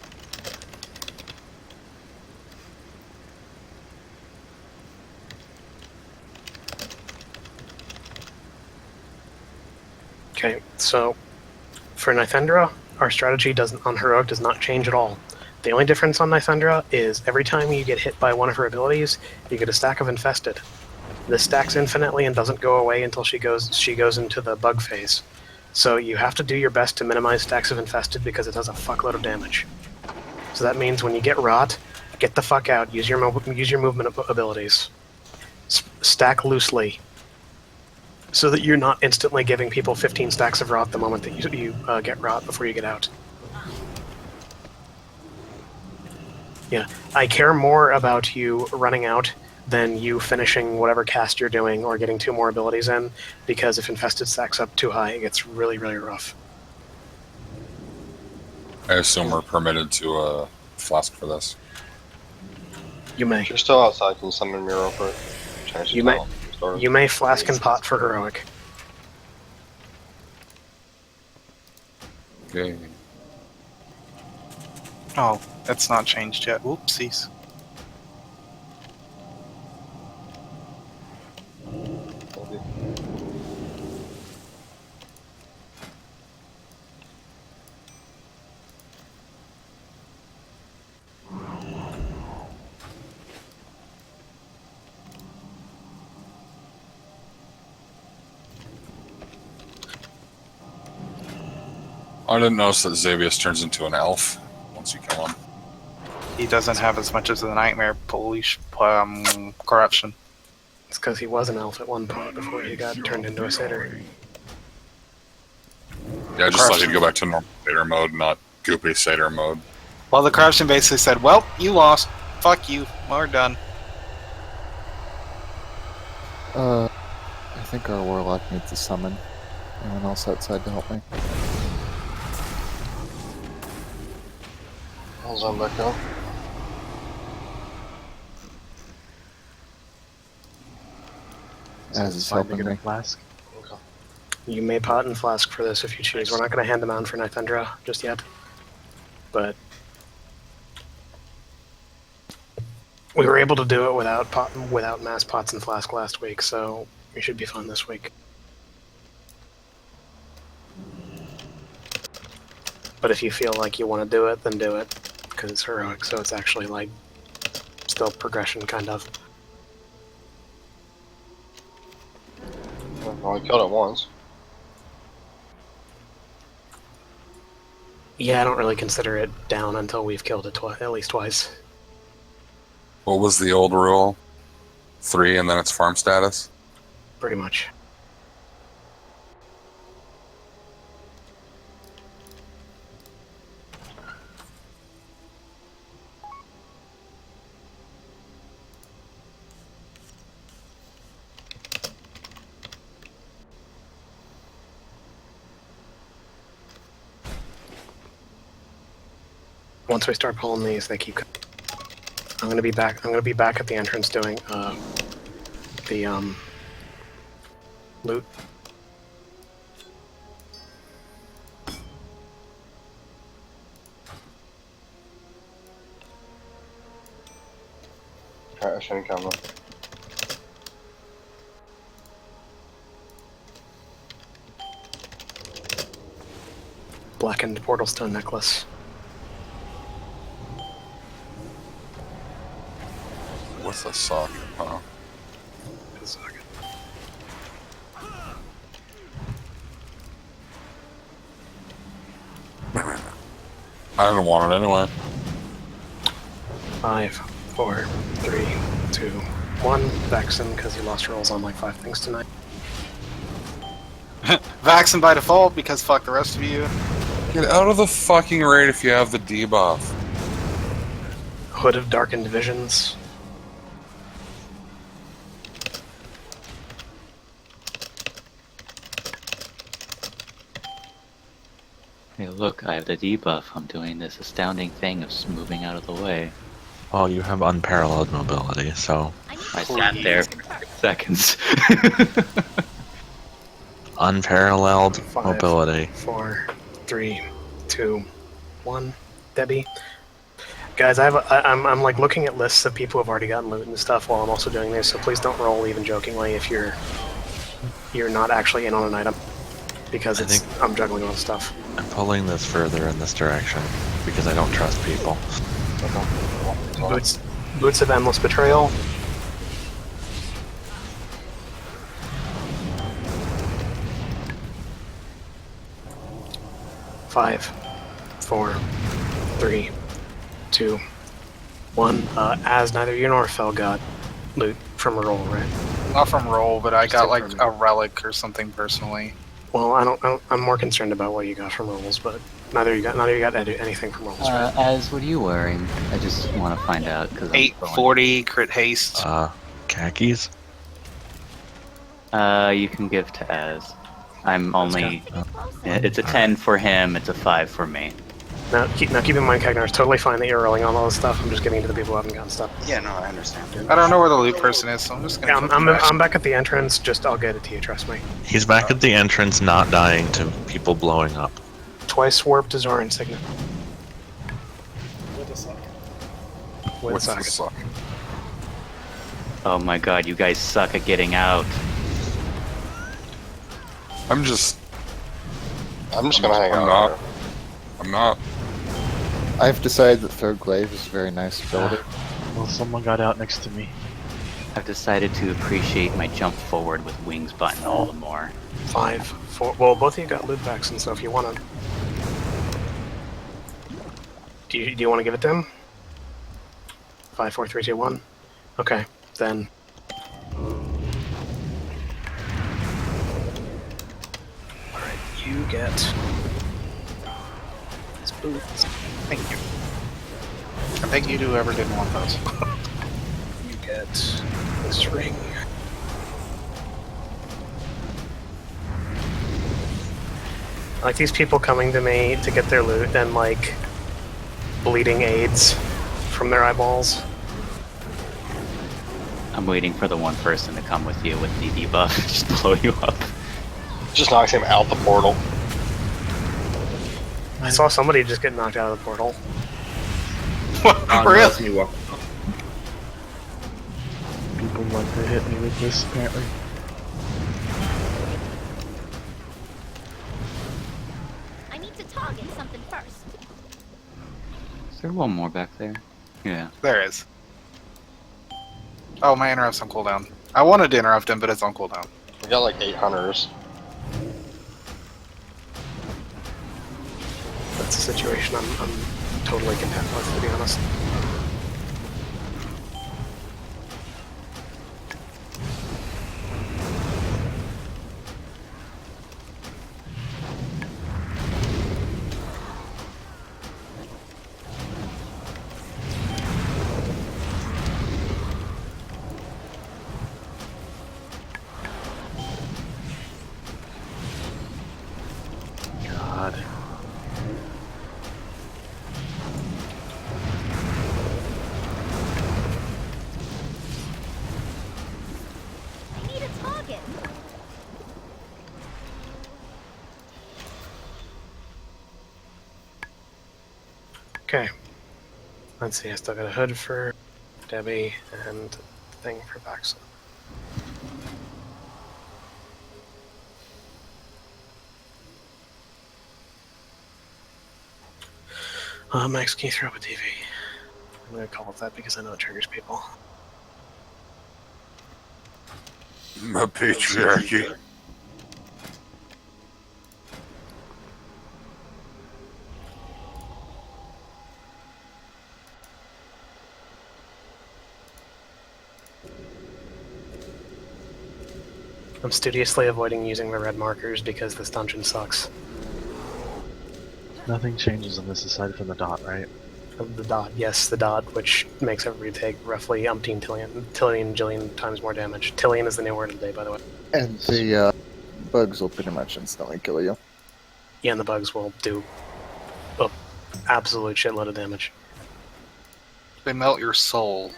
Okay, so for Nathendra, our strategy on Heroic does not change at all. The only difference on Nathendra is every time you get hit by one of her abilities, you get a stack of Infested. This stacks infinitely and doesn't go away until she goes into the bug phase. So you have to do your best to minimize stacks of Infested because it does a fuckload of damage. So that means when you get rot, get the fuck out, use your movement abilities. Stack loosely. So that you're not instantly giving people 15 stacks of rot the moment that you get rot before you get out. Yeah, I care more about you running out than you finishing whatever cast you're doing or getting 2 more abilities in, because if Infested stacks up too high, it gets really, really rough. I assume we're permitted to flask for this. You may. If you're still outside, can you summon me real quick? Change the You may. title. Restore. You may flask and pot for heroic. Okay. Oh, that's not changed yet. Whoopsies. I didn't notice that Xavius turns into an elf once you kill him. He doesn't have as much as the nightmare police corruption. It's because he was an elf at one point before he got turned into a satyr. Yeah, I just thought he'd go back to normal satyr mode, not goopy satyr mode. Well, the corruption basically said, well, you lost. Fuck you. We're done. I think our warlock needs to summon. Anyone else outside to help me? How's on back now? As is helping me. Flask. Okay. You may pot and flask for this if you choose. We're not going to hand them out for Nithendra just yet. But we were able to do it without mass pots and flask last week, so we should be fine this week. But if you feel like you want to do it, then do it, because it's heroic, so it's actually like still progression, kind of. Well, I killed it once. Yeah, I don't really consider it down until we've killed it at least twice. What was the old rule? 3 and then it's farm status? Pretty much. Once we start pulling these, they keep. I'm gonna be back. I'm gonna be back at the entrance doing the loot. Alright, I shouldn't come. Blackened portal stone necklace. What's a sock? Oh. I didn't want it anyway. 5, 4, 3, 2, 1. Vaxen, because he lost rolls on like 5 things tonight. Vaxen by default, because fuck the rest of you. Get out of the fucking raid if you have the debuff. Hood of Darkened Visions. Hey, look, I have the debuff. I'm doing this astounding thing of moving out of the way. Oh, you have unparalleled mobility, so... I sat there for 6 seconds. Unparalleled 5, mobility. 4, 3, 2, 1. Debbie. Guys, I'm like looking at lists of people who've already gotten loot and stuff while I'm also doing this, so please don't roll even jokingly if you're not actually in on an item. Because I'm juggling on stuff. I'm pulling this further in this direction because I don't trust people. Boots of Endless Betrayal. Five, 4, 3, 2, 1. As neither you nor Fel got loot from a roll, right? Not from roll, but I got like a relic or something personally. Well, I'm more concerned about what you got from rolls, but neither you got anything from rolls, right? As what are you wearing? I just want to find out because 840 crit haste. Khakis. You can give to Az. I'm only. It's a 10 for him. It's a 5 for me. Now keep in mind, Kegner, it's totally fine that you're rolling on all this stuff. I'm just getting to the people who haven't gotten stuff. Yeah, no, I understand. I don't know where the loot person is, so I'm just gonna. Yeah, I'm back at the entrance. Just I'll get it to you. Trust me. He's back at the entrance, not dying to people blowing up. Twice warp to Zoran Signet. What a suck. With suck. Oh my god, you guys suck at getting out. I'm just gonna hang out. I'm not. I've decided that Third Glaive is a very nice ability. Well, someone got out next to me. I've decided to appreciate my jump forward with wings button all the more. 5, 4. Well, both of you got loot packs, and so if you want to, do you want to give it to him? 5, 4, 3, 2, 1. Okay, then. All right, you get these boots. Thank you. And thank you to whoever didn't want those. You get this ring. Like these people coming to me to get their loot and like bleeding AIDS from their eyeballs. I'm waiting for the one person to come with you with the debuff, just blow you up. Just knocks him out the portal. I saw somebody just get knocked out of the portal. Really? People like to hit me with this, apparently. I need to target something first. Is there one more back there? Yeah. There is. Oh, my interrupt's on cooldown. I wanted to interrupt him, but it's on cooldown. We got like 8 hunters. That's a situation I'm totally content with, to be honest. God. I need a target. Okay. Let's see, I still got a hood for Debbie and a thing for Vaxa. Max, can you throw up a TV? I'm gonna call it that because I know it triggers people. My patriarchy. I'm studiously avoiding using the red markers because this dungeon sucks. Nothing changes on this aside from the dot, right? The dot, yes, the dot, which makes everybody take roughly umpteen jillion times more damage. Tillion is the new word of the day, by the way. And the bugs will pretty much instantly kill you. Yeah, and the bugs will do a absolute shitload of damage. They melt your soul.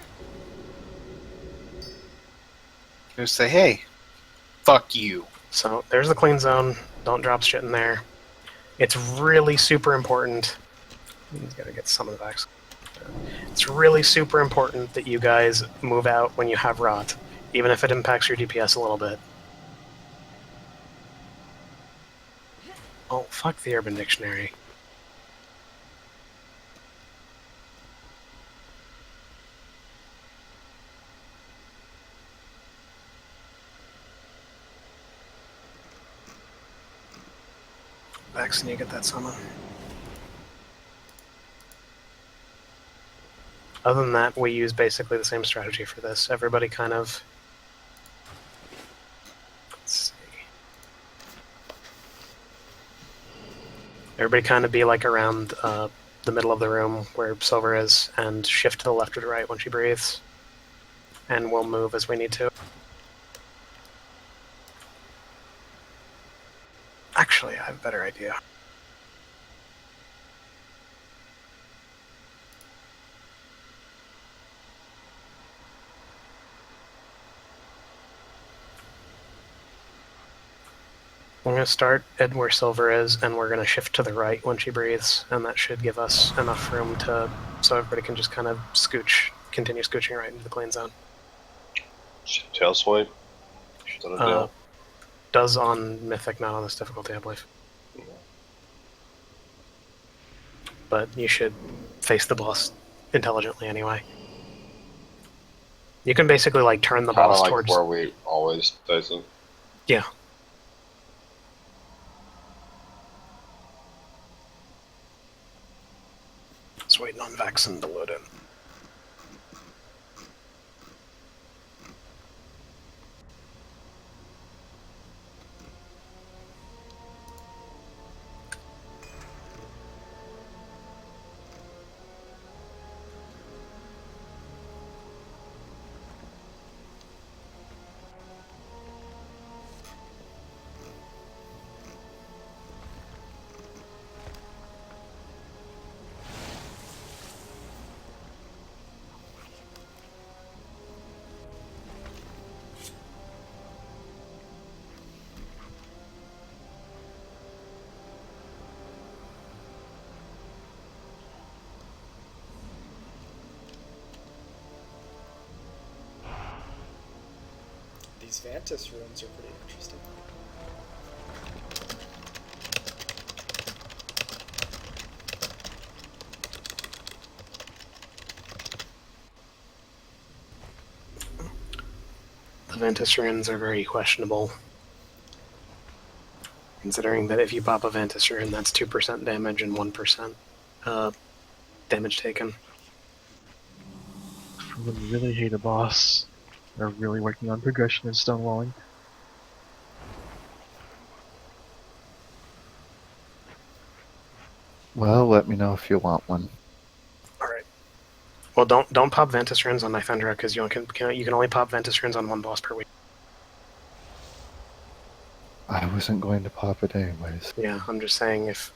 You just say, hey, fuck you. So there's the clean zone. Don't drop shit in there. It's really super important. He's gotta get some of the backs. It's really super important that you guys move out when you have rot, even if it impacts your DPS a little bit. Oh, fuck the Urban Dictionary. Vax, and you get that summon. Other than that, we use basically the same strategy for this. Everybody kind of... Let's see. Everybody kind of be like around the middle of the room where Silver is, and shift to the left or the right when she breathes. And we'll move as we need to. Actually, I have a better idea. We're going to start at where Silver is, and we're going to shift to the right when she breathes, and that should give us enough room to so everybody can just kind of continue scooching right into the clean zone. Tail swipe? Is that a deal? Does on Mythic, not on this difficulty, I believe. But you should face the boss intelligently anyway. You can basically like turn the boss like towards where we always face it. Yeah. Just waiting on Vaxxon to load in. These Vantis runes are pretty interesting. The Ventus runes are very questionable, considering that if you pop a Ventus rune, that's 2% damage and 1% damage taken. For when you really hate a boss, they're really working on progression and stonewalling. Well, let me know if you want one. Alright. Well, don't pop Ventus runes on Nifendra, because you can only pop Ventus runes on one boss per week. I wasn't going to pop it anyways. Yeah, I'm just saying if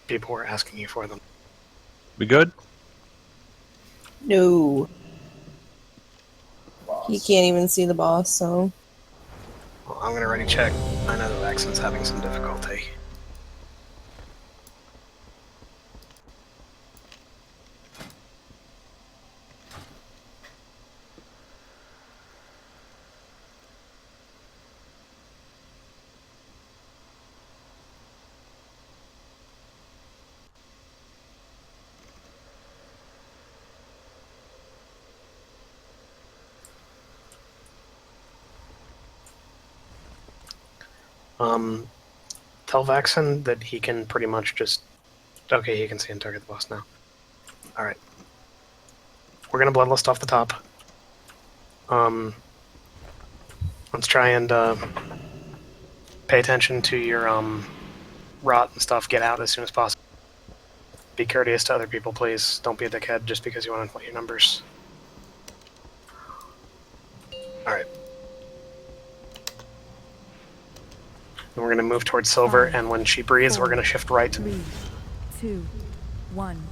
people were asking you for them. We good? No. He can't even see the boss, so. Well, I'm gonna ready check. I know that Vaxxon's having some difficulty. Tell Vaxxon that he can pretty much just... Okay, he can see and target the boss now. Alright. We're gonna Bloodlust off the top. Let's try and pay attention to your rot and stuff. Get out as soon as possible. Be courteous to other people, please. Don't be a dickhead just because you want to play your numbers. Alright. And we're going to move towards Silver, and when she breathes, we're going to shift right. 3, 2, 1.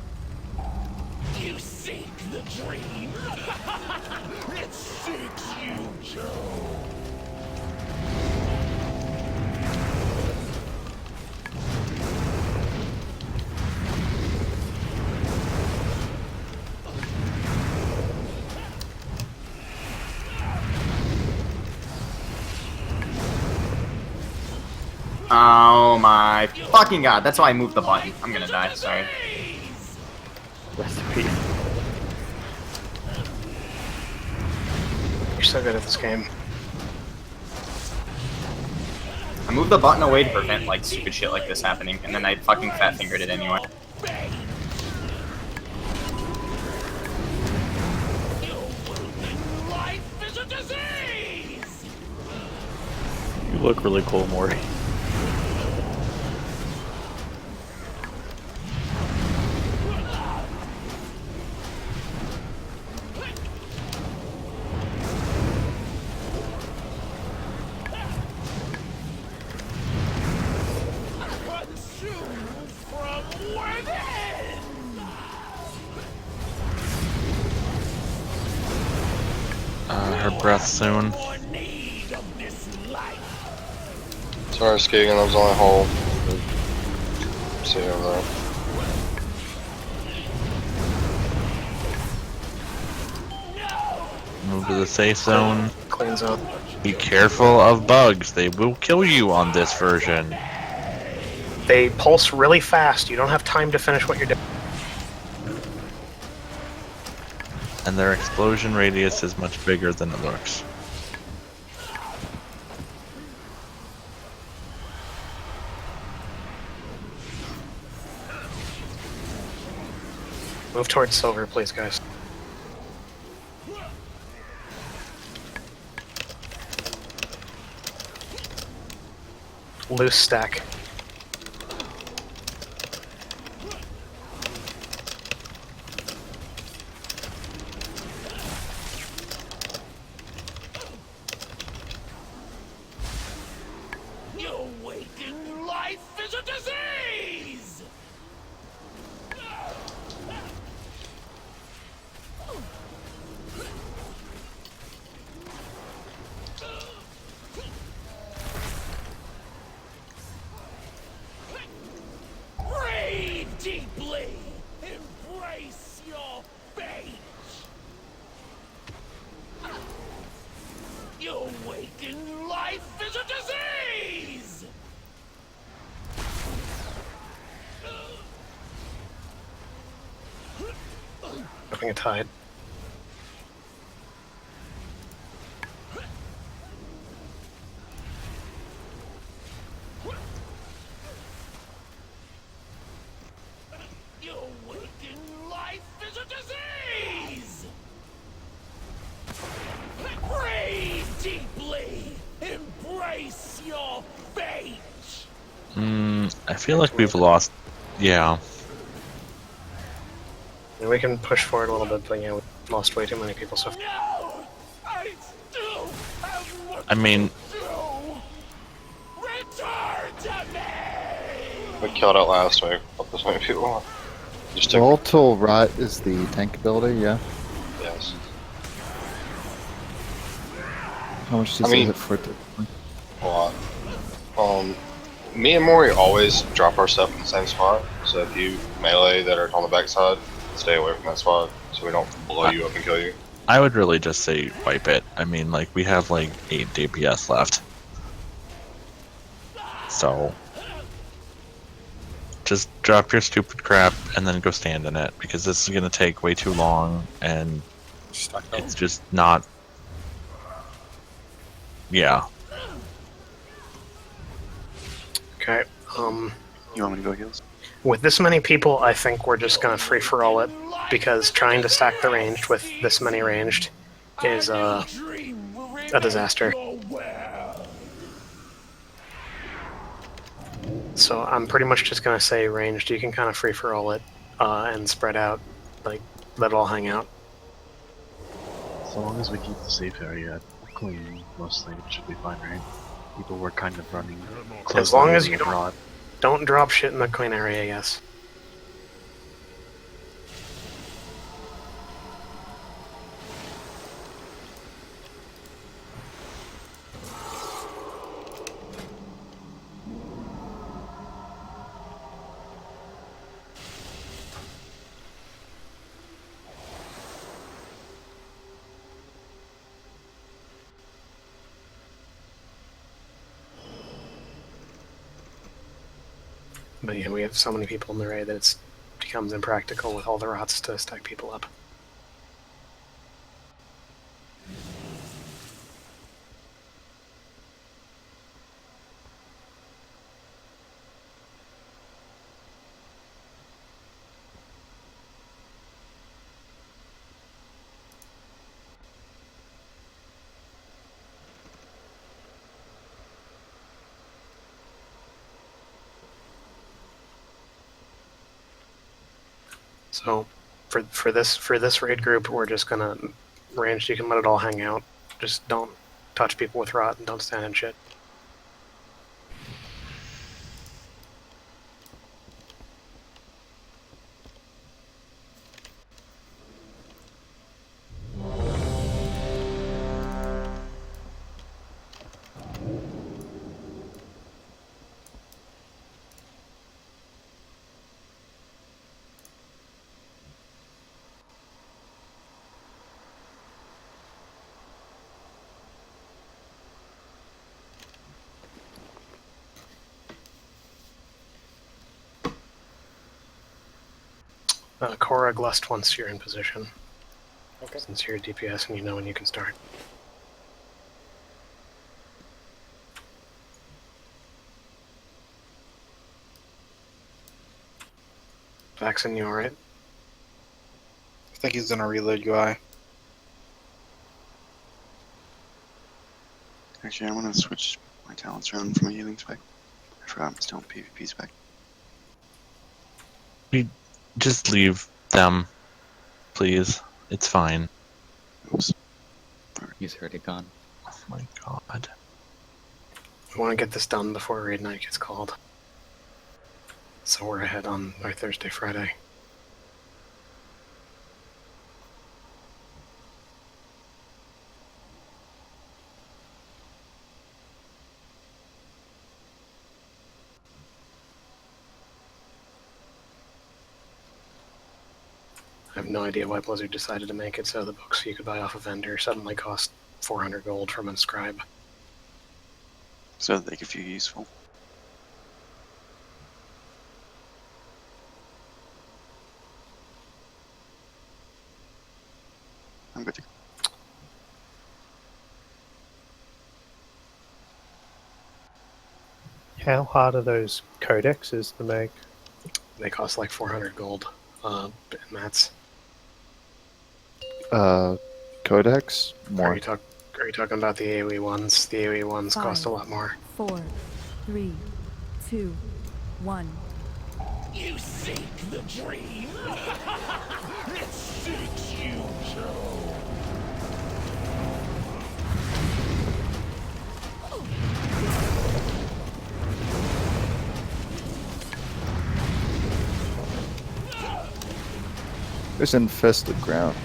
You seek the dream. It seeks you, Joe. Oh my fucking god, that's why I moved the button. I'm gonna die, sorry. Rest in peace. You're so good at this game. I moved the button away to prevent like stupid shit like this happening, and then I fucking fat fingered it anyway. Life is a disease. You look really cool, Maury. Her breath soon. Sorry, Skeegan, that was only a hole. See over there. Move to the safe zone. Clean zone. Be careful of bugs. They will kill you on this version. They pulse really fast. You don't have time to finish what you're doing. And their explosion radius is much bigger than it looks. Move towards silver, please, guys. Loose stack. You awaken life is a disease! Breathe deeply! Embrace your fate! You awaken life is a disease! Looking at tide. You awaken life is a disease! Breathe deeply! Embrace your fate! I feel like we've lost. Yeah. And we can push forward a little bit, but yeah, we lost way too many people so far. No! I still have work I mean, to do! Return to me! We killed it last week. What this many people? Just took. Roll till right is the tank ability, yeah? Yes. How much does I mean- it hit for it? A lot. Me and Mori always drop our stuff in the same spot. So if you melee that are on the backside, stay away from that spot so we don't blow you up and kill you. I would really just say wipe it. I mean, like, we have like 8 DPS left. So, just drop your stupid crap and then go stand in it, because this is gonna take way too long and it's just not. Yeah. Okay. You want me to go heals? With this many people, I think we're just gonna free for all it, because trying to stack the ranged with this many ranged is a disaster. So I'm pretty much just gonna say ranged. You can kind of free for all it and spread out, like let it all hang out. So long as we keep the safe area clean, mostly it should be fine, right? People were kind of running close. As long to as the you rod. don't drop shit in the clean area, yes. But yeah, we have so many people in the raid that it becomes impractical with all the rots to stack people up. So, for this raid group, we're just gonna range. You can let it all hang out. Just don't touch people with rot and don't stand in shit. Korra Glust once you're in position. Okay. Since you're a DPS and you know when you can start. Vaxen, you alright? I think he's gonna reload UI. Actually, I want to switch my talents around for my healing spec. I forgot I'm still in PvP spec. We just leave them, please. It's fine. Oops. He's already gone. Oh my god. We want to get this done before raid night gets called. So we're ahead on our Thursday, Friday. I have no idea why Blizzard decided to make it so the books you could buy off a vendor suddenly cost 400 gold from a scribe. So that they could feel useful. I'm good to go. How hard are those codexes to make? They cost like 400 gold, mats. Codex? More. Are you talking about the AoE ones? The AoE ones cost a lot more. 4, 3, 2, 1. You seek the dream. It seeks you, Joe. There's infested ground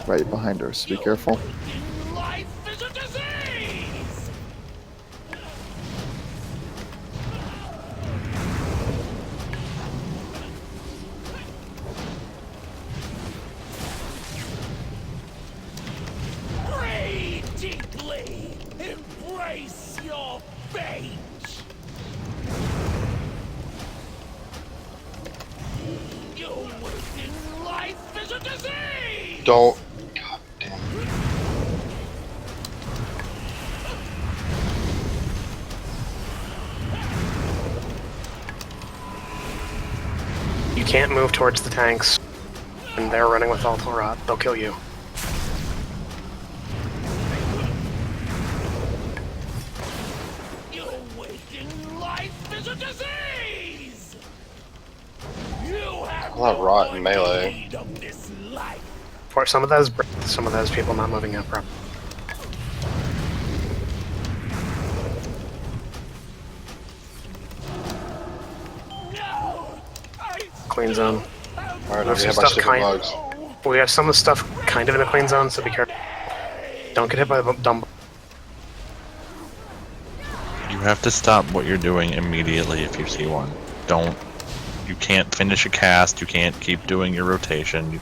right behind her, so be careful. Life is a disease. Pray deeply. Embrace your fate. Your wasting life is a disease. Don't. God damn. You can't move towards the tanks, and they're running with Altal Rot. They'll kill you. Your wasting life is a disease. You have I'll have rot in melee. need of this life. For some of those people not moving up properly. Clean zone. Alright, We have we have some my stuff stupid bugs. We have some of the stuff kind of in a clean zone, so be careful. Don't get hit by the dumb. You have to stop what you're doing immediately if you see one. Don't. You can't finish a cast, you can't keep doing your rotation.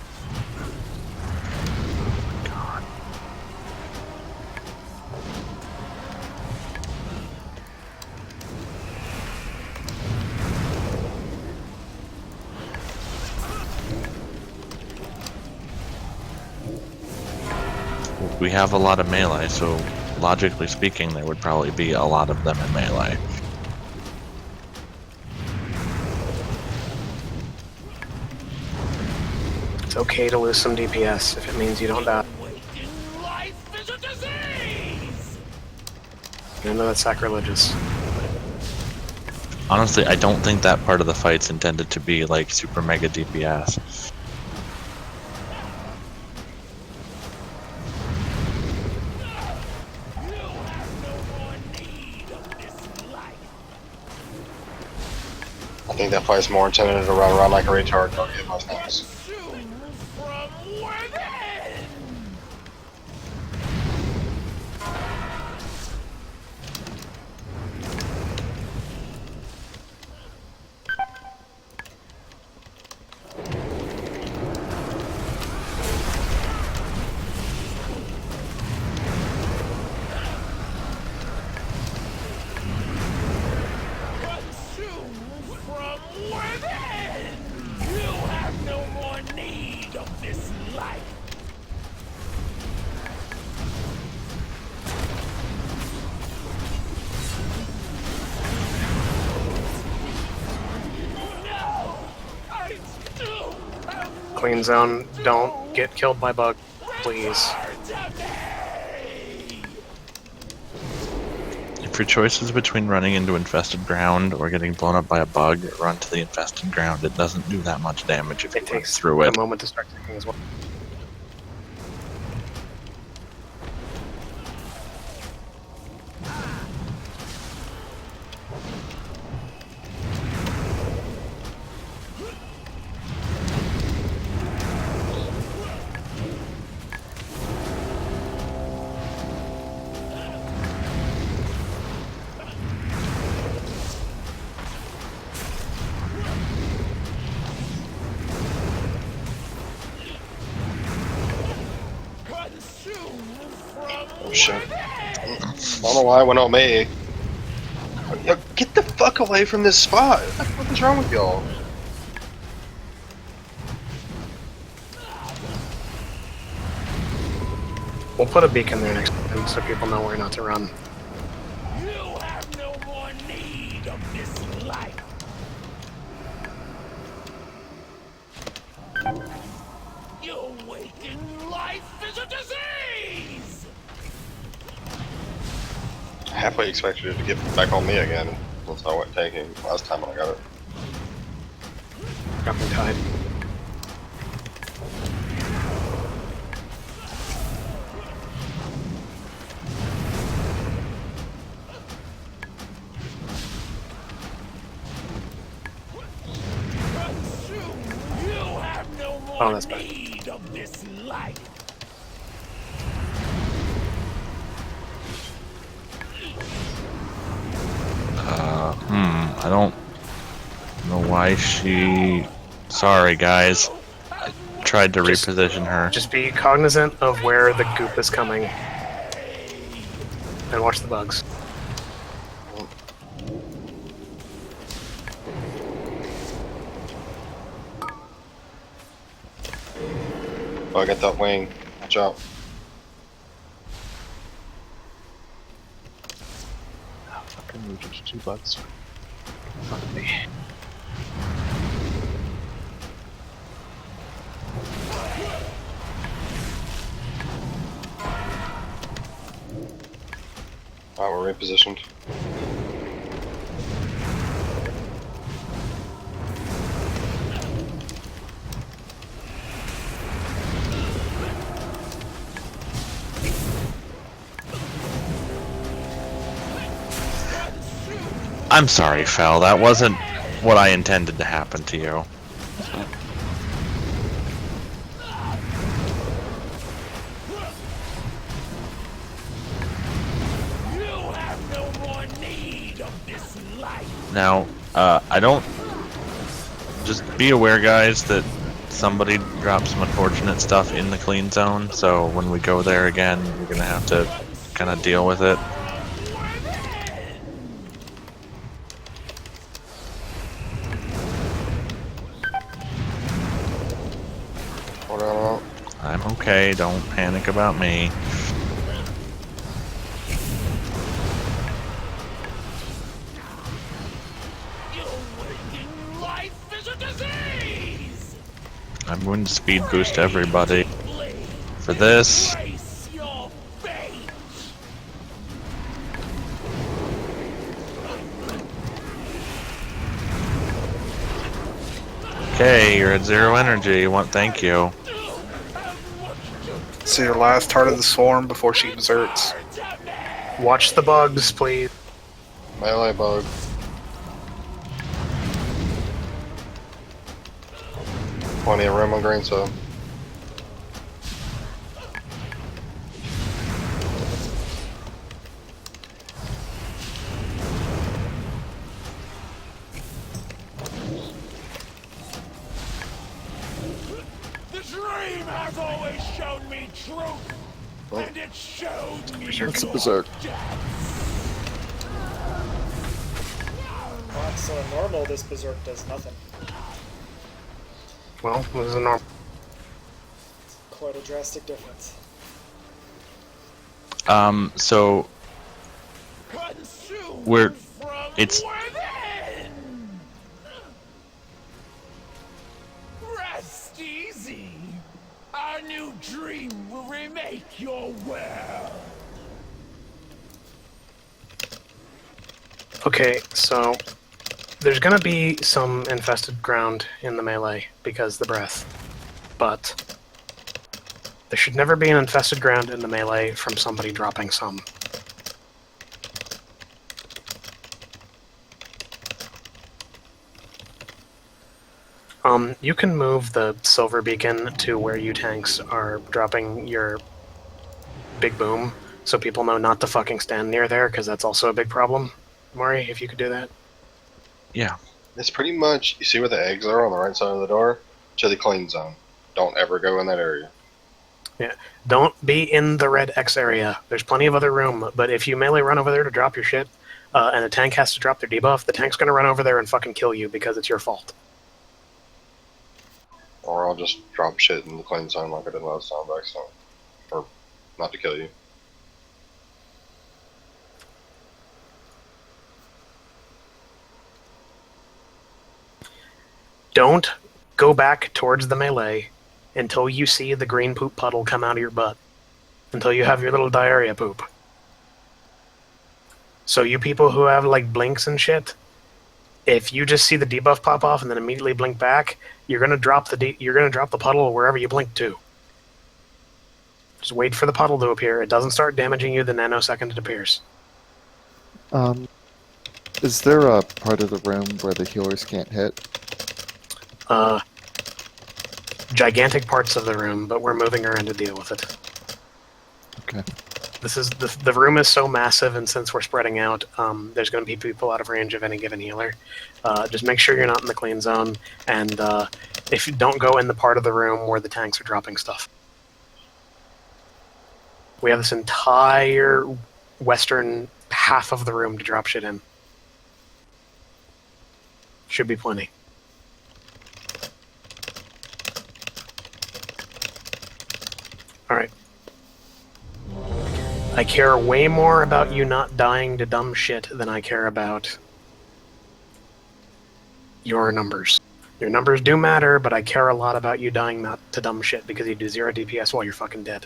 God. We have a lot of melee, so logically speaking, there would probably be a lot of them in melee. It's okay to lose some DPS if it means you don't die. Life is a disease. Even though that's sacrilegious. Honestly, I don't think that part of the fight's intended to be like super mega DPS. I think that fight's more intended to run around like a retard. Don't get my things. Consume from within. You clean zone. Don't get killed by bug, please. If your choice is between running into infested ground or getting blown up by a bug, run to the infested ground. It doesn't do that much damage if you run through it. A moment to start ticking as well. Oh shit. I don't know why it went on me. Yo, get the fuck away from this spot! What the fuck is wrong with y'all? We'll put a beacon there next time so people know where not to run. You have no more need of this life. Your waking life is a disease. I halfway expected it to get back on me again once I went tanking last time when I got it. Got me tied. Oh, that's bad. Of this life. I don't know why she... Sorry, guys. I tried to reposition her. Just be cognizant of where the goop is coming. And watch the bugs. Oh, I got that wing. Watch out. Fucking moved into 2 bugs. Fuck me. Alright, we're repositioned. I'm sorry, Fel. That wasn't what I intended to happen to you. Now, I don't... Just be aware, guys, that somebody dropped some unfortunate stuff in the clean zone, so when we go there again, we're gonna have to kind of deal with it. I'm okay, don't panic about me. I'm going to speed boost everybody for this. Okay, you're at 0 energy. Thank you. It's your last heart of the swarm before she deserts. Watch the bugs, please. Melee bug. Plenty of room on green sub. The dream has always shown me truth, and it showed me That's a berserk. So in normal, this berserk does nothing. Well, this is a normal. Quite a drastic difference. So it's rest easy. Okay, so there's gonna be some infested ground in the melee because the breath, but there should never be an infested ground in the melee from somebody dropping some. You can move the silver beacon to where you tanks are dropping your big boom, so people know not to fucking stand near there, because that's also a big problem. Maury, if you could do that. Yeah. It's pretty much, you see where the eggs are on the right side of the door? To the clean zone. Don't ever go in that area. Yeah, don't be in the red X area. There's plenty of other room, but if you melee run over there to drop your shit, and a tank has to drop their debuff, the tank's gonna run over there and fucking kill you because it's your fault. Or I'll just drop shit in the clean zone like I did last time by accident. Or not to kill you. Don't go back towards the melee until you see the green poop puddle come out of your butt. Until you have your little diarrhea poop. So you people who have like blinks and shit, if you just see the debuff pop off and then immediately blink back, you're gonna drop the puddle wherever you blink to. Just wait for the puddle to appear. It doesn't start damaging you the nanosecond it appears. Is there a part of the room where the healers can't hit? Gigantic parts of the room, but we're moving around to deal with it. Okay. This is the room is so massive, and since we're spreading out, there's going to be people out of range of any given healer. Just make sure you're not in the clean zone, and if you don't go in the part of the room where the tanks are dropping stuff. We have this entire western half of the room to drop shit in. Should be plenty. Alright. I care way more about you not dying to dumb shit than I care about your numbers. Your numbers do matter, but I care a lot about you dying not to dumb shit because you do 0 DPS while you're fucking dead.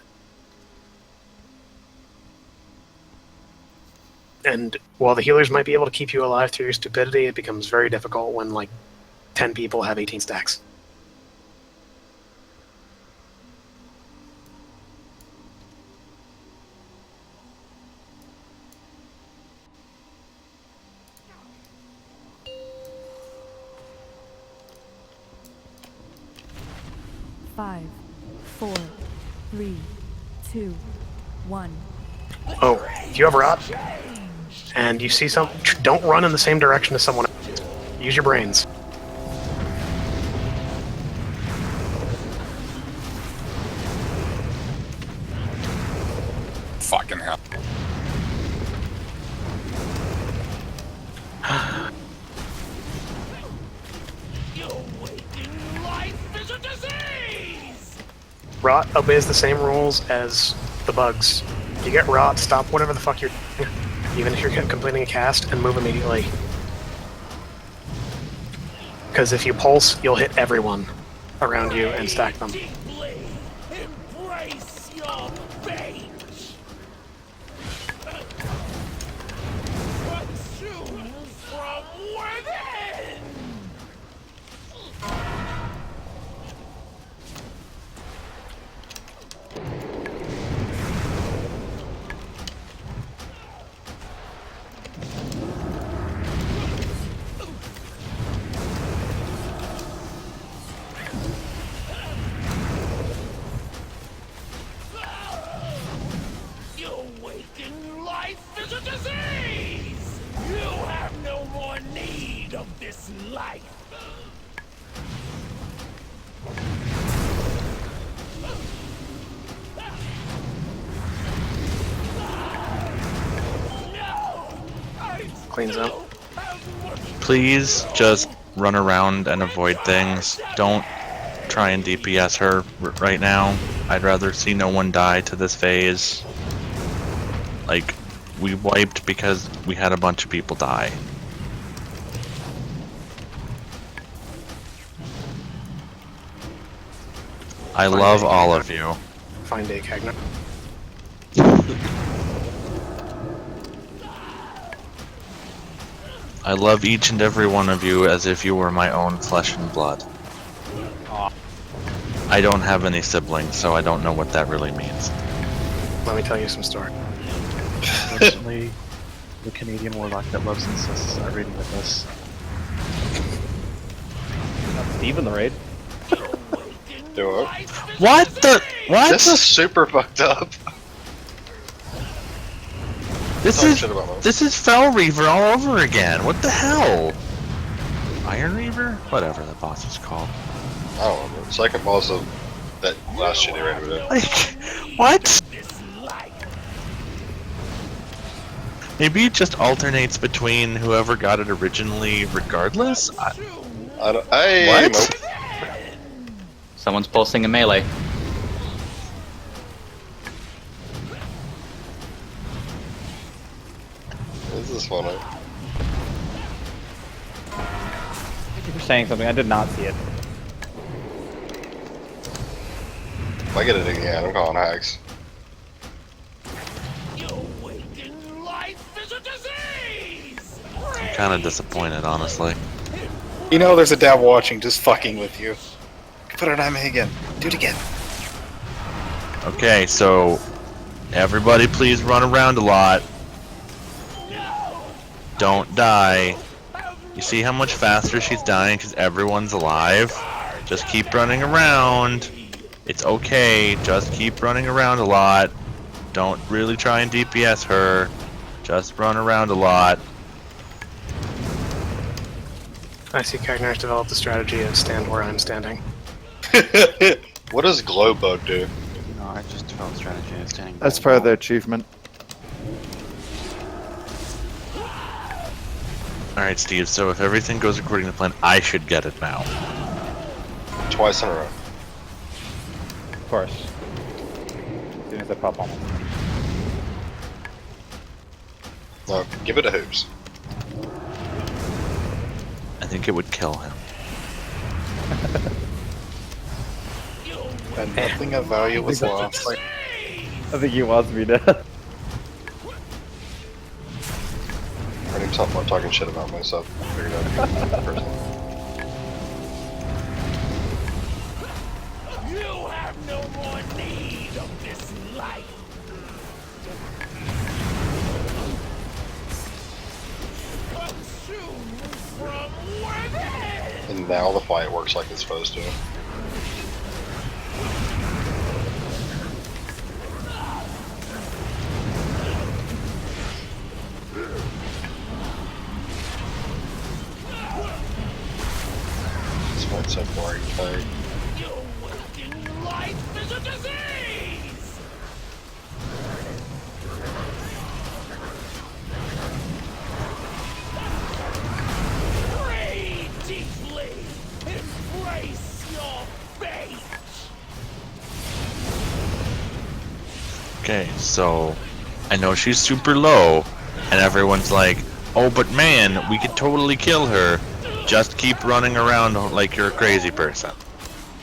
And while the healers might be able to keep you alive through your stupidity, it becomes very difficult when, like, 10 people have 18 stacks. Five, 4, 3, 2, 1. Oh, if you have rot, and you see something, don't run in the same direction as someone else. Use your brains. Fucking hell. Rot obeys the same rules as the bugs. You get rot, stop whatever the fuck you're doing, even if you're completing a cast, and move immediately. Because if you pulse, you'll hit everyone around you and stack them. Embrace your fate. Consume from within. Your waking life is a disease! You have no more need of this life! Cleans up. Please just run around and avoid things. Don't try and DPS her right now. I'd rather see no one die to this phase. Like, we wiped because we had a bunch of people die. I love all of you. Fine day, Cagna. I love each and every one of you as if you were my own flesh and blood. Aw. I don't have any siblings, so I don't know what that really means. Let me tell you some story. Unfortunately, the Canadian warlock that loves incest is not raiding with us. Steve in the raid. Do it. What the? What? This is super fucked up. This is Fell Reaver all over again. What the hell? Iron Reaver? Whatever the boss is called. I don't know. Second boss of that last shitty raid we did. Like, what? Maybe it just alternates between whoever got it originally, regardless. I don't. Hey, what? Nope. Someone's pulsing a melee. This is funny. Thank you for saying something. I did not see it. If I get it again, I'm calling hacks. I'm kind of disappointed, honestly. You know there's a dab watching just fucking with you. Put it on me again. Do it again. Okay, so everybody please run around a lot. Don't die. You see how much faster she's dying because everyone's alive? Just keep running around. It's okay, just keep running around a lot. Don't really try and DPS her. Just run around a lot. I see Kagnar's developed the strategy of stand where I'm standing. What does glow bug do? No, I just developed strategy of standing. That's part of the achievement. Alright, Steve, so if everything goes according to plan, I should get it now. Twice in a row. Of course. As soon as I pop on it. No, give it a hoops. I think it would kill him. And nothing of value was lost. I think he wants me to. Anytime I'm talking shit about myself, I figured I'd be person. You have no more need of this life. Consumed from within. And now the fight works like it's supposed to. This fight's so boring to play. Your waking life is a disease. Pray deeply. Embrace your fate. Okay, so I know she's super low, and everyone's like, oh, but man, we could totally kill her. Just keep running around like you're a crazy person.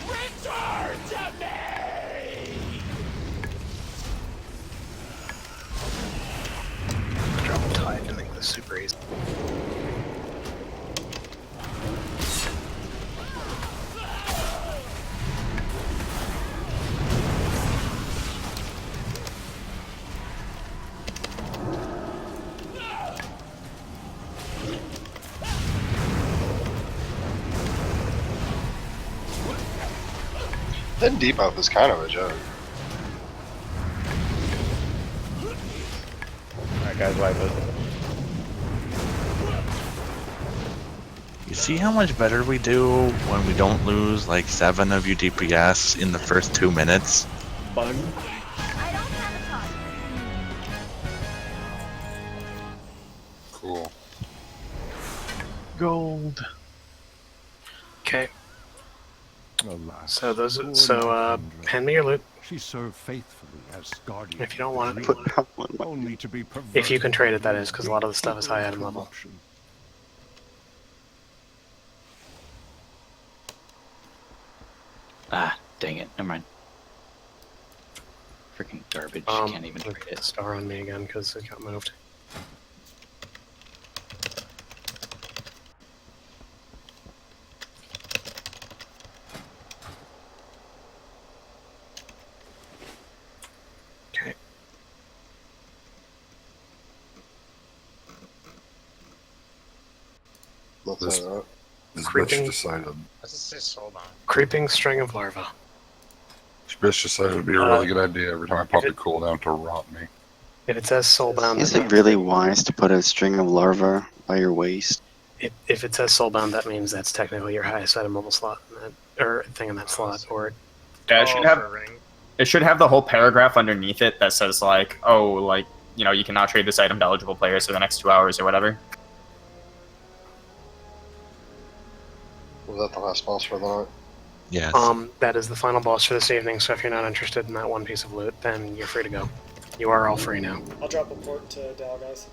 Return to me. Drop a tide to make this super easy. That debuff is kind of a joke. Alright guys, wipe it. You see how much better we do when we don't lose like 7 of you DPS in the first 2 minutes? Bug. Cool. Gold. Okay. Alas, So those. poor So Lysandra. hand me your loot. She served faithfully as guardian. If you don't want it, only to be if you can trade it, that is, because a lot of the stuff is high item level. Ah, dang it. Never mind. Freaking garbage. Can't even trade it. Star on me again because it got moved. Let's say that. This Creeping- bitch decided. Let's just say soulbound. Creeping string of larvae. This bitch decided it'd be a really good idea every time I pop the cooldown to rot me. If it says soulbound, Is that it means really wise to put a string of larvae by your waist? if it says soulbound, that means that's technically your highest item level slot in that, or thing in that slot. Or Yeah, it should have the whole paragraph underneath it that says like, oh, like, you know, you cannot trade this item to eligible players for the next 2 hours or whatever. Was that the last boss for the night? Yes. That is the final boss for this evening. So if you're not interested in that one piece of loot, then you're free to go. You are all free now. I'll drop a port to Dow, guys.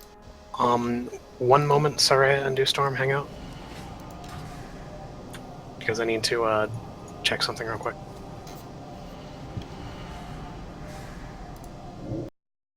1 moment, Saraya and Dewstorm, hang out. Because I need to check something real quick.